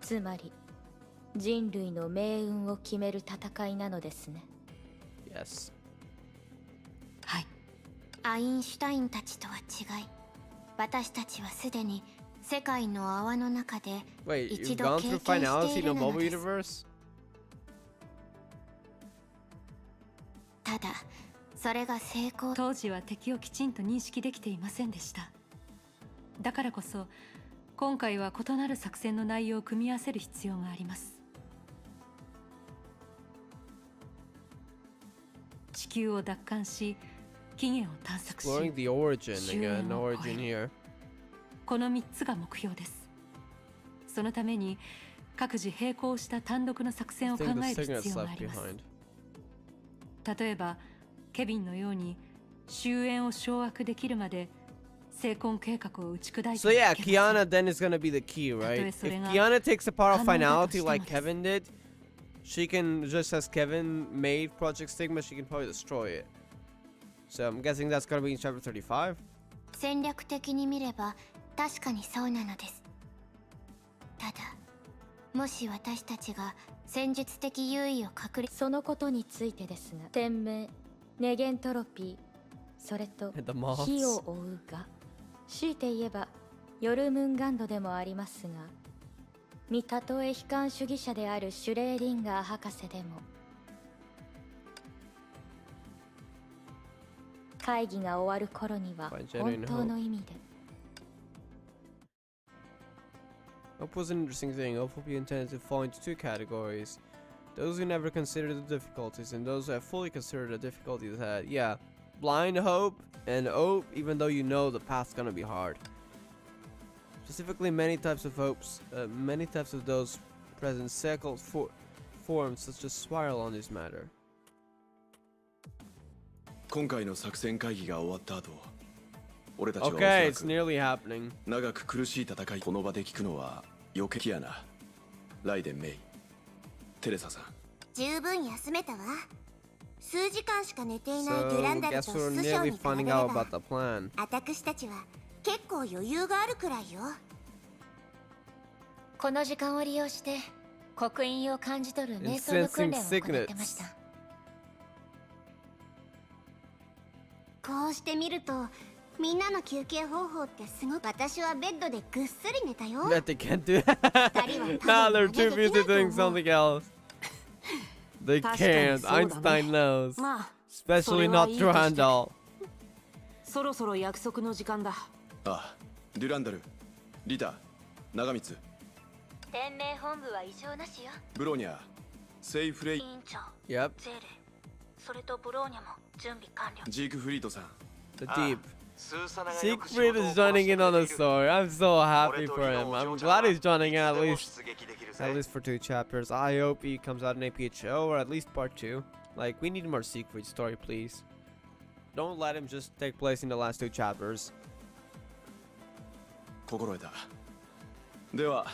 つまり人類の命運を決める戦いなのですね。 Yes. はい。アインシュタインたちとは違い、私たちはすでに世界の泡の中で Wait, 一 you've 度 gone 経 through 験して finality い no るの Bubble です。 Universe? ただそれが成功。当時は敵をきちんと認識できていませんでした。だからこそ今回は異なる作戦の内容を組み合わせる必要があります。地球を奪還し起源を探索し Exploring the origin 終 again, 焉 no を origin 超える here. この3つが目標です。そのために各自並行した単独の作戦を考 I え think る the 必要 signet's があ left ります。 behind. 例えばケビンのように終焉を掌握できるまで成婚計画を打ち砕いて So yeah, Kiana then is gonna be the key, right? If Kiana takes apart finality like Kevin did, she can, just as Kevin made Project Stigma, she can probably destroy it. So I'm guessing that's gonna be in chapter 35. 戦略的に見れば確かにそうなのです。ただもし私たちが戦術的優位を確立、そのことについてですが、天命、ネゲントロピー、それと The moths. 火を追うが、強いて言えばヨルムンガンドでもありますが、たとえ悲観主義者であるシュレーディンガー博士でも会議が終わる頃には本当の意味で。 Hope was an interesting thing. Hope will be intended to fall into two categories. Those who never consider the difficulties and those who have fully considered the difficulties ahead. Yeah, blind hope and hope even though you know the path's gonna be hard. Specifically, many types of hopes, many types of those present cycles forms such as spiral on this matter. 今回の作戦会議が終わった後、俺たちはおそ Okay, ら it's く nearly happening. 長く苦しい戦い、この場で聞くのは余計やな。ライデン・メイ、テレサさん。十分休めたわ。数時間しか寝ていない So デュランダル guess と we're 師匠 nearly に比べれ finding out ば about the plan. 私たちは結構余裕があるくらいよ。この時間を利用して刻印を感じ取る瞑想の訓練を行ってました。こうして見るとみんなの休憩方法ってすごく、私はベッドでぐっすり寝たよ。 That they can't do that. Nah, they're too busy doing something else. They can't. Einstein knows. まあ、 Especially not through Handel. そろそろ約束の時間だ。ああ、デュランダル、リタ、長光、天命本部は異常なしよ。ブローニャ、セイフレイ、委員長、 Yep. ゼーレ、それとブローニャも準備完了。ジークフリートさん。 The Deep. Siegfried is joining in on the story. I'm so happy for him. I'm glad he's joining in at least for 2 chapters. I hope he comes out in APHO or at least part 2. Like, we need more Siegfried story, please. Don't let him just take place in the last 2 chapters. 心得た。では、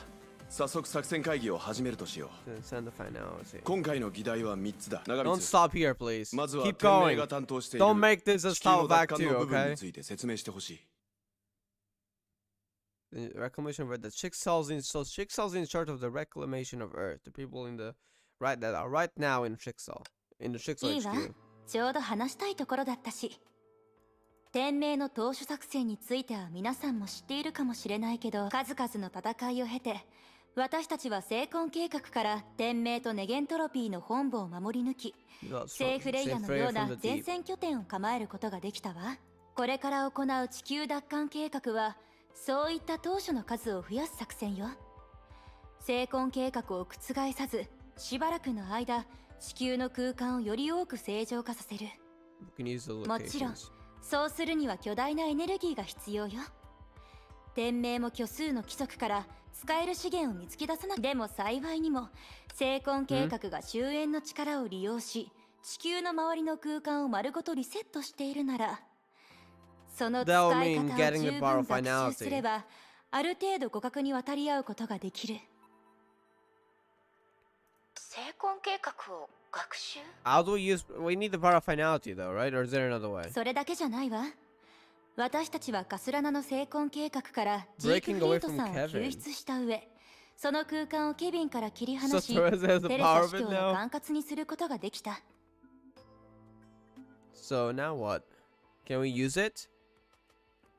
早速作戦会議を始めるとしよう。 Send the finality. 今回の議題は3つだ。長 Don't 光、 stop here, please. まずは Keep 天命 going. が担当している Don't make this a 地球の stop 奪 back 還 too, の部分 okay? について説明してほしい。The reclamation of Earth. The Chickasaws in charge of the reclamation of Earth. The people in the that are right now in Chickasaw. In the Chickasaw いいわ。 HQ. ちょうど話したいところだったし。天命の当主作戦については皆さんも知っているかもしれないけど、数々の戦いを経て私たちは成婚計画から天命とネゲントロピーの本部を守り抜き、セーフレイヤのような前線拠点を構えることができたわ。これから行う地球奪還計画はそういった当初の数を増やす作戦よ。成婚計画を覆さず、しばらくの間地球の空間をより多く正常化させる。 We can use the もちろん locations. そうするには巨大なエネルギーが必要よ。天命も虚数の規則から使える資源を見つけ出さなくても、幸いにも成婚計画が終焉の力を利用し、地球の周りの空間を丸ごとリセットしているなら、その使い方を十分学習すれば、ある程度互角に渡り合うことができる。成婚計画を学習 How do we use? We need the power of finality, though, right? Or is there another way? それだけじゃないわ。私たちはカスラナの成婚計画からジーク Breaking フリ away ート from さんを Kevin. 救出した上、その空間をケビンから切り離 So し、 Therese has the テレ power サ of 司 it 教の now. 管轄にすることができた。So now what? Can we use it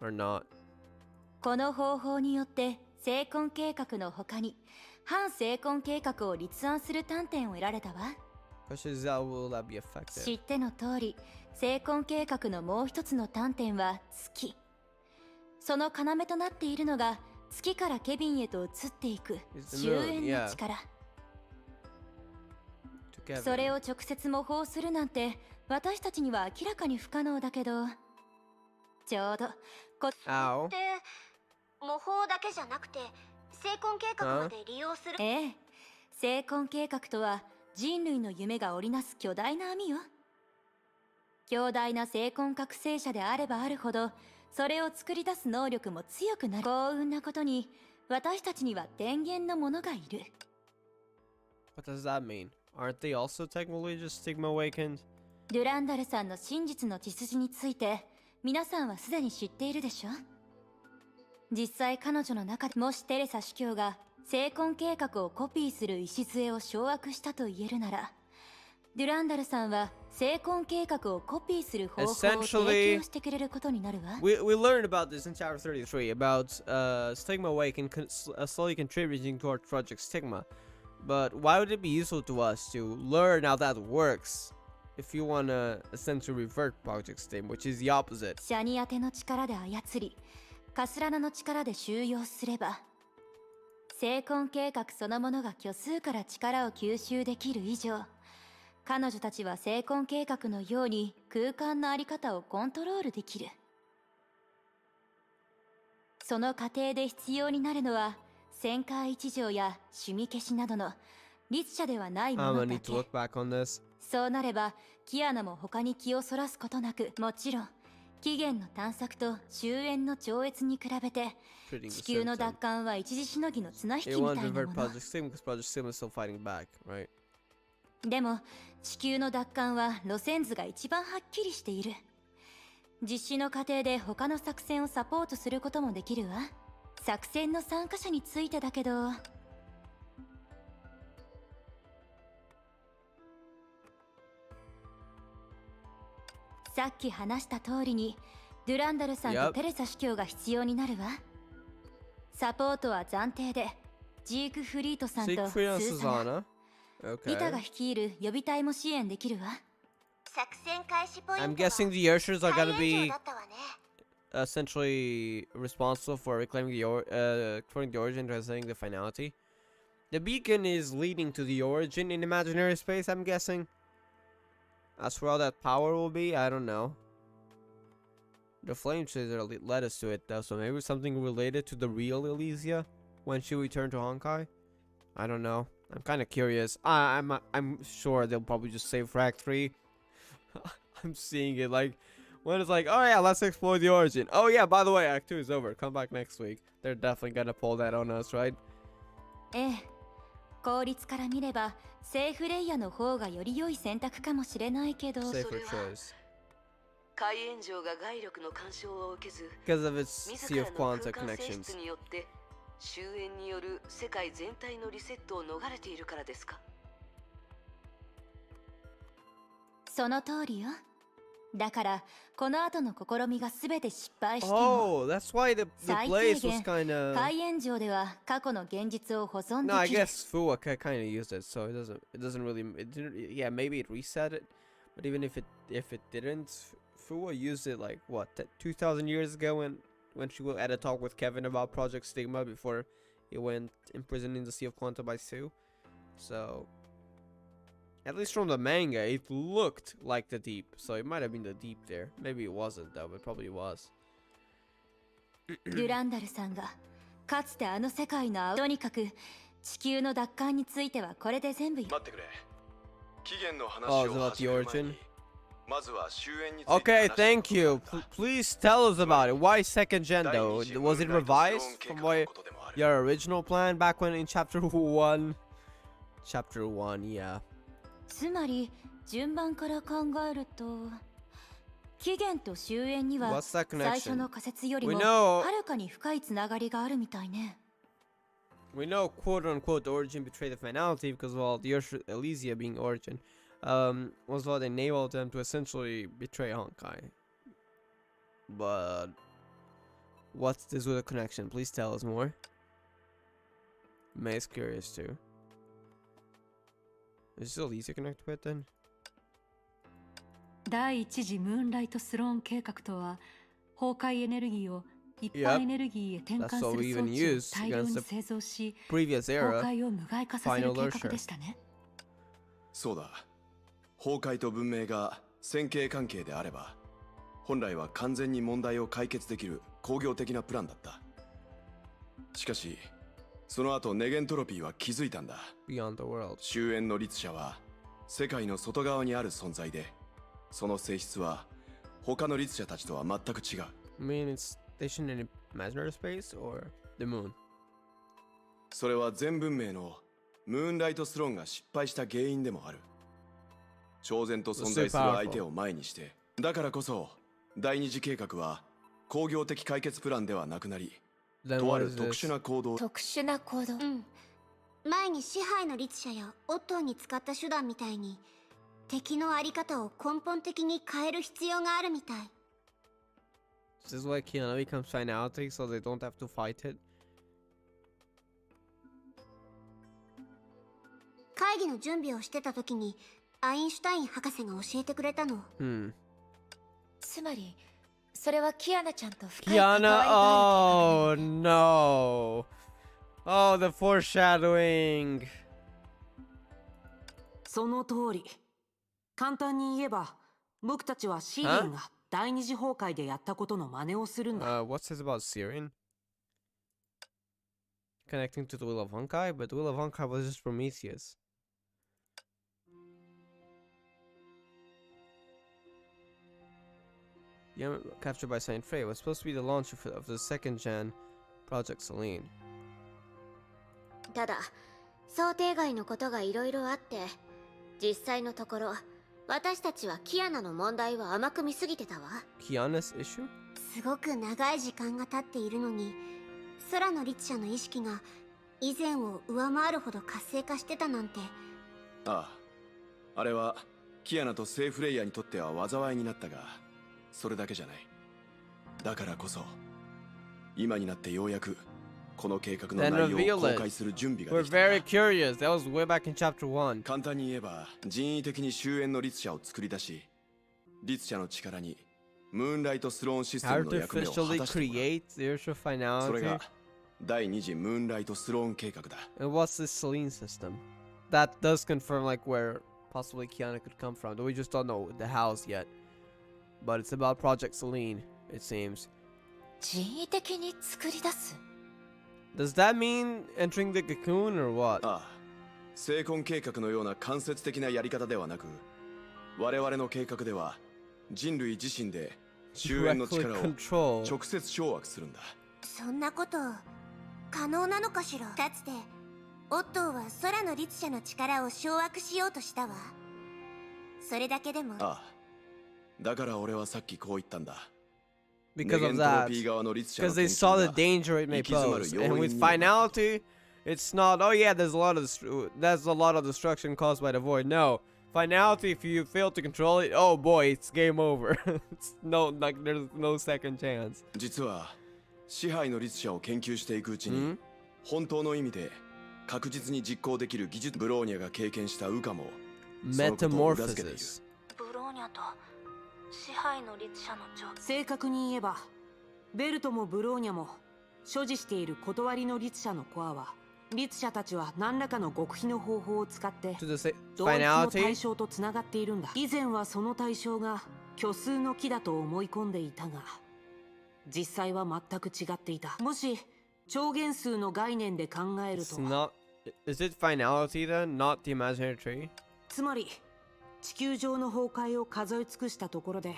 or not? この方法によって成婚計画の他に反成婚計画を立案する端点を得られたわ。 Question is, how will that be effective? 知っての通り、成婚計画のもう一つの端点は月。その要となっているのが月からケビンへと移っていく It's the 終 moon, 焉 yeah. の力。 To Kevin. それを直接模倣するなんて私たちには明らかに不可能だけど、ちょうどこ Ow. で模倣だけじゃなくて成婚計画まで利用する。ええ、成婚計画とは人類の夢が織りなす巨大な網よ。強大な成婚覚醒者であればあるほど、それを作り出す能力も強くなる。幸運なことに私たちには電源の者がいる。 What does that mean? Aren't they also technically just stigma awakened? デュランダルさんの真実の血筋について皆さんはすでに知っているでしょ。実際彼女の中でもしテレサ司教が成婚計画をコピーする礎を掌握したと言えるなら、デュランダルさんは成婚計画をコピーする方法を提供してくれることになるわ。We learned about this in chapter 33 about stigma awakened slowly contributing toward Project Stigma. But why would it be useful to us to learn how that works if you want to essentially revert Project Stigma, which is the opposite? シャニアテの力で操り、カスラナの力で収容すれば、成婚計画そのものが虚数から力を吸収できる以上、彼女たちは成婚計画のように空間の在り方をコントロールできる。その過程で必要になるのは旋回一条や趣味消しなどの律者ではないも I'm の gonna だ need け。 to look back on this. そうなればキアナも他に気をそらすことなく、もちろん起源の探索と終焉の超越に比べて Treating the 地球の symptom. 奪還は一時しのぎの綱引き It み won't たいな revert もの。 Project Stigma because Project Stigma is still fighting back, right? でも地球の奪還は路線図が一番はっきりしている。実施の過程で他の作戦をサポートすることもできるわ。作戦の参加者についてだけど、さっき話した通りにデュランダルさんと Yep. テレサ司教が必要になるわ。サポートは暫定でジークフリートさんと Siegfried ス and ーサナ、 Susanna. リタが Okay. 率いる予備隊も支援できるわ。作戦開始ポイント I'm は guessing the Urshers are 再 gonna 延長 be だったわね。 essentially responsible for reclaiming according to the origin, translating the finality. The beacon is leading to the origin in imaginary space, I'm guessing. As for how that power will be, I don't know. The flame chaser led us to it though, so maybe something related to the real Elysia when she returned to Honkai. I don't know. I'm kind of curious. I'm sure they'll probably just save for Act 3. I'm seeing it like when it's like, oh yeah, let's explore the origin. Oh yeah, by the way, Act 2 is over. Come back next week. They're definitely gonna pull that on us, right? ええ、効率から見ればセーフレイヤの方がより良い選択かもしれないけど、 Safer それは choice. 海炎城が外力の干渉を受けず Because of its 自 Sea ら of の Quanta 空間性 connections. 質によって終焉による世界全体のリセットを逃れているからですか。その通りよ。だからこの後の試みが全て失敗しても、 Oh, that's why the 最低 place was 限 kind of. 海炎城では過去の現実を保存 No, I できる。 guess Fua kind of used it, so it doesn't really. It didn't, yeah, maybe it reset it, but even if it didn't, Fua used it like what 2,000 years ago when she had a talk with Kevin about Project Stigma before he went imprisoned in the Sea of Quanta by Sue. So, at least from the manga, it looked like the deep. So it might have been the deep there. Maybe it wasn't though, but probably was. デュランダルさんがかつてあの世界のとにかく地球の奪還についてはこれで全部。待ってくれ。期限の話 Oh, it's を about 始 the める前 origin. にまずは終焉について Okay, 話して thank you. おくことだ Please tell us about it. Why second gen 第 though? 二次 Was it ムーンライト revised ストーン計 from 画の what ことでもある。 your original plan back when in chapter 1? Chapter 1, yeah. つまり順番から考えると起源と終焉には What's that 最初 connection? の仮説より We も know はるかに深いつながりがあるみたいね。 we know quote unquote the origin betrayed the finality because well the Earth Elysia being origin was what enabled them to essentially betray Honkai. But what's this with a connection? Please tell us more. May's curious too. Is Elysia connected to it then? 第一次ムーンライトスローン計画とは崩壊エネルギーを一般エネルギーへ転換する装置を大量に製造し崩壊を無害化させる計画でしたね。そうだ。崩壊と文明が線形関係であれば本来は完全に問題を解決できる工業的なプランだった。しかしその後ネゲントロピーは気づいたんだ。終焉の律者は世界の外側にある存在でその性質は他の律者たちとは全く違う。I mean, it's stationed in imaginary space or the moon? それは全文明のムーンライトスローンが失敗した原因でもある。超然と存在する相手を前にして、だからこそ第二次計画は工業的解決プランではなくなり、とある特殊な行動。特殊な行動。前に支配の律者やオットーに使った手段みたいに敵のあり方を根本的に変える必要があるみたい。This is why Kiana becomes finality, so they don't have to fight it. 会議の準備をしてた時にアインシュタイン博士が教えてくれたの。つまりそれはキアナちゃんと深い関わり Kiana, があ oh る。no. Oh, the foreshadowing. その通り。簡単に言えば、僕たちはシーリンが第二次崩壊でやったことの真似をするんだ。What's this about Syrian? Connecting to the Will of Honkai, but the Will of Honkai was just Prometheus. Yeah, captured by Saint Frey was supposed to be the launch of the second gen Project Selene. ただ想定外のことがいろいろあって実際のところ私たちはキアナの問題を甘く見すぎてたわ。 Kiana's issue? すごく長い時間が経っているのに空の律者の意識が以前を上回るほど活性化してたなんて。ああ、あれはキアナとセーフレイヤーにとっては災いになったがそれだけじゃない。だからこそ今になってようやくこの計画の内容を公開する準備ができた。We're very curious. That was way back in chapter 1. 簡単に言えば人為的に終焉の律者を作り出し律者の力にムーンライトスローンシステムの役目を果たしてもらう。 create the Earth finality. それが第二次ムーンライトスローン計画だ。 And what's this Selene system? That does confirm like where possibly Kiana could come from. We just don't know the house yet. But it's about Project Selene, it seems. 人為的に作り出す。Does that mean entering the cocoon or what? ああ、成婚計画のような間接的なやり方ではなく、我々の計画では人類自身で終焉の力を直接掌握するんだ。そんなこと可能なのかしら。かつてオットーは空の律者の力を掌握しようとしたわ。それだけでも。ああ、だから俺はさっきこう言ったんだ。Because of that, because they saw the danger it may pose, and with finality, it's not. Oh yeah, there's a lot of destruction caused by the void. No, finality, if you fail to control it, oh boy, it's game over. It's there's no second chance. 実は支配の律者を研究していくうちに、本当の意味で確実に実行できる技術ブローニャが経験したウカもそのことを裏付けている。ブローニャと支配の律者の正確に言えばベルトもブローニャも所持している断りの律者のコアは律者たちは何らかの極秘の方法を使って同一の対象とつながっているんだ。以前はその対象が虚数の木だと思い込んでいたが実際は全く違っていた。もし超元数の概念で考えると Is it finality then, not the imaginary tree? つまり地球上の崩壊を数え尽くしたところで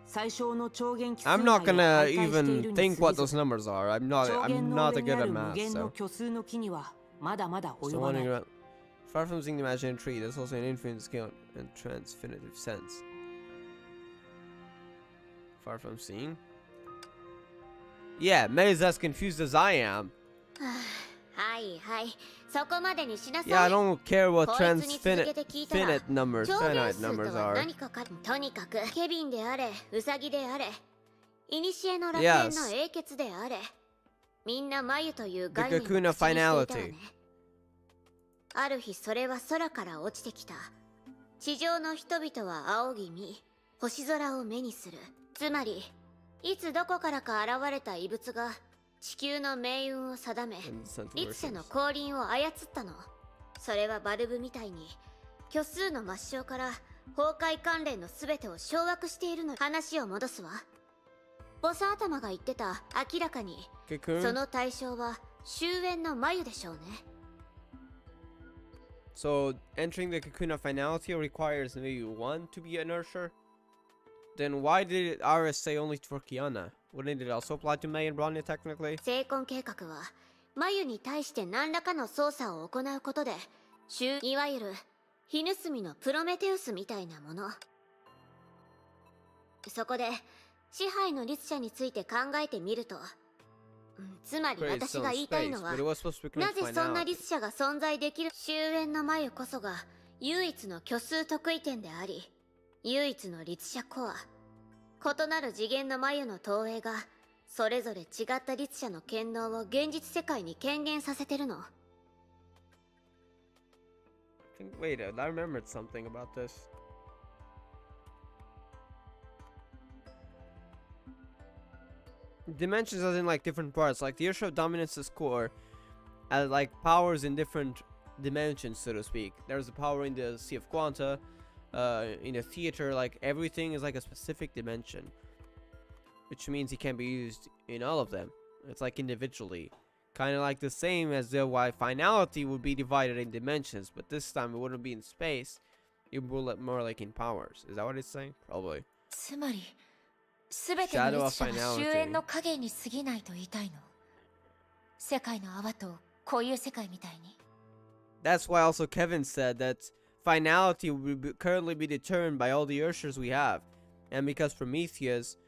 最小の超元奇数 I'm not gonna even think what those numbers are. I'm not a good at math. So. Far from seeing the imaginary tree, there's also an infinite scale and transfinitive sense. Far from seeing? Yeah, May's as confused as I am. Yeah, I don't care what finite numbers are. Yes. The cocoon of finality. ある日それは空から落ちてきた。地上の人々は仰ぎ見、星空を目にする。つまり、いつどこからか現れた異物が地球の命運を定め、律者の降臨を操ったの。それはバルブみたいに、虚数の抹消から崩壊関連の全てを掌握しているの。話を戻すわ。ボス頭が言ってた、明らかに、その対象は終焉の眉でしょうね。So, entering the cocoon of finality requires maybe one to be a nurture? Then why did Aris say only for Kiana? Wouldn't it also apply to May and Bronya technically? 成婚計画は、眉に対して何らかの操作を行うことで、いわゆる、火盗みのプロメテウスみたいなもの。そこで、支配の律者について考えてみると、つまり私が言いたいのは、なぜそんな律者が存在できる終焉の眉こそが唯一の虚数得意点であり、唯一の律者コア。異なる次元の眉の投影が、それぞれ違った律者の権能を現実世界に権限させてるの。Wait, I remembered something about this. Dimensions as in like different parts, like the Ursha of Dominance's core as like powers in different dimensions, so to speak. There's a power in the Sea of Quanta, in a theater, like everything is like a specific dimension, which means he can be used in all of them. It's like individually, kind of like the same as the why finality would be divided in dimensions, but this time it wouldn't be in space, it would be more like in powers. Is that what it's saying? Probably. すべての律者が終焉の影に過ぎないと言いたいの。世界の泡とこういう世界みたいに。That's why also Kevin said that finality would currently be determined by all the Urshers we have. And because Prometheus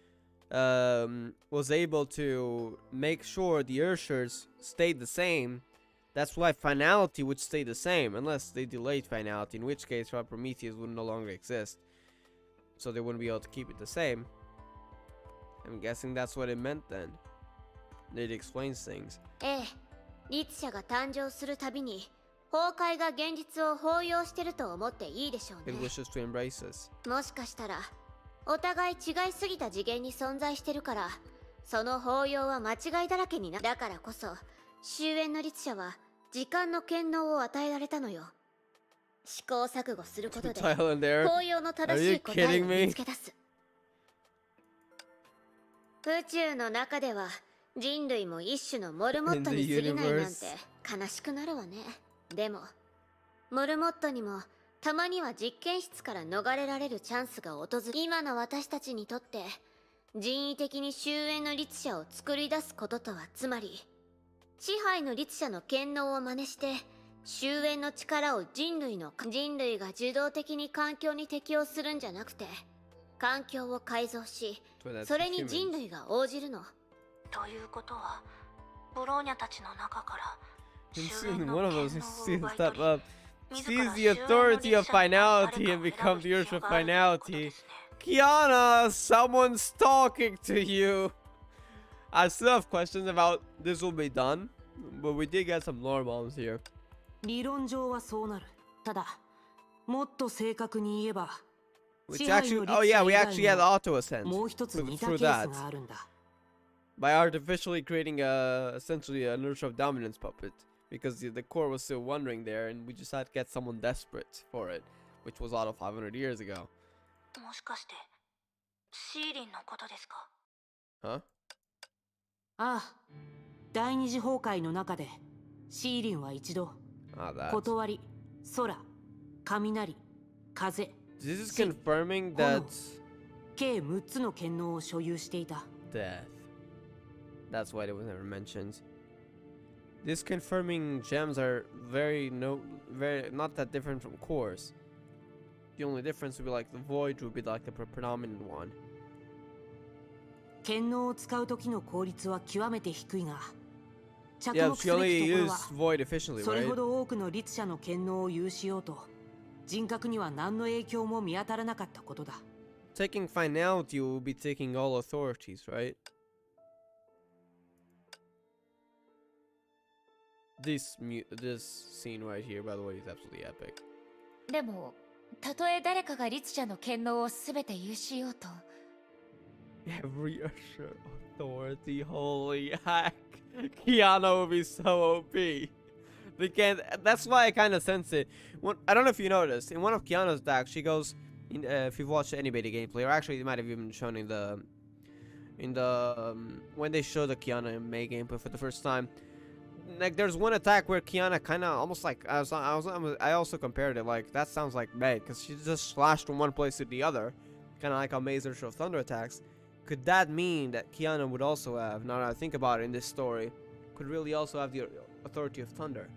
was able to make sure the Urshers stayed the same, that's why finality would stay the same, unless they delayed finality, in which case Prometheus would no longer exist. So they wouldn't be able to keep it the same. I'm guessing that's what it meant then. It explains things. 律者が誕生するたびに崩壊が現実を包容してると思っていいでしょうね。It wishes to embrace us. もしかしたらお互い違いすぎた次元に存在してるから、その包容は間違いだらけにな。だからこそ終焉の律者は時間の権能を与えられたのよ。試行錯誤することで包容の正しい答えを見つけ出す。宇宙の中では人類も一種のモルモットに過ぎないなんて悲しくなるわね。でもモルモットにもたまには実験室から逃れられるチャンスが訪れ、今の私たちにとって人為的に終焉の律者を作り出すこととは、つまり支配の律者の権能を真似して終焉の力を人類が受動的に環境に適応するんじゃなくて、環境を改造し、それに人類が応じるの。ということは、ブローニャたちの中から one of us sees step up, sees the authority of finality and become the urge of finality. Kiana, someone's talking to you. I still have questions about this will be done, but we did get some lore bombs here. 理論上はそうなる。ただ、もっと正確に言えば、 Which actually, oh yeah, we actually had auto ascent through that by artificially creating essentially a nurture of dominance puppet, because the core was still wandering there, and we just had to get someone desperate for it, which was out of 500 years ago. もしかしてシーリンのことですか? Huh? ああ、第二次崩壊の中でシーリンは一度断り、空、雷、風。 This is confirming that 計6つの権能を所有していた。 death. That's why it was never mentioned. These confirming gems are very not that different from cores. The only difference would be like the void would be like the predominant one. 剣能を使う時の効率は極めて低いが、着 Yeah, 目 she すべ only きところ used は void efficiently, それ right? ほど多くの律者の剣能を有しようと人格には何の影響も見当たらなかったことだ。Taking finality will be taking all authorities, right? This scene right here, by the way, is absolutely epic. でもたとえ誰かが律者の権能を全て有しようと Every usher authority, holy heck. Kiana will be so OP. They can't. That's why I kind of sense it. I don't know if you noticed. In one of Kiana's decks, she goes. If you've watched any beta gameplay, or actually, it might have even shown in the when they show the Kiana Mei gameplay for the first time. Like, there's one attack where Kiana kind of almost like I also compared it like that sounds like Mei because she just slashed from one place to the other, kind of like how Mei's Ursa of Thunder attacks. Could that mean that Kiana would also have, now that I think about it in this story, could really also have the authority of Thunder?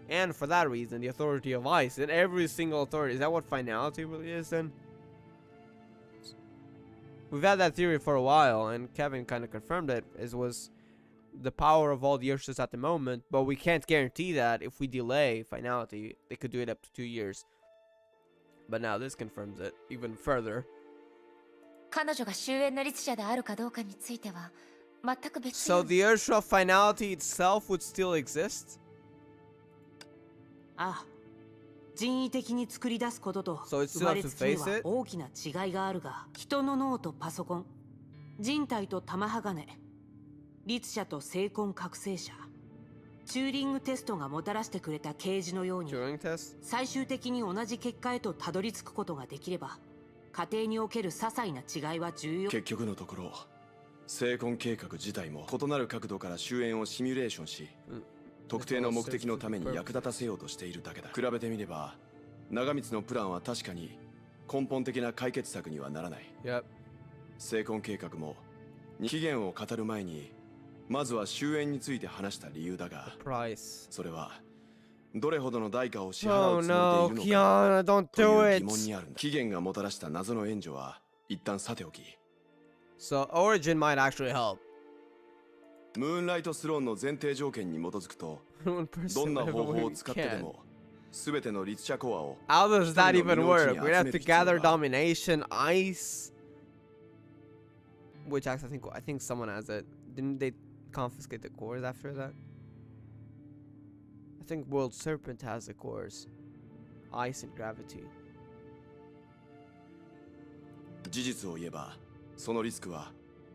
And for that reason, the authority of Ice in every single authority. Is that what finality really is then? We've had that theory for a while, and Kevin kind of confirmed it. It was the power of all the Ursas at the moment, but we can't guarantee that if we delay finality, they could do it up to 2 years. But now this confirms it even further. 彼女が終焉の律者であるかどうかについては全く別 So the Ursa of finality itself would still exist? ああ、人為的に作り出すことと So it's 生ま still れ have to つきに face は it? 大きな違いがあるが、人の脳とパソコン、人体と玉鋼、律者と精魂覚醒者、チューリングテストがもたらしてくれた啓示のように、最終的に同じ結果へとたどり着くことができれば、家庭における些細な違いは重要。結局のところ、精魂計画自体も異なる角度から終焉をシミュレーションし、特定の目的のために役立たせようとしているだけだ。比べてみれば、長光のプランは確かに根本的な解決策にはならない。精魂計画も期限を語る前に、まずは終焉について話した理由だが、それはどれほどの代価を支払うつもりでいるのかという疑問にあるんだ。期限がもたらした謎の援助は一旦さておき。So Origin might actually help. ムーンライトスローンの前提条件に基づくと、どんな方法を使ってでも、すべての律者コアを。How does that even work? We have to gather domination, ice. Which actually I think someone has it. Didn't they confiscate the cores after that? I think World Serpent has the cores. Ice and gravity. 事実を言えば、そのリスクは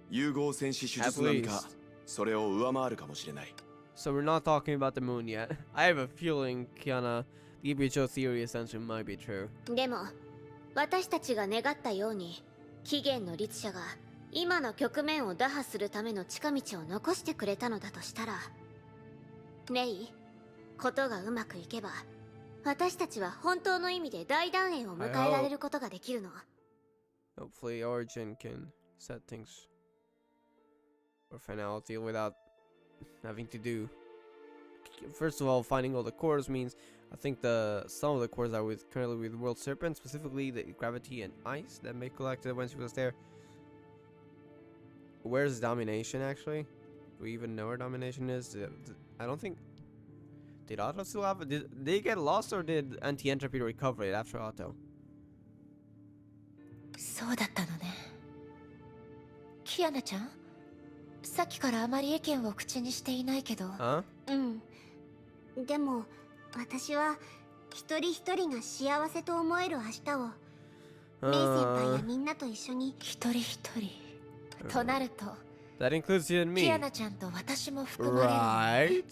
融合戦士手術並みか、それを上回るかもしれない。So we're not talking about the moon yet. I have a feeling, Kiana, the EBHO theory essentially might be true. でも、私たちが願ったように、起源の律者が今の局面を打破するための近道を残してくれたのだとしたら、メイ、ことがうまくいけば、私たちは本当の意味で大団円を迎えられることができるの。Hopefully Origin can set things for finality without having to do. First of all, finding all the cores means I think some of the cores are currently with World Serpent, specifically the gravity and ice that May collected when she was there. Where's domination actually? Do we even know where domination is? I don't think. Did Otto still have it? Did they get lost or did Anti-Entropy recover it after Otto? そうだったのね。キアナちゃん、さっきからあまり意見を口にしていないけど。でも私は一人一人が幸せと思える明日をメイ先輩やみんなと一緒に。一人一人となると That includes you and me. キアナちゃんと私も含まれる。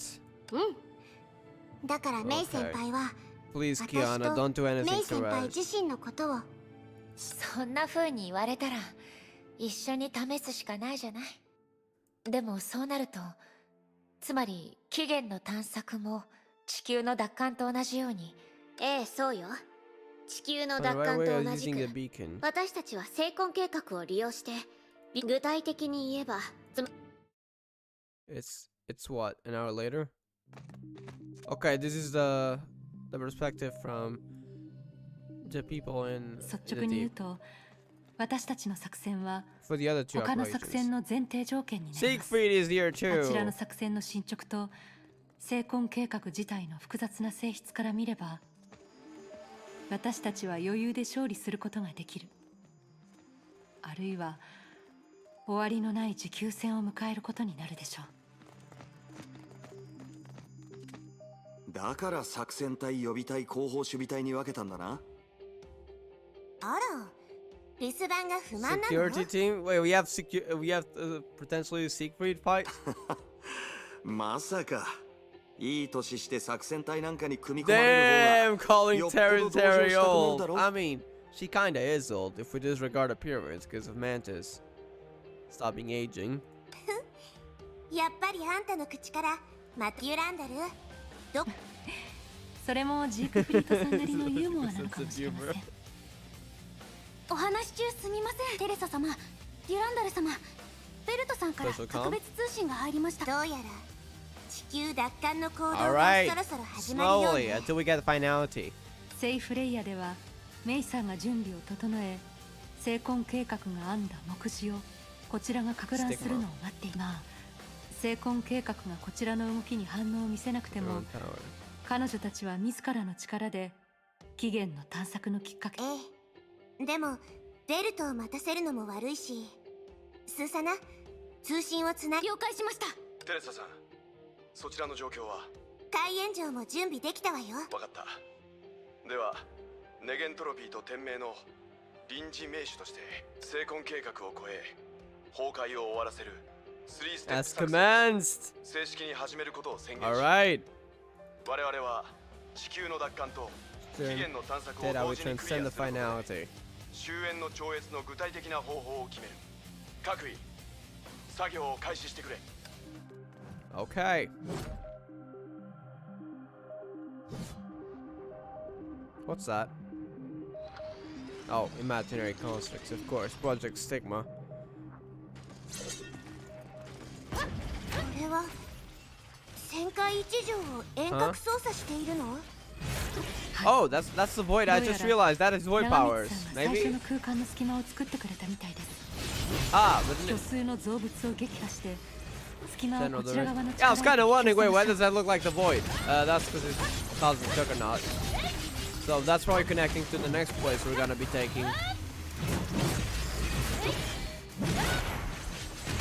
だからメイ先輩は Please, Kiana, don't do anything メイ先 to 輩 us. 自身のことを。そんな風に言われたら一緒に試すしかないじゃない。でもそうなると、つまり起源の探索も地球の奪還と同じように。ええ、そうよ。地球の奪還と同じく、私たちは精魂計画を利用して、具体的に言えば、It's what, an hour later? Okay, this is the perspective from the people in 率 the 直に言う deep. と、私たちの作戦は For the other two 他の作戦 operations. の前提条件になります。 Siegfried is here あちらの too. 作戦の進捗と成婚計画自体の複雑な性質から見れば、私たちは余裕で勝利することができる。あるいは終わりのない持久戦を迎えることになるでしょう。だから作戦隊、予備隊、後方守備隊に分けたんだな。あら、留守番が不満なの？ Security team? Wait, we have potentially Siegfried fight? まさかいい年して作戦隊なんかに組み込まれる Damn, calling よっぽど同情したくなる Terry だ old. ろ。 I mean, she kinda is old if we disregard appearance because of Mantis stopping aging. やっぱりあんたの口からマテュランダルどそれもジークフリートさんなりのユーモアなのかもしれません。お話中すみません。テレサ様、デュランダル様、ベルトさんから特別通信が入りました。どうやら地球奪還の行動が Alright, そろそろ始まるよう slowly ね。 until we get the finality. セイフレイヤではメイさんが準備を整え、成婚計画が編んだ目次をこちらが攪乱するのを待っています。成婚計画がこちらの動きに反応を見せなくても、彼女たちは自らの力で起源の探索のきっかけ。でもベルトを待たせるのも悪いし、スーサナ、通信をつなぎ。了解しました。テレサさん、そちらの状況は？海援助も準備できたわよ。分かった。ではネゲントロピーと天命の臨時名手として成婚計画を超え崩壊を終わらせる3ステップ As 作戦 commenced. 正式に始めることを宣言し、 Alright. 我々は地球の奪還と起源の探索を Did how 同 we 時にクリ transcend ア the することで finality. 終焉の超越の具体的な方法を決める。各位、作業を開始してくれ。 Okay. What's that? Oh, imaginary constructs, of course. Project Stigma. これは旋回一条を遠隔操作しているの？ Oh, that's the void. I just realized that is void 長 powers. 光さんが最初 Maybe? の空間の隙間を作ってくれたみたいです。 Ah, 虚 but 数の造物を撃破して隙間を then こちら側の yeah, I was 力 kind of に wondering, wait, 消 why さ does that look like the void? That's because it causes Juggernaut. So that's probably connecting to the next place we're gonna be taking.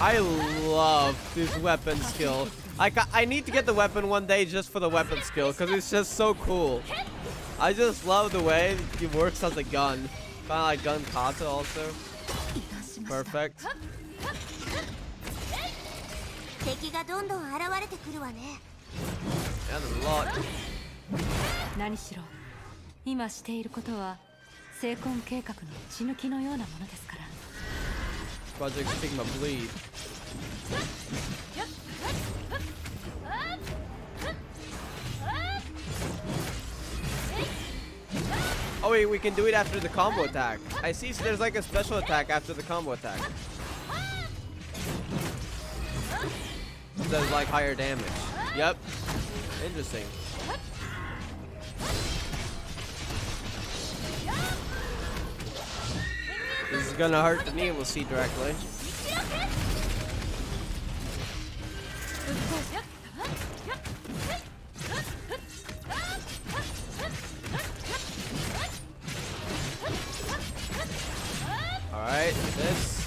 I love this weapon skill. I need to get the weapon one day just for the weapon skill because it's just so cool. I just love the way it works as a gun. Kind of like gun kata also. Perfect. 敵がどんどん現れてくるわね。 And a lot. 何しろ今していることは成婚計画の血抜きのようなものですから。 Project Stigma Bleed. Oh wait, we can do it after the combo attack. I see, so there's like a special attack after the combo attack. Does like higher damage. Yep. Interesting. This is gonna hurt the knee, we'll see directly. Alright, this.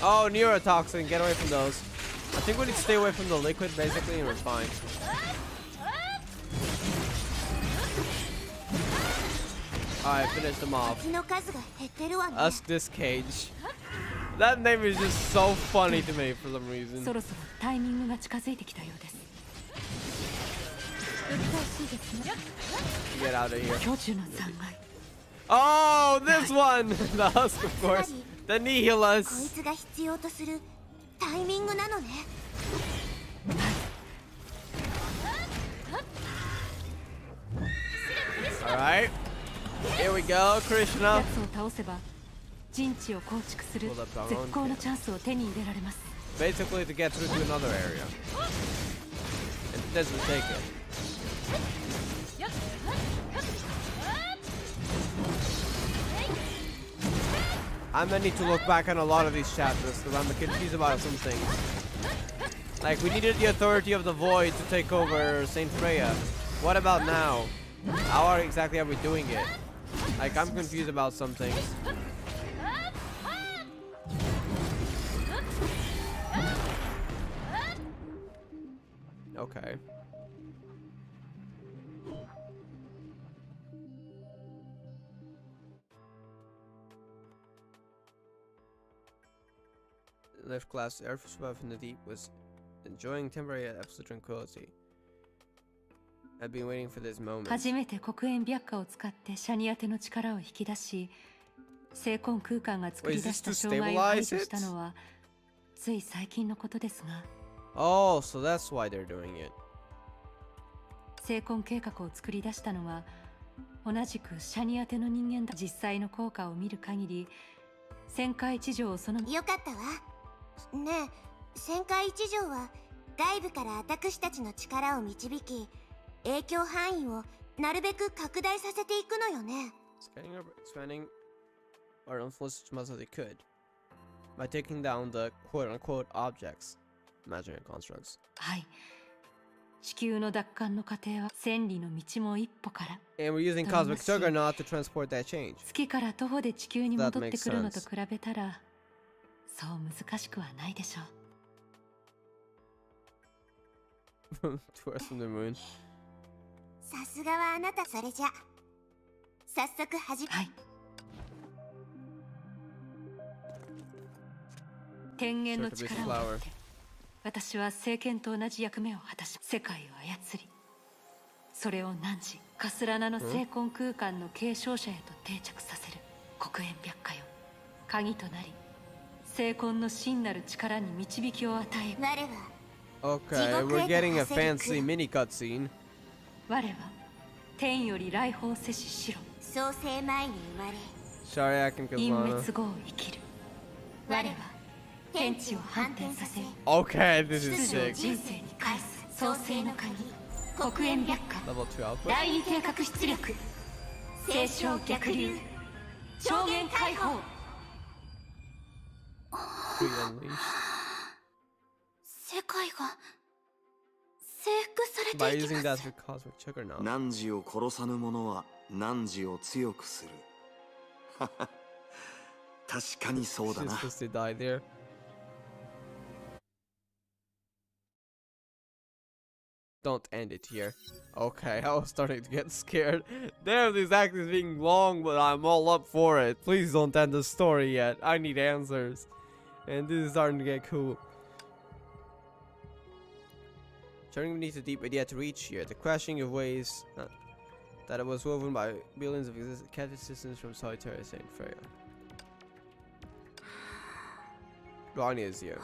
Oh, neurotoxin, get away from those. I think we need to stay away from the liquid basically and we're fine. Alright, finish them off. 敵の数が減ってるわね。 Us this cage. That name is just so funny to me for some reason. そろそろタイミングが近づいてきたようです。うっとうしいですね。 Get out of here. 巨樹の残骸。 Oh, this one! The husk, of course. The こい Nihilus. つが必要とするタイミングなのね。 Alright. Here we go, や Krishna. つを倒せば陣地を構築する Build up our 絶 own 好の camp. チャンスを手に入れられます。 Basically to get through to another area. It doesn't take it. I'm gonna need to look back on a lot of these chapters because I'm confused about some things. Like, we needed the authority of the void to take over Saint Freya. What about now? How exactly are we doing it? Like, I'm confused about some things. Okay. Lift class air above in the deep was enjoying temporary absolute tranquility. I've been waiting for this moment. 初めて黒煙白化を使ってシャニアテの力を引き出し、精魂空間が作り出した障害を排除したのはつい最近のことですが。Oh, so that's why they're doing it. 精魂計画を作り出したのは同じくシャニアテの人間だ。実際の効果を見る限り、旋回地上をそのよかったわ。ねえ、旋回一条は外部から私たちの力を導き、影響範囲をなるべく拡大させていくのよね。Expanding our influence as much as they could by taking down the quote-unquote objects, imaginary constructs. はい。地球の奪還の過程は千里の道も一歩から。And we're using cosmic juggernaut to transport that change. 月から徒歩で地球に戻ってくるのと比べたら、そう難しくはないでしょう。To us from the moon. さすがはあなた。それじゃ早速始め。はい。天元の力を持って私は聖剣と同じ役目を果たし、世界を操り、それを汝カスラナの精魂空間の継承者へと定着させる黒煙白化よ。鍵となり精魂の真なる力に導きを与え。我は Okay, we're getting a fancy mini cutscene. 我は天より来訪せししろ。創世前に生まれ、 Shariak and 陰 Kazlana. 滅後を生きる。我は天地を反転させ、 Okay, this is 秩序を sick. 人生に返す創世の鍵、黒煙白化 Level 2 output. 第二計画出力、聖書逆流、超限解放。 Free Unleashed. 世界が征服され By ていき using ま that す。 for cosmic juggernaut. 汝を殺さぬ者は汝を強くする。確かにそうだ She's な。 supposed to die there. Don't end it here. Okay, I was starting to get scared. Damn, this act is being long, but I'm all up for it. Please don't end the story yet. I need answers. And this is starting to get cool. Turning beneath the deep idea to reach here. The crashing of waves that it was woven by billions of captive systems from solitary Saint Freya. Ronnie is here.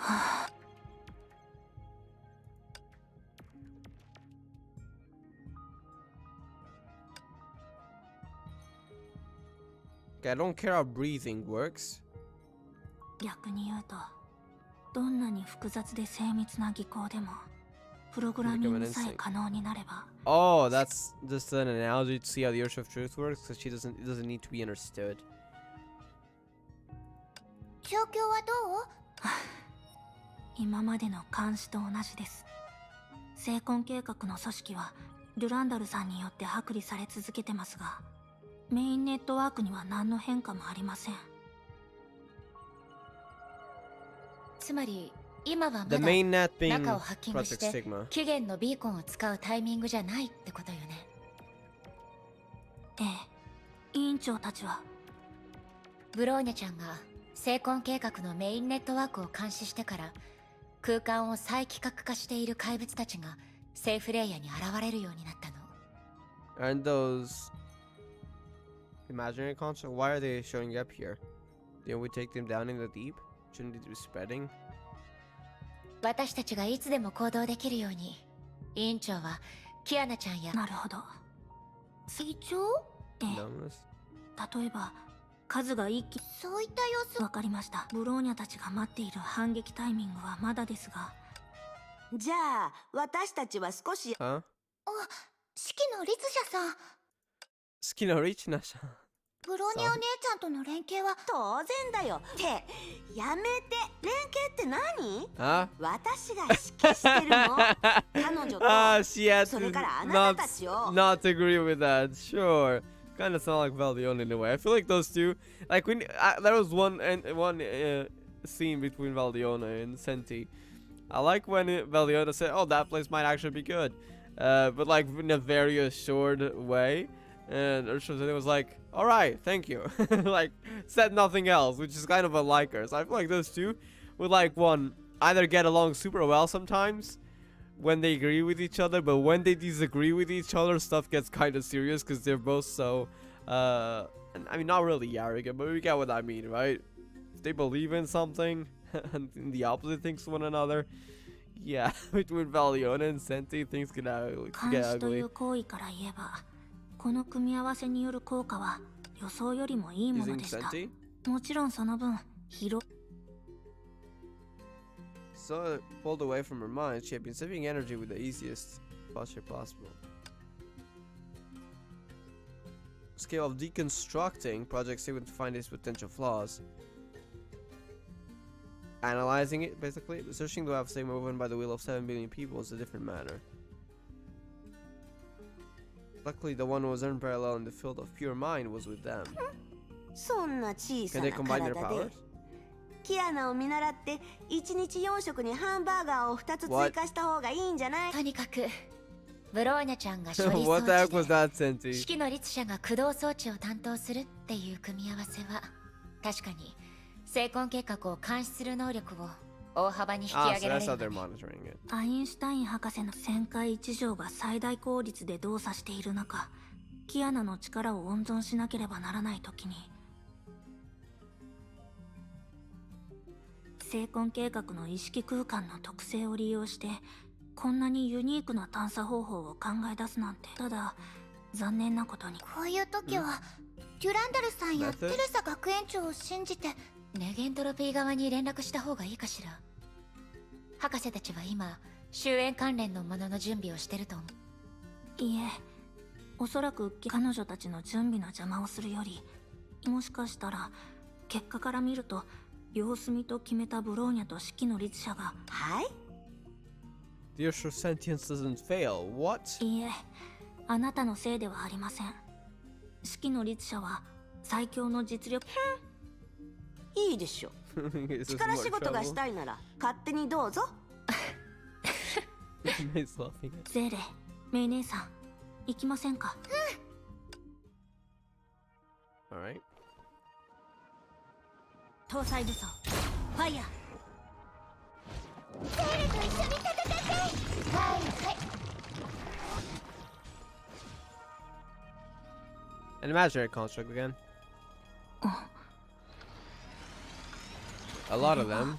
Okay, I don't care how breathing works. 逆に言うと、どんなに複雑で精密な技巧でもプログラミングさえ可能になれば。 Oh, that's just an analogy to see how the Urge of Truth works, because it doesn't need to be understood. 状況はどう？今までの監視と同じです。精魂計画の組織はルランダルさんによって剥離され続けてますが、メインネットワークには何の変化もありません。つまり今はま The だ main net being 中をハッキングし Project て Sigma. 期限のビーコンを使うタイミングじゃないってことよね。ええ、委員長たちはブローニャちゃんが精魂計画のメインネットワークを監視してから空間を再企画化している怪物たちがセーフレイヤに現れるようになったの。 Aren't those imaginary constructs? Why are they showing up here? Didn't we take them down in the deep? Shouldn't they be spreading? 私たちがいつでも行動できるように委員長はキアナちゃんや。なるほど。委長？ええ、 Numbness? 例えば数が一気。そういった様子。わかりました。ブローニャたちが待っている反撃タイミングはまだですが。じゃあ私たちは少し。Huh? あ、四季のリツシャさん。好きなリーチなしゃん。ブローニャお姉ちゃんとの連携は当然だよ。ってやめて。連携って何？Huh? 私が指揮してるの。彼女と she has それ to からあな not, たたちを。 not agree with that. Sure. Kind of sound like Valdione in a way. I feel like those two, like when there was one scene between Valdione and Senti. I like when Valdione said, "Oh, that place might actually be good," but like in a very assured way, and Ursula was like, "All right, thank you," like said nothing else, which is kind of unlike her. So I feel like those two would like one either get along super well sometimes when they agree with each other, but when they disagree with each other, stuff gets kind of serious because they're both so, I mean, not really arrogant, but we get what I mean, right? If they believe in something and the opposite things to one another, yeah, between Valiona and Senti, things can get 監視とい ugly. う行為から言えば、この組み合わせによる効果は予想よりもいいもの Using でした。 Senti? もちろんその分、広 So pulled away from her mind, she had been saving energy with the easiest posture possible. Scale of deconstructing projects able to find its potential flaws. Analyzing it, basically. Searching the web movement by the will of 7 billion people is a different matter. Luckily, the one who was unparalleled in the field of pure mind was with them. そんな小さ Can な they combine their 体 powers? でキアナを見習って1日4食にハンバーガーを2つ追加した方がいいんじゃない？とにかくブローニャちゃんが処理装 What the heck was 置で that, Senti? 式の律者が駆動装置を担当するっていう組み合わせは確かに成婚計画を監視する能力を大幅に引き Ah, 上 so げら that's れ how る they're わね。 monitoring it. アインシュタイン博士の旋回一条が最大効率で動作している中、キアナの力を温存しなければならない時に、成婚計画の意識空間の特性を利用してこんなにユニークな探査方法を考え出すなんて。ただ残念なことにこういう時はデュランダルさんやテレサ学園長を信じて。ネゲントロピー側に連絡した方がいいかしら。博士たちは今終焉関連のものの準備をしてると思う。いえ、おそらく彼女たちの準備の邪魔をするより、もしかしたら結果から見ると様子見と決めたブローニャと式の律者が。はい。 The Ursula sentience doesn't fail. What? いいえ、あなたのせいではありません。式の律者は最強の実力。いいでしょ。 Is this 力 more 仕事がし trouble? たいなら勝手にどうぞ。He's laughing. ゼーレ、メイ姉さん、行きませんか？ Alright. 搭載武装、ファイヤー。ゼーレと一緒に戦って。はいはい。 An imaginary construct again. A lot of them.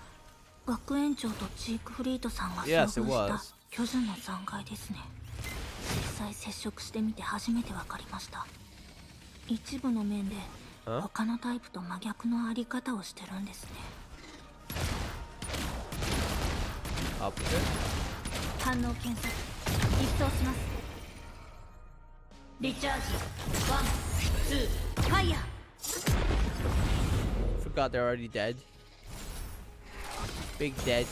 学園長とジークフリートさんが遭 Yes, 遇 it した was. 巨人の残骸ですね。実際接触してみて初めて分かりました。一部の面で他のタイプと真逆のあり方をしてるんですね。 Opposite. 反応検索、一掃します。リチャージ、ワン、ツー、ファイヤー。 Forgot they're already dead. Big dead.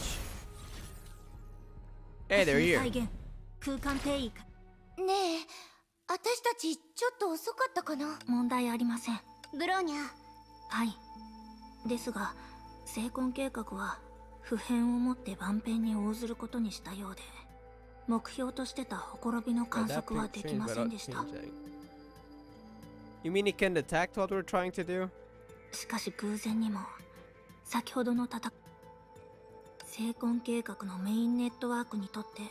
Hey, they're here. 再現、空間定位か。ねえ、私たちちょっと遅かったかな。問題ありません。ブローニャ。はい。ですが、成婚計画は不変をもって万遍に応ずることにしたようで、目標としてたほころびの観 That 測は pink できま change せん without でした。 changing. You mean it can detect what we're trying to do? しかし偶然にも、先ほどの成婚計画のメインネットワークにとって、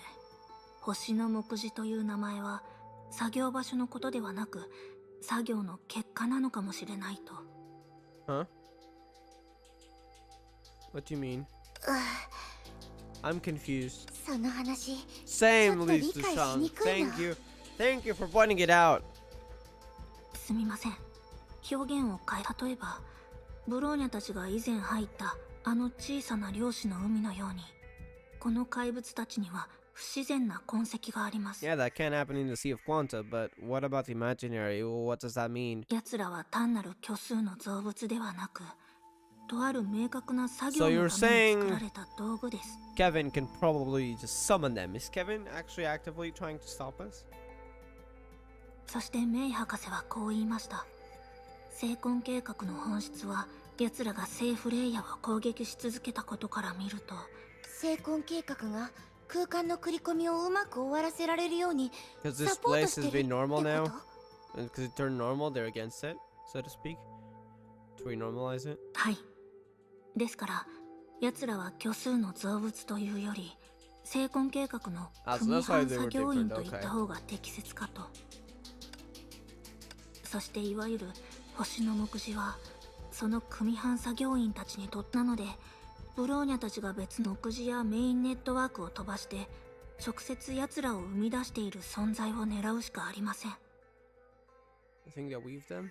星の目次という名前は作業場所のことではなく、作業の結果なのかもしれないと。Huh? What do you mean? I'm confused. その話。 Same, ちょっと理 Lisa 解し Sean. にくいな。 Thank you. Thank you for pointing it out. すみません。表現を変え、例えばブローニャたちが以前入ったあの小さな漁師の海のように、この怪物たちには不自然な痕跡があります。 Yeah, that can't happen in the Sea of Quanta, but what about the imaginary? What does that mean? 奴らは単なる虚数の造物ではなく、とある明確な作 So 業 you're のために作ら saying れた道具です。 Kevin can probably just summon them. Is Kevin actually actively trying to stop us? そしてメイ博士はこう言いました。聖魂計画の本質は、奴らが聖フレイヤを攻撃し続けたことから見ると、聖魂計画が空間の繰り込みをうまく終わらせられるように Because サ this ポート place して has る been normal って now. こと And because it turned normal, they're against it, so to speak. To re-normalize it. はい。ですから、奴らは虚数の造物というより、聖魂計画の組 so that's why 版 they were 作業員と different, 言った okay. 方が適切かと。そしていわゆる星の目次は、その組版作業員たちにとってなので、ブローニャたちが別の目次やメインネットワークを飛ばして、直接奴らを生み出している存在を狙うしかありません。The thing that weaved them.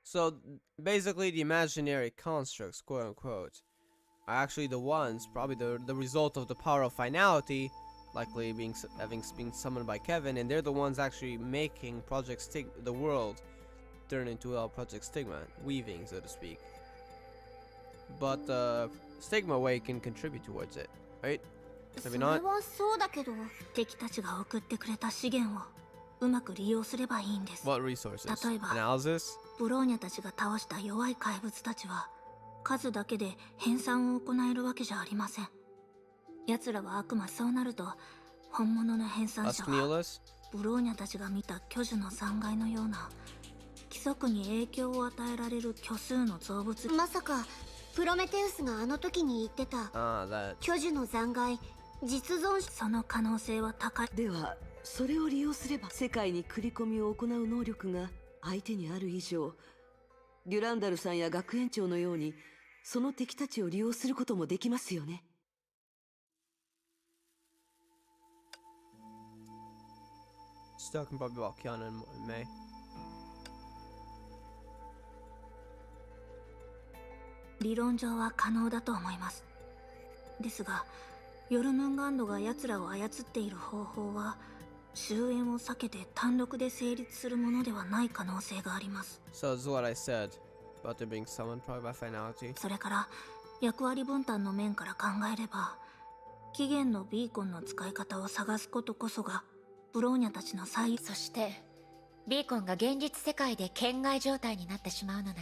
So basically, the imaginary constructs, quote unquote, are actually the ones, probably the result of the power of finality, likely being summoned by Kevin, and they're the ones actually making the world turn into a Project Stigma, weaving, so to speak. But Stigma Way can contribute towards it, right? そ Maybe れ not. はそうだけど、敵たちが送ってくれた資源をうまく利用すればいいんです。 What resources? 例えば Analysis? ブローニャたちが倒した弱い怪物たちは数だけで編纂を行えるわけじゃありません。奴らはあくまそうなると、本物の編纂者は Asclepius? ブローニャたちが見た巨樹の残骸のような規則に影響を与えられる虚数の造物。まさかプロメテウスがあの時に言ってた That. 巨樹の残骸実存しその可能性は高い。ではそれを利用すれば世界に繰り込みを行う能力が相手にある以上、デュランダルさんや学園長のようにその敵たちを利用することもできますよね。Still talking probably about Kiana and May. 理論上は可能だと思います。ですが、ヨルムンガンドが奴らを操っている方法は終焉を避けて単独で成立するものではない可能性があります。 So this is what I said about them being summoned probably by finality. それから役割分担の面から考えれば、起源のビーコンの使い方を探すことこそがブローニャたちの最。そしてビーコンが現実世界で圏外状態になってしまうのなら、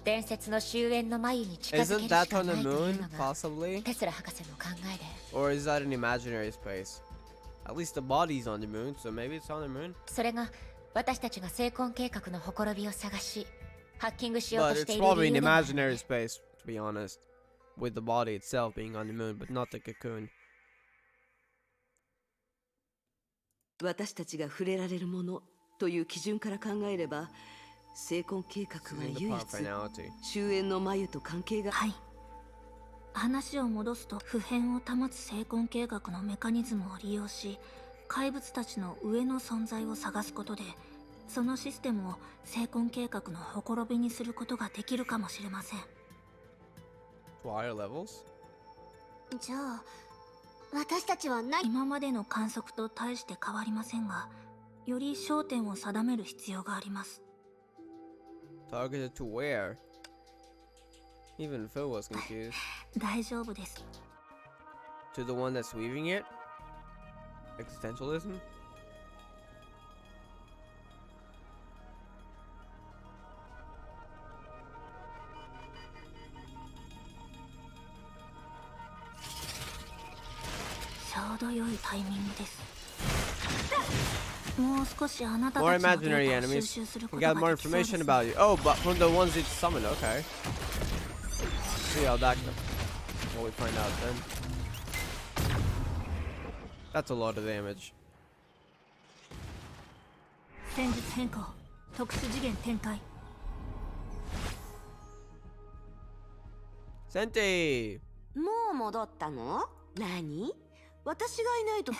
伝説の終焉の眉に近づける Isn't しか that on な the いという moon, のが possibly? テスラ博士の考えで、 Or is that an imaginary space? At least the body's on the moon, so maybe it's on the moon? それが私たちが聖魂計画のほころびを探しハッキングしよう But として it's いる probably 理 an 由でもある。 imaginary space, to be honest. With the body itself being on the moon, but not the cocoon. 私たちが触れられるものという基準から考えれば、聖魂計画は Using the 唯 power 一 of finality. 終焉の眉と関係が。はい。話を戻すと、普遍を保つ聖魂計画のメカニズムを利用し、怪物たちの上の存在を探すことで、そのシステムを聖魂計画のほころびにすることができるかもしれません。 To higher levels? じゃあ私たちは何。今までの観測と大して変わりませんが、より焦点を定める必要があります。 Targeted to where? Even Phil was confused. 大丈夫です。 To the one that's weaving it? Existentialism? ちょうど良いタイミングです。もう少しあなた More たちの imaginary データを収 enemies. 集するこ We と got が more できそうです information about you. Oh, but from the ones that summoned, okay. See how that goes. What we find out then. That's a lot of damage. 戦術変更、特殊次元展開。Senti! もう戻ったの？何？私がいないと。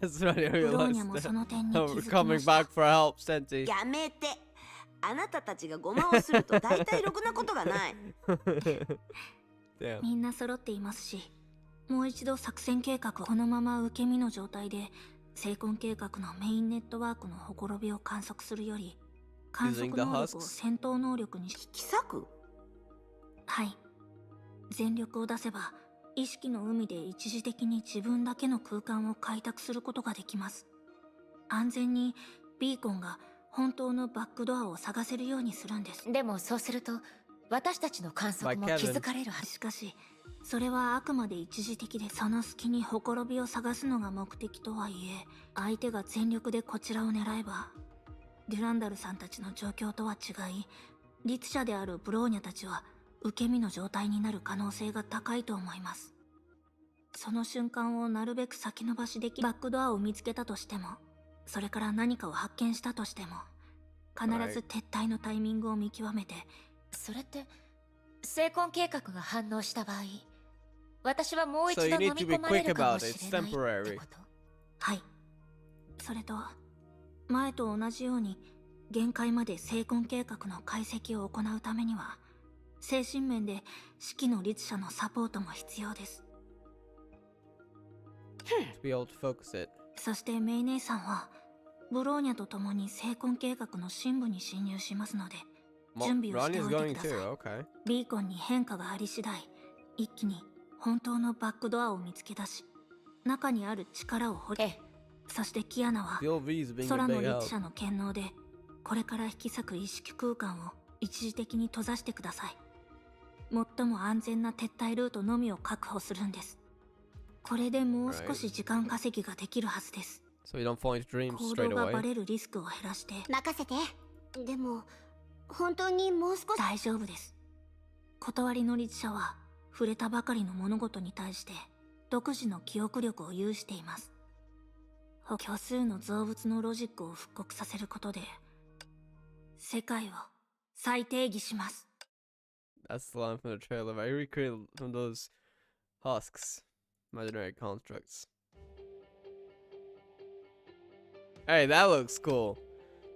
That's what I ブローニ realized. ャもその点に気 Oh, づ we're き coming ました。 back for help, Senti. やめて。あなたたちがごまをすると大体ろくなことがない。Damn. みんな揃っていますし、もう一度作戦計画をこのまま受け身の状態で聖魂計画のメインネットワークのほころびを観測するより、観測能力を戦闘能力に引き裂く？はい。全力を出せば意識の海で一時的に自分だけの空間を開拓することができます。安全にビーコンが本当のバックドアを探せるようにするんです。でもそうすると私たちの観測も気づかれるはず。しかしそれはあくまで一時的で、その隙にほころびを探すのが目的とはいえ、相手が全力でこちらを狙えばデュランダルさんたちの状況とは違い、律者であるブローニャたちは受け身の状態になる可能性が高いと思います。その瞬間をなるべく先延ばしでき、バックドアを見つけたとしても、それから何かを発見したとしても、必ず撤退のタイミングを見極めて。それって聖魂計画が反応した場合、私はもう一度飲み込まれるかもしれないってこと？はい。それと前と同じように限界まで聖魂計画の解析を行うためには、精神面で指揮の律者のサポートも必要です。To be able to focus it. そしてメイ姉さんはブローニャと共に聖魂計画の深部に侵入しますので、準備をしておいてください。Okay. ビーコンに変化があり次第、一気に本当のバックドアを見つけ出し、中にある力を掘り、そしてキアナは空の律者の権能でこれから引き裂く意識空間を一時的に閉ざしてください。最も安全な撤退ルートのみを確保するんです。これでもう少し時間稼ぎができるはずです。So you don't fall into dreams 行 straight 動がバ away. レるリスクを減らして。任せて。でも本当にもう少し。大丈夫です。断りの律者は触れたばかりの物事に対して独自の記憶力を有しています。虚数の造物のロジックを復刻させることで世界を再定義します。 That's the line from the trailer. I recreated from those husks, imaginary constructs. Hey, that looks cool.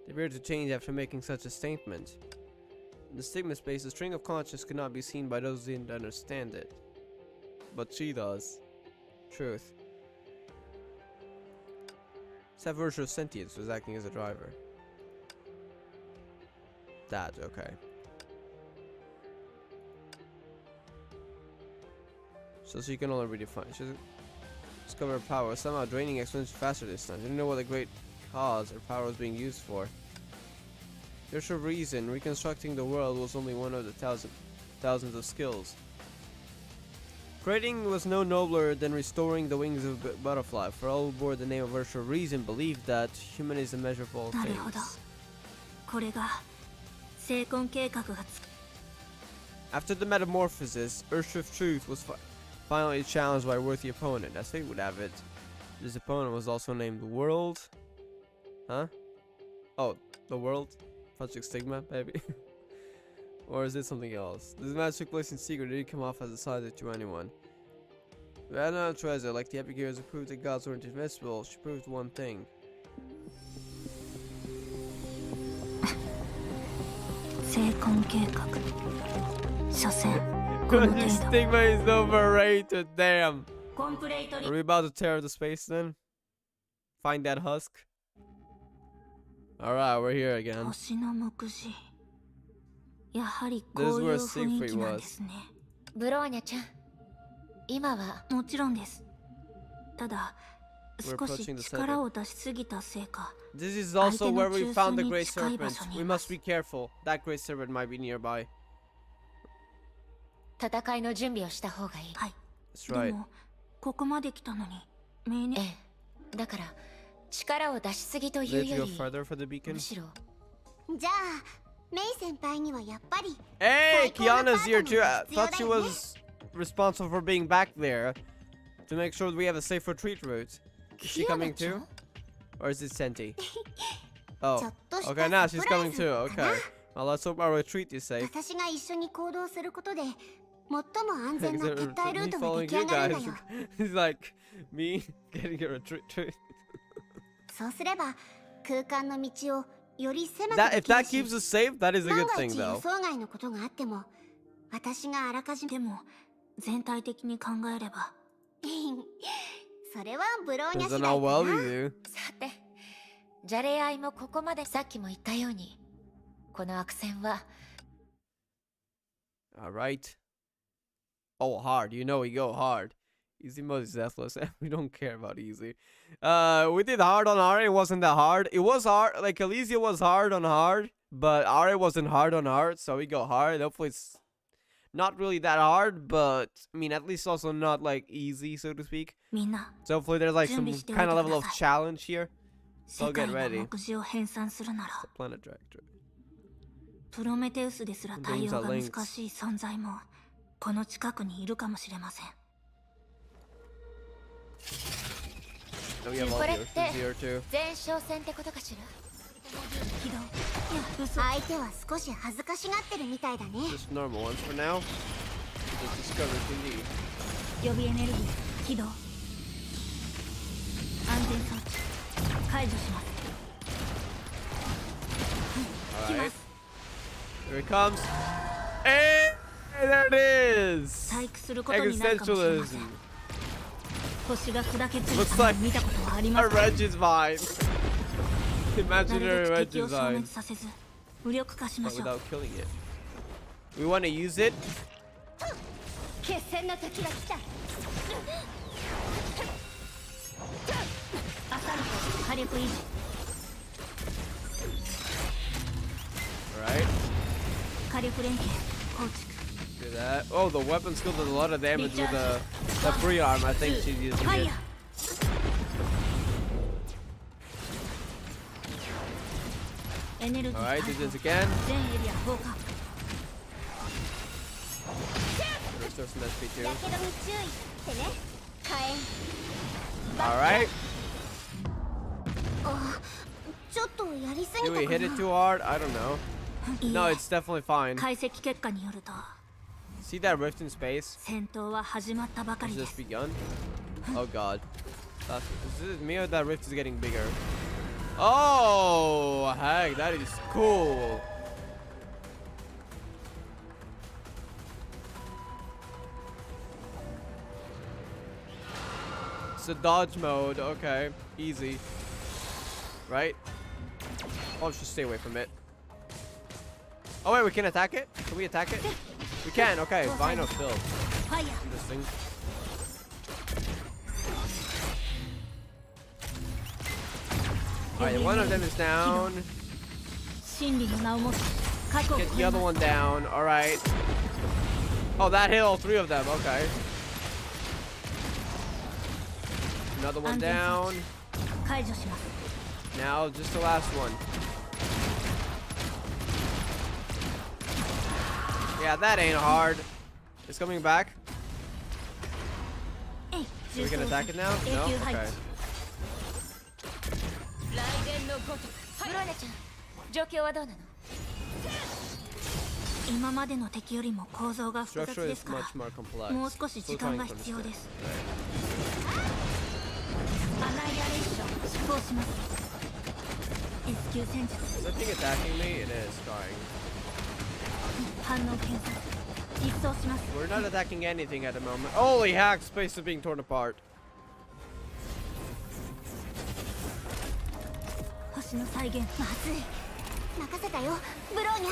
They appear to change after making such a statement. In the stigma space, the string of consciousness could not be seen by those who didn't understand it. But she does. Truth. That version of sentience was acting as a driver. That, okay. So she can only redefine. She's discovered her power, somehow draining exponentially faster this time. She didn't know what the great cause her power was being used for. There's a reason reconstructing the world was only one of the thousands of skills. Creating was no nobler than restoring the wings of a butterfly, for all who bore the name of Virtual Reason believed that human is the measure of all things. これが聖魂計画が After the metamorphosis, Earthshift Truth was finally challenged by a worthy opponent. As fate would have it, this opponent was also named World. Huh? Oh, the World? Project Stigma, maybe? Or is it something else? This match took place in secret. It didn't come off as a side to anyone. We had no treasure. Like the epic heroes who proved that gods weren't invincible, she proved one thing. 聖魂計画。所詮この程 This 度。 stigma is overrated, damn. Are we about to tear the space then? Find that husk? Alright, we're here again. 星の目次。やはりこ This う is いう where 雰囲気なん Siegfried で was. すね。ブローニャちゃん、今はもちろんです。ただ、 We're 少し approaching the 力を出しすぎたせいか。 This is also where we found the Great 相手の中枢に近い場所 Serpent. に We must be careful. That Great Serpent might be nearby. 戦いの準備をした方がいい。はい。 That's で right. も、ここまで来たのに、命令。ええ、だから力を出しすぎとい Do う we よ have to り go further for the beacon? むしろじゃあメイ先輩にはやっぱり Hey, 最高の Kiana's here too. I パートナー thought が必 she 要だよね。 was responsible for being back there to make sure that we have a safe retreat route. Is she coming too? Or is it Senti? Oh, ちょっとした okay, now サ she's プライ coming ズ too. かな。 Okay. Well, let's hope our retreat is safe. 私が一緒に行動することで最も安全な Is it 撤退ルートが me 出来上 following がるん you だよ guys? He's like me getting a retreat. そうすれば空間の道をより狭く That で if きる that し keeps us safe, that is a 万 good が thing 一予 though. 想外のことがあっても私があらかじめでも全体的に考えればそれはブローニャ Doesn't 次 know 第 well か we な do. さてじゃれ合いもここまで。さっきも言ったようにこの悪戦は All right. Oh, hard. You know we go hard. Easy mode is deathless. We don't care about easy. We did hard on Ari. It wasn't that hard. It was hard. Like Elysia was hard on hard, but Ari wasn't hard on hard. So we go hard. Hopefully it's not really that hard, but I mean at least also not like easy, so to speak. みんな So hopefully there's like some kind of level of challenge here. 世 So 界 get の ready. 目次を編纂するなら Planet Director. プロメテウスですら対応が難しい存在もこの近くにいるかもしれません。 Oh, we have all こ the れっ oceans て here too. 前哨戦ってことかしら。起動。いや嘘。相手は少し恥ずかしがってるみたいだね Just normal ones for now. Just discover TV. 予備エネルギー起動。安全装置解除します。来ま Alright. す。 Here it comes. And there it is! 細工することになるかもしれません。 Existentialism. 星が砕けつい Looks た like のを見たことはありま a すか。 Regis vine. なる Imaginary べく敵 Regis を消 vine. 滅させず無力化しま But しょう。 without killing it. We want to use it. 決戦の時が来たアサルト火力維持。 Alright. 火力連携構築。 Do that. Oh, the weapon skill does a lot of damage with the free arm. I think she's using ファイ it. ヤー。エネルギー Alright, 解 do 放 this again. 全エリア放火。 Restore some SP や too. けどに注意ってね火炎 Alright. あちょっとやりす Do ぎ we た hit か it な too hard? I don't know. いい No, え it's definitely fine. 解析結果によると See that rift in space? 戦闘は始まったばか Has りで just す。 begun? Oh god. Is it me or that rift is getting bigger? Oh, heck, that is cool. It's a dodge mode. Okay, easy. Right? I'll just stay away from it. Oh wait, we can attack it? Can we attack it? We can. Okay, Vino still. ファイヤー。 Interesting. Alright, one of them is down. 真理の名を持つ過去を Get 超 the え other ます。 one down. Alright. Oh, that hit all three of them. Okay. Another one down. 解除します。 Now, just the last one. Yeah, that ain't hard. It's coming back. えい、 So we can attack it now? 永 No? 久配 Okay. 置。雷電のごとく。ブローニャちゃん状況はどうなの。今までの敵よりも構造が複雑 Structure で is すから much more complex. もう少し時間が Still trying to 必要で understand. す。アナイアレーション執行します。S 級戦術 Is that thing attacking me? It is trying. 反応検索実装します。 We're not attacking anything at the moment. Holy heck, space is being torn apart. 星の再現まずい任せたよブローニャ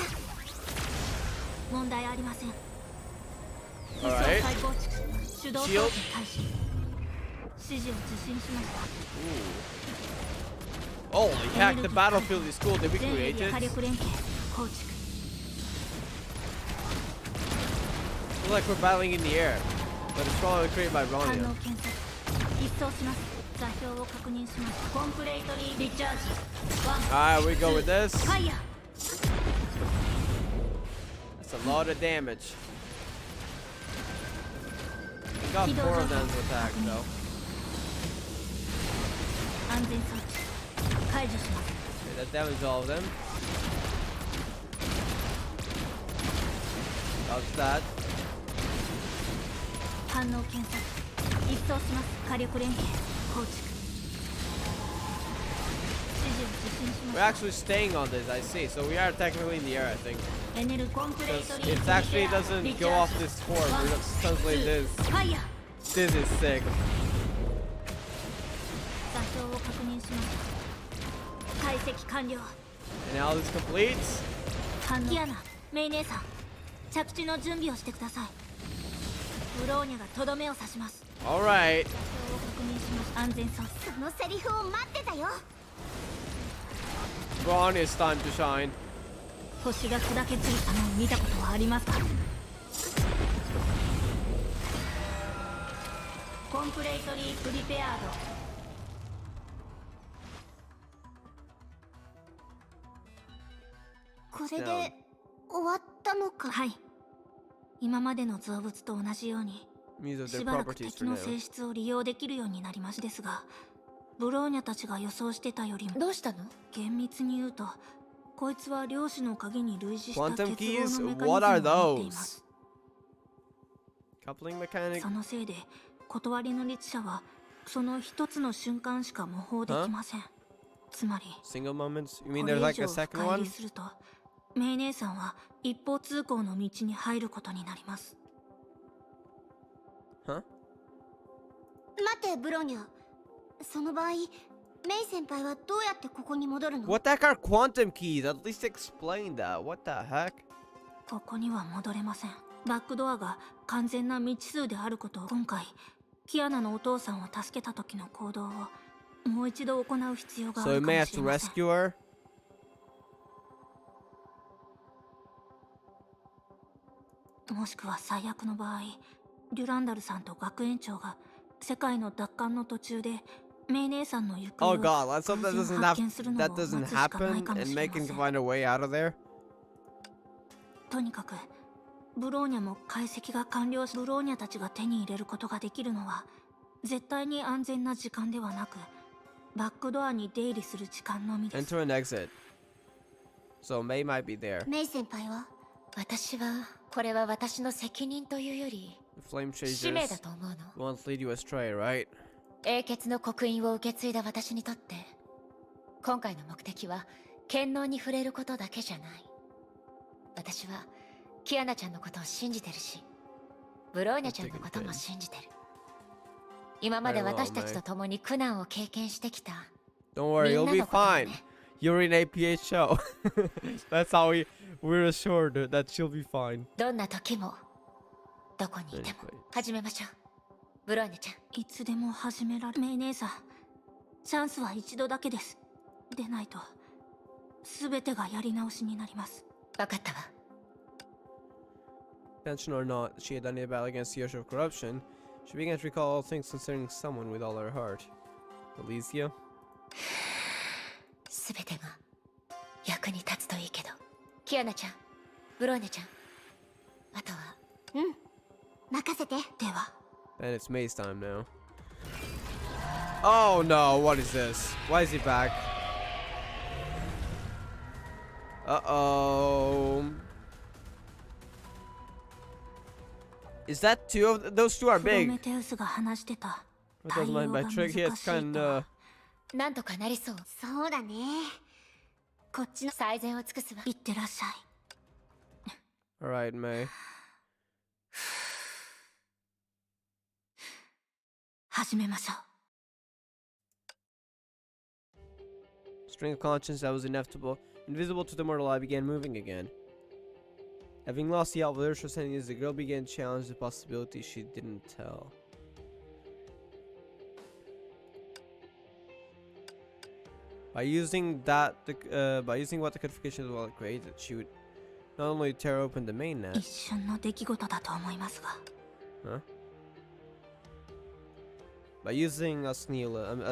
問題ありません。輸送 Alright. 再構築手動操 Shield. 作開始。指示を受信しました。 Holy heck, the battlefield is cool. Did we 全エ create リア it? 火力連携構築。 Looks like we're battling in the air. But it's probably created by 反 Ronya. 応検索実装します。座標を確認します。コンプレートリーリチャージ。Alright, we go with this. ファイヤー。 That's a lot of damage. We got 4 of them to attack, though. 安全装置解除します。 Okay, that damaged all of them. Dodge that. 反応検索一掃します。火力連携構築。指示を実行します。 We're actually staying on this, I see. So we are technically in the air, I think. エネルコンプレート Because リー it actually doesn't go off this core. We're gonna translate this. ファイヤー。 This is sick. 座標を確認します。解析完了。 And now this completes. キアナ、メイ姉さん、着地の準備をしてください。ブローニャがとどめを刺します。 Alright. 座標を確認します。安全装置。そのセリフを待ってたよ。 Go on, it's time to shine. 星が砕け散る様を見たことはありますか？コンプレートリープリペアード。これで終わったのか。はい。今までの造物と同じように、 These are し their ばらく properties 敵 for の now. 性質を利用できるようになりましですが、ブローニャたちが予想してたよりもどうしたの？厳密に言うと、こいつは量子の鍵に類似した Quantum 結合 keys? のメカニズムを What are 持っていま those? す。 Coupling mechanic? そのせいで、断りの律者はその一つの瞬間しか模倣できません。つまり、 Single moments? You こ mean れ there's 以 like 上 a second 深入 one? りすると、メイ姉さんは一方通行の道に入ることになります。 Huh? 待ってブローニャ。その場合、メイ先輩はどうやってここに戻るの？ What the heck are quantum keys? At least explain that. What the heck? ここには戻れません。バックドアが完全な未知数であることを、今回キアナのお父さんを助けた時の行動をもう一度行う必要があ So る you か may も have しれ to ません。 rescue her? もしくは最悪の場合、デュランダルさんと学園長が世界の奪還の途中でメイ姉さんの行方 Oh を god, let's hope that 偶然 doesn't 発 have 見するのを that 待つ doesn't しかない happen かも and しれ May ま can せん。 find a way out of there. とにかくブローニャも解析が完了し、ブローニャたちが手に入れることができるのは絶対に安全な時間ではなく、バックドアに出入りする時間のみです。 Enter and exit. So May might be there. メイ先輩は？私はこれは私の責任というより The flame 使命だ chasers と思うの。 won't lead you astray, right? 英傑の刻印を受け継いだ私にとって今回の目的は権能に触れることだけじゃない。私はキアナちゃんのことを信じてるし、ブローニャちゃんのことも信じてる。今まで私たちと共に苦難を経験してきた Don't worry, みん you'll な be のことを fine. ね。 You're in APH show. That's how we're assured that she'll be fine. どんな時もどこにいても始めましょう。ブローニャちゃん。いつでも始められ。メイ姉さん、チャンスは一度だけです。でないと全てがやり直しになります。分かったわ。 Intention or not, she had done a battle against the urge of corruption. She began to recall all things concerning someone with all her heart. Elysia? 全てが役に立つといいけど。キアナちゃん、ブローニャちゃん、あとは。任せて。では。 And it's May's time now. Oh no, what is this? Why is he back? Uh-oh. Is that two of those two are プロ big? メテウスが話してた What 対 does 応 my が by 難 trick し here? い It's kind と of なんとかなりそう。そうだね。こっちの最善を尽くすわ。いってらっしゃい。 Alright, May. 始めましょう。 String of conscience that was inevitable. Invisible to the mortal eye began moving again. Having lost the outward urge of sentence, the girl began to challenge the possibility she didn't tell. By using what the codification as well created, she would not only tear open the main net. 一瞬の出来事だと思いますが。 Huh? By using a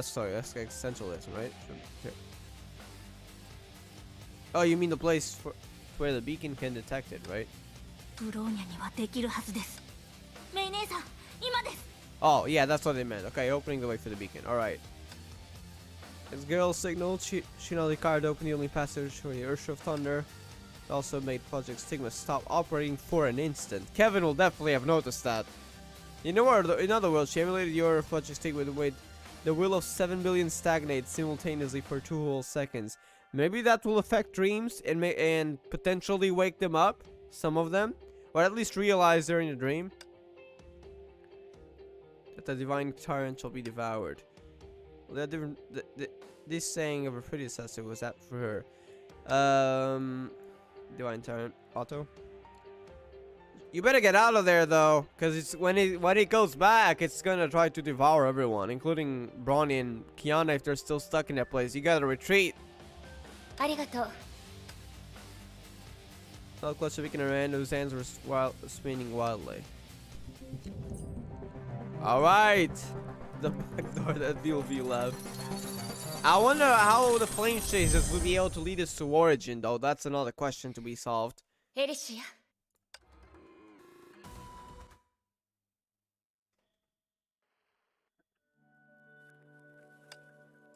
sorry, that's existentialism, right? Here. Oh, you mean the place where the beacon can detect it, right? ブローニャにはできるはずです。メイ姉さん、今です。 Oh, yeah, that's what they meant. Okay, opening the way for the beacon. Alright. As girl signaled, she now declared open the only passage for the Ursh of Thunder. It also made Project Stigma stop operating for an instant. Kevin will definitely have noticed that. You know what? In other words, she emulated your fudging stick with the will of 7 billion stagnate simultaneously for 2 whole seconds. Maybe that will affect dreams and potentially wake them up, some of them, or at least realize they're in a dream. That the divine tyrant shall be devoured. Well, this saying of her predecessor was that for her. Divine tyrant, Otto. You better get out of there though, because it's when it goes back, it's gonna try to devour everyone, including Bronny and Kiana if they're still stuck in that place. You gotta retreat. Felt close to weakening her hand, whose hands were spinning wildly. Alright! The back door that VLV left. I wonder how the flame chasers will be able to lead us to Origin though. That's another question to be solved.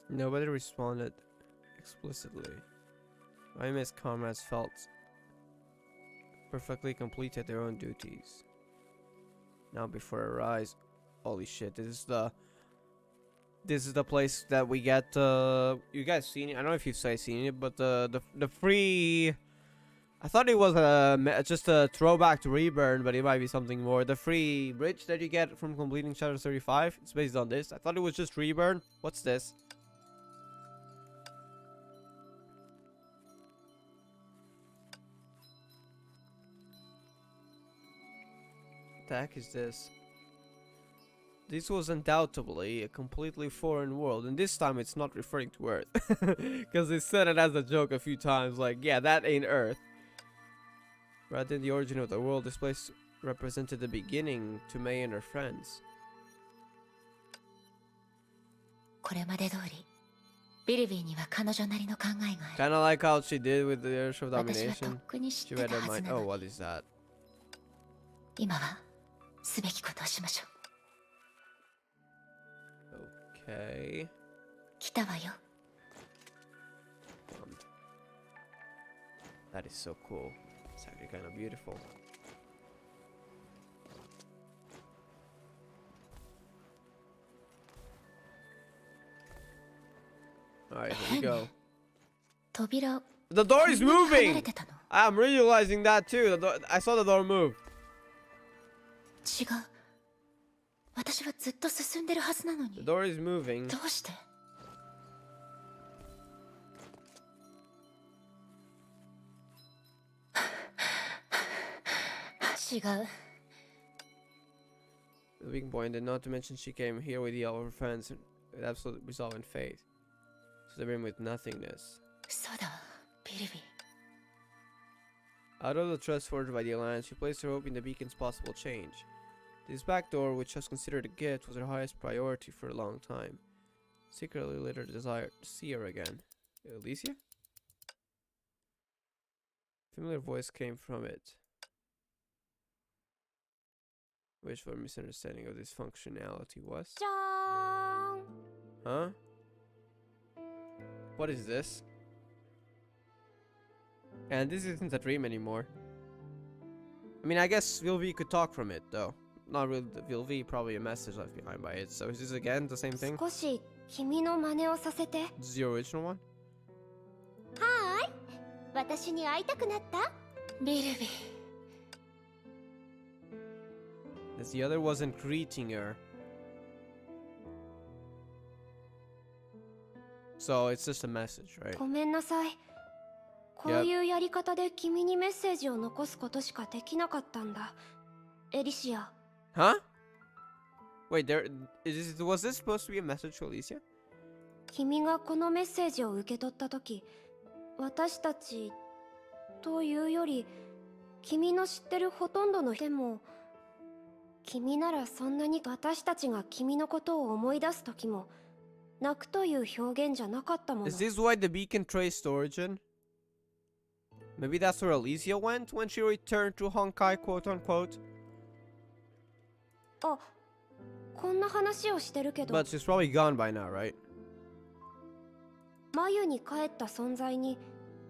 Nobody responded explicitly. Raime's comrades felt perfectly completed their own duties. Now before her eyes, holy shit! This is the place that we get. You guys seen it? I don't know if you've seen it, but the free. I thought it was just a throwback to Reburn, but it might be something more. The free bridge that you get from completing Chapter 35. It's based on this. I thought it was just Reburn. What's this? What the heck is this? This was undoubtedly a completely foreign world, and this time it's not referring to Earth. Because they said it as a joke a few times, like, yeah, that ain't Earth. Rather than the origin of the world, this place represented the beginning to Mei and her friends. Kinda like how she did with the Urge of Domination. She read her mind. Oh, what is that? Okay. That is so cool. It's actually kind of beautiful. Alright, here we go. The door is moving! I'm realizing that too. I saw the door move. The door is moving. The weak point, and not to mention she came here with the all of her friends with absolute resolve and faith. So they bring with nothingness. Out of the trust forged by the Alliance, she placed her hope in the beacon's possible change. This back door, which was considered a gift, was her highest priority for a long time. Secretly later desired to see her again. Alicia? A familiar voice came from it. Which for misunderstanding of this functionality was? Huh? What is this? And this isn't a dream anymore. I mean, I guess Vilvi could talk from it, though. Not really the Vilvi, probably a message left behind by it. So is this again the same thing? This is the original one? Hi! 私に会いたくなった? As the other wasn't greeting her. So it's just a message, right? ごめんなさい。こういうやり方で君にメッセージを残すことしかできなかったんだ。エリシア。Huh? Wait, was this supposed to be a message to Alicia? 君がこのメッセージを受け取ったとき、私たちというより、君の知ってるほとんどの人も、君ならそんなに私たちが君のことを思い出すときも、泣くという表現じゃなかったもの。Is this why the beacon traced origin? Maybe that's where Alicia went when she returned to Honkai, quote unquote. あ、こんな話をしてるけど。But she's probably gone by now, right? 眉に帰った存在に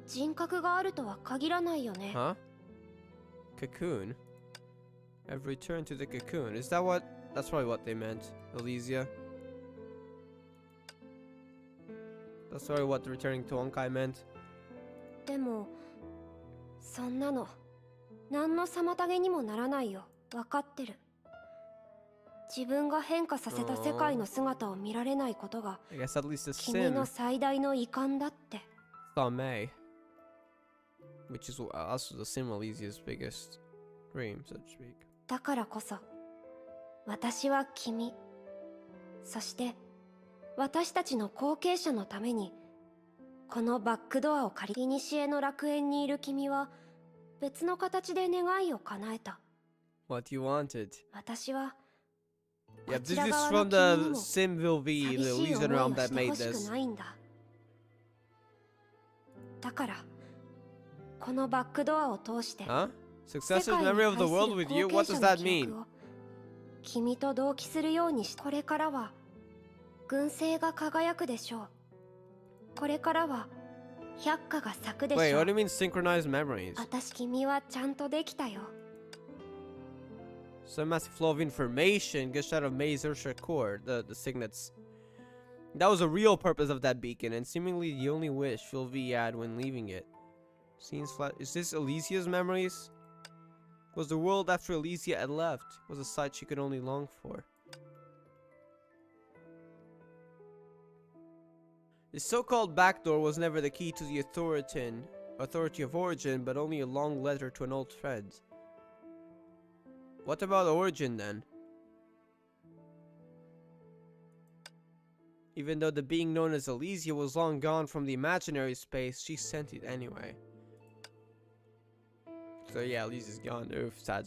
人格があるとは限らないよね。Huh? Cocoon? I've returned to the cocoon. Is that what That's probably what they meant. Elysia. That's probably what returning to Honkai meant. でもそんなの何の妨げにもならないよ。分かってる。自分が変化させた世界の姿を見られないことが I guess at least the 君の sim 最大の遺憾だって。 saw May. Which is also the sim Elysia's biggest dream, so to speak. だからこそ私は君、そして私たちの後継者のためにこのバックドアを借り、古の楽園にいる君は別の形で願いを叶えた。 What you wanted. 私は Yeah, this is from the Simville V, the Elysian realm that made this. だからこのバックドアを通して Huh? Successor's memory of the world with you? What does that mean? 君と同期するようにし、これからは群星が輝くでしょう。これからは百花が咲くでしょう。 Wait, what do you mean synchronized memories? 私、君はちゃんとできたよ。 Some massive flow of information gets out of May's Ursha core, the signets. That was the real purpose of that beacon, and seemingly the only wish Phil V had when leaving it. Scenes flat. Is this Elysia's memories? Was the world after Elysia had left? Was a sight she could only long for? The so-called backdoor was never the key to the authority of Origin, but only a long letter to an old friend. What about Origin then? Even though the being known as Elysia was long gone from the imaginary space, she sent it anyway. So yeah, Elysia's gone. Oof, sad.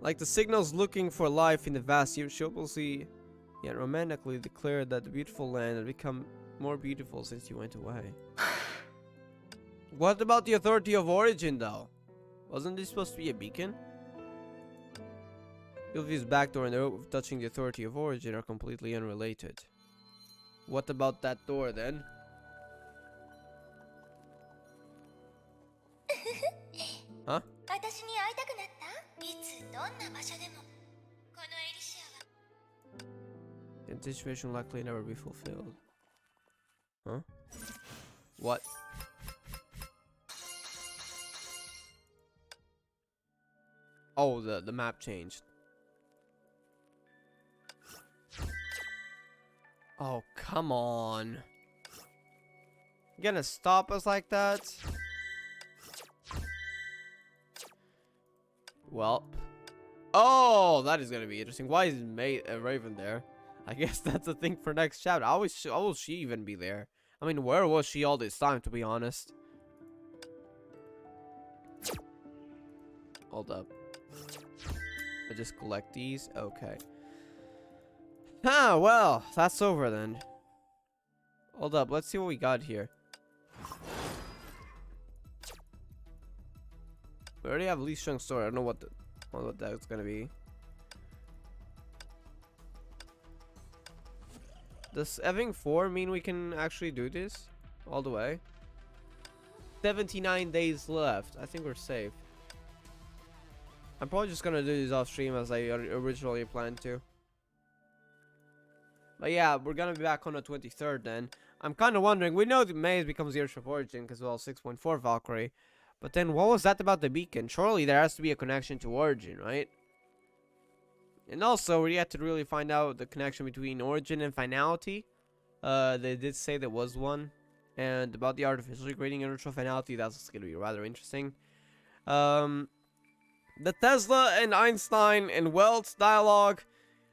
Like the signals looking for life in the vast universe, yet romantically declared that the beautiful land had become more beautiful since you went away. What about the authority of Origin though? Wasn't this supposed to be a beacon? Sylvia's backdoor and the rope touching the authority of Origin are completely unrelated. What about that door then? Huh? Anticipation likely never be fulfilled. Huh? What? Oh, the map changed. Oh, come on. You gonna stop us like that? Well. Oh, that is gonna be interesting. Why is Raven there? I guess that's a thing for next chapter. How will she even be there? I mean, where was she all this time, to be honest? Hold up. I just collect these? Okay. Ah, well, that's over then. Hold up, let's see what we got here. We already have Lee Shung's story. I don't know what that's gonna be. Does having 4 mean we can actually do this all the way? 79 days left. I think we're safe. I'm probably just gonna do this off stream as I originally planned to. But yeah, we're gonna be back on the 23rd then. I'm kind of wondering, we know that Maze becomes the Earth of Origin because, well, 6.4 Valkyrie. But then what was that about the beacon? Surely there has to be a connection to Origin, right? And also, we had to really find out the connection between Origin and Finality. They did say there was one. And about the artificially creating a neutral Finality, that's gonna be rather interesting. The Tesla and Einstein and Welts dialogue.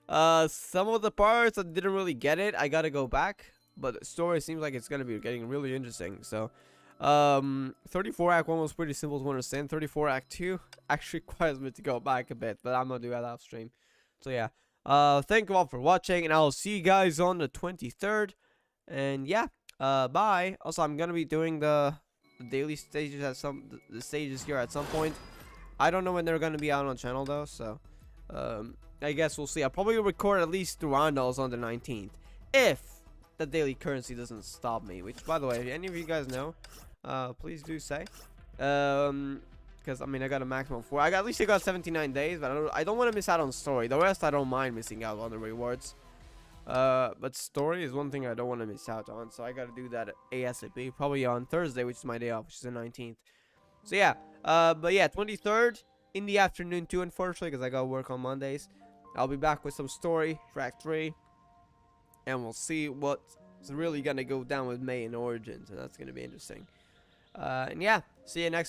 Some of the parts I didn't really get it. I gotta go back. But the story seems like it's gonna be getting really interesting. So, 34 Act 1 was pretty simple to understand. 34 Act 2 actually requires me to go back a bit. But I'm gonna do that off stream. So yeah, thank you all for watching, and I'll see you guys on the 23rd. And yeah, bye. Also, I'm gonna be doing the daily stages at the stages here at some point. I don't know when they're gonna be out on channel though, so I guess we'll see. I'll probably record at least 2 roundels on the 19th, if the daily currency doesn't stop me. Which, by the way, if any of you guys know, please do say. because I mean I got a maximum of 4. At least I got 79 days, but I don't want to miss out on story. The rest I don't mind missing out on the rewards. But story is one thing I don't want to miss out on, so I gotta do that ASAP. Probably on Thursday, which is my day off, which is the 19th. So yeah, but yeah, 23rd in the afternoon too, unfortunately, because I gotta work on Mondays. I'll be back with some story for Act 3, and we'll see what's really gonna go down with May and Origins, and that's gonna be interesting. And yeah, see you next